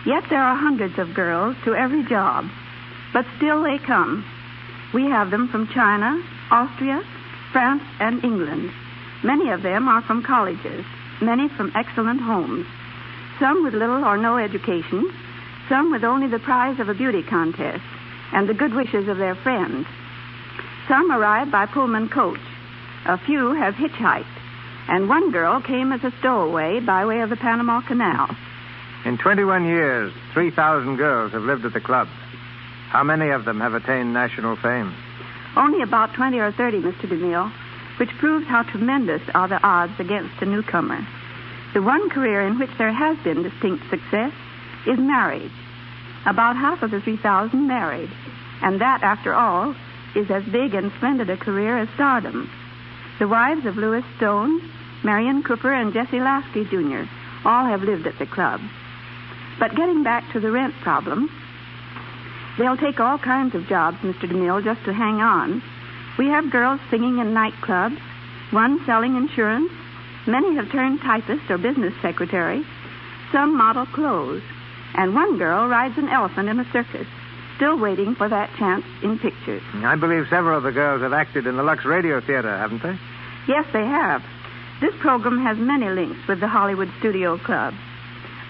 Yet there are hundreds of girls to every job, but still they come. We have them from China, Austria, France, and England. Many of them are from colleges, many from excellent homes. Some with little or no education, some with only the prize of a beauty contest and the good wishes of their friends. Some arrive by Pullman coach. A few have hitchhiked, and one girl came as a stowaway by way of the Panama Canal. In 21 years, 3,000 girls have lived at the club. How many of them have attained national fame? Only about 20 or 30, Mr. DeMille, which proves how tremendous are the odds against a newcomer. The one career in which there has been distinct success is marriage. About half of the 3,000 married, and that, after all, is as big and splendid a career as stardom. The wives of Louis Stone, Marion Cooper, and Jesse Lasky, Jr. all have lived at the club. But getting back to the rent problem, they'll take all kinds of jobs, Mr. DeMille, just to hang on. We have girls singing in nightclubs, one selling insurance. Many have turned typist or business secretary. Some model clothes. And one girl rides an elephant in a circus, still waiting for that chance in pictures. I believe several of the girls have acted in the Lux Radio Theater, haven't they? Yes, they have. This program has many links with the Hollywood Studio Club.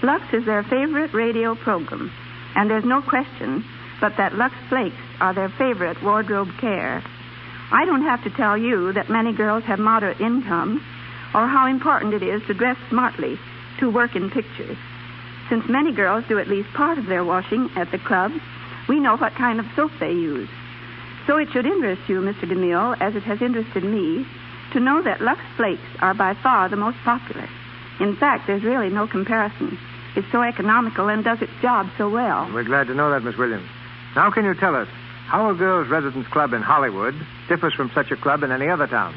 Lux is their favorite radio program, and there's no question but that Lux Flakes are their favorite wardrobe care. I don't have to tell you that many girls have moderate incomes, or how important it is to dress smartly to work in pictures. Since many girls do at least part of their washing at the club, we know what kind of soap they use. So it should interest you, Mr. DeMille, as it has interested me, to know that Lux Flakes are by far the most popular. In fact, there's really no comparison. It's so economical and does its job so well. We're glad to know that, Miss Williams. Now can you tell us how a girls' residence club in Hollywood differs from such a club in any other town?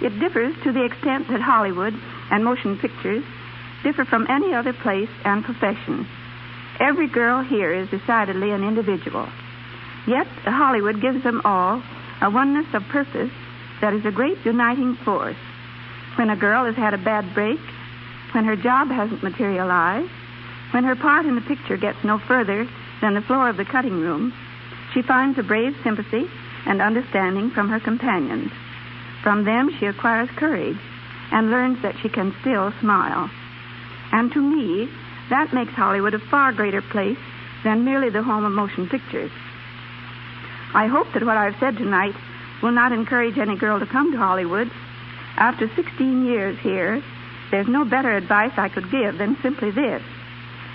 It differs to the extent that Hollywood and motion pictures differ from any other place and profession. Every girl here is decidedly an individual. Yet Hollywood gives them all a oneness of purpose that is a great uniting force. When a girl has had a bad break, when her job hasn't materialized, when her part in the picture gets no further than the floor of the cutting room, she finds a brave sympathy and understanding from her companions. From them she acquires courage and learns that she can still smile. And to me, that makes Hollywood a far greater place than merely the home of motion pictures. I hope that what I've said tonight will not encourage any girl to come to Hollywood. After 16 years here, there's no better advice I could give than simply this.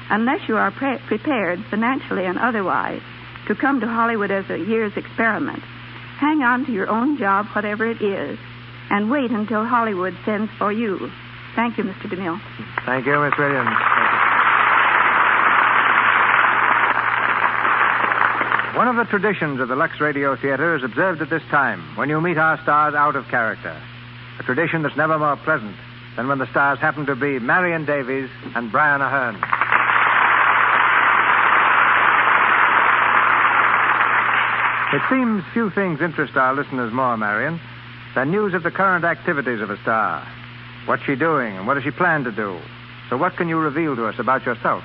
Unless you are prepared, financially and otherwise, to come to Hollywood as a year's experiment, hang on to your own job, whatever it is, and wait until Hollywood sends for you. Thank you, Mr. DeMille. Thank you, Miss Williams. One of the traditions of the Lux Radio Theater is observed at this time, when you meet our stars out of character. A tradition that's never more pleasant than when the stars happen to be Marion Davies and Brian Aherne. It seems few things interest our listeners more, Marion, than news of the current activities of a star. What's she doing, and what does she plan to do? So what can you reveal to us about yourself?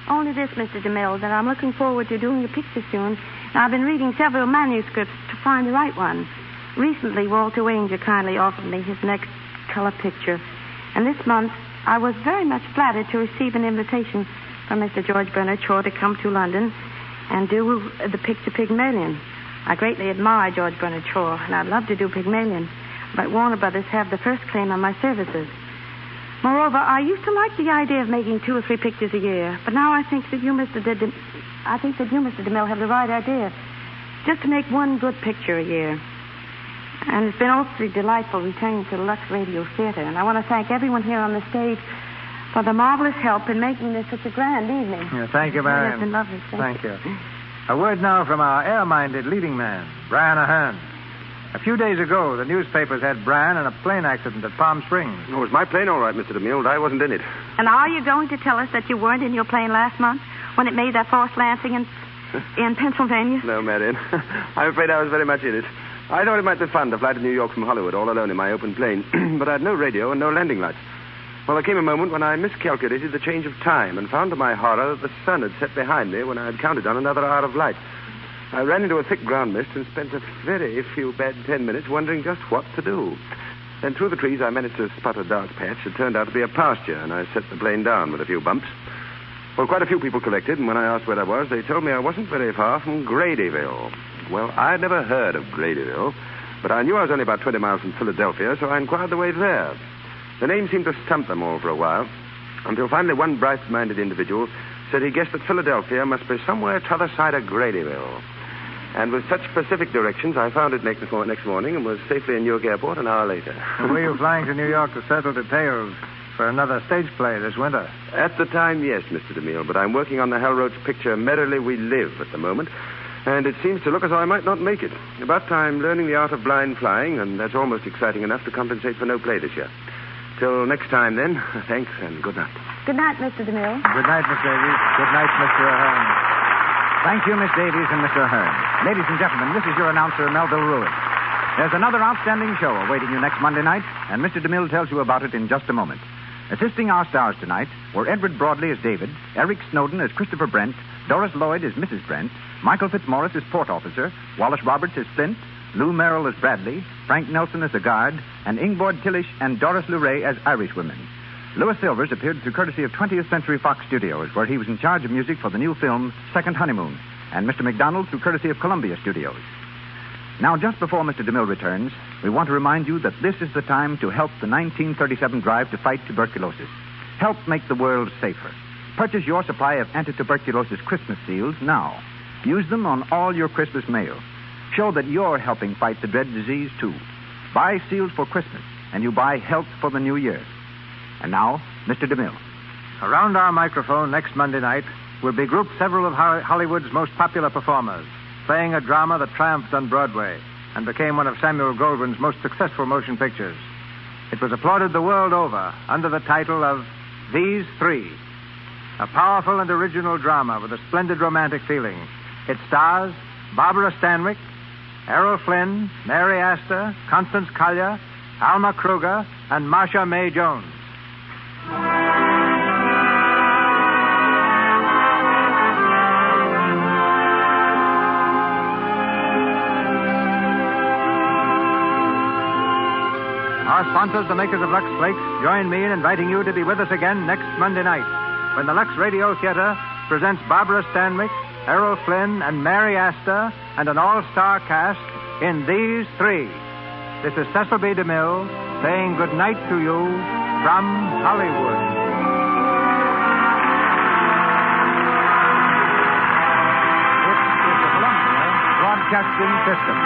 Only this, Mr. DeMille, that I'm looking forward to doing a picture soon. And I've been reading several manuscripts to find the right one. Recently, Walter Wanger kindly offered me his next color picture. And this month, I was very much flattered to receive an invitation from Mr. George Bernard Shaw to come to London and do the picture Pygmalion. I greatly admire George Bernard Shaw, and I'd love to do Pygmalion, but Warner Brothers have the first claim on my services. Moreover, I used to like the idea of making 2 or 3 pictures a year, but now I think that you, Mr. DeMille, have the right idea. Just to make 1 good picture a year. And it's been awfully delightful returning to the Lux Radio Theater, and I want to thank everyone here on the stage for the marvelous help in making this such a grand evening. Yeah, thank you, Marion. It's been lovely. Thank you. A word now from our air-minded leading man, Brian Aherne. A few days ago, the newspapers had Brian in a plane accident at Palm Springs. It was my plane, all right, Mr. DeMille. I wasn't in it. And are you going to tell us that you weren't in your plane last month when it made that forced landing in Pennsylvania? No, Marion. I'm afraid I was very much in it. I thought it might be fun to fly to New York from Hollywood all alone in my open plane, but I had no radio and no landing lights. Well, there came a moment when I miscalculated the change of time and found to my horror that the sun had set behind me when I had counted on another hour of light. I ran into a thick ground mist and spent a very few bad 10 minutes wondering just what to do. Then through the trees I managed to spot a dark patch that turned out to be a pasture, and I set the plane down with a few bumps. Well, quite a few people collected, and when I asked where I was, they told me I wasn't very far from Gradyville. Well, I'd never heard of Gradyville, but I knew I was only about 20 miles from Philadelphia, so I inquired the way there. The name seemed to stump them all for a while, until finally one bright-minded individual said he guessed that Philadelphia must be somewhere t'other side of Gradyville. And with such specific directions, I found it next morning and was safely in Newark Airport an hour later. Were you flying to New York to settle details for another stage play this winter? At the time, yes, Mr. DeMille, but I'm working on the Hal Roach picture Merrily We Live at the moment, and it seems to look as though I might not make it. But I'm learning the art of blind flying, and that's almost exciting enough to compensate for no play this year. Till next time, then, thanks and good night. Good night, Mr. DeMille. Good night, Miss Davies. Good night, Mr. Aherne. Thank you, Miss Davies and Mr. Aherne. Ladies and gentlemen, this is your announcer, Melville Ruiz. There's another outstanding show awaiting you next Monday night, and Mr. DeMille tells you about it in just a moment. Assisting our stars tonight were Edward Broadley as David, Eric Snowden as Christopher Brent, Doris Lloyd as Mrs. Brent, Michael Fitzmaurice as Port Officer, Wallace Roberts as Flint, Lou Merrill as Bradley, Frank Nelson as the guard, and Ingborg Tillish and Doris Luray as Irishwomen. Louis Silvers appeared through courtesy of 20th Century Fox Studios, where he was in charge of music for the new film Second Honeymoon, and Mr. McDonald through courtesy of Columbia Studios. Now, just before Mr. DeMille returns, we want to remind you that this is the time to help the 1937 drive to fight tuberculosis. Help make the world safer. Purchase your supply of anti-tuberculosis Christmas seals now. Use them on all your Christmas mail. Show that you're helping fight the dread disease, too. Buy seals for Christmas, and you buy health for the new year. And now, Mr. DeMille. Around our microphone next Monday night will be grouped several of Hollywood's most popular performers, playing a drama that triumphed on Broadway and became one of Samuel Goldwyn's most successful motion pictures. It was applauded the world over under the title of These Three, a powerful and original drama with a splendid romantic feeling. It stars Barbara Stanwyck, Errol Flynn, Mary Astor, Constance Collier, Alma Kruger, and Marcia May Jones. Our sponsors, the makers of Lux Flakes, join me in inviting you to be with us again next Monday night when the Lux Radio Theater presents Barbara Stanwyck, Errol Flynn, and Mary Astor, and an all-star cast in These Three. This is Cecil B. DeMille saying good night to you from Hollywood. This is the Columbia Broadcasting System.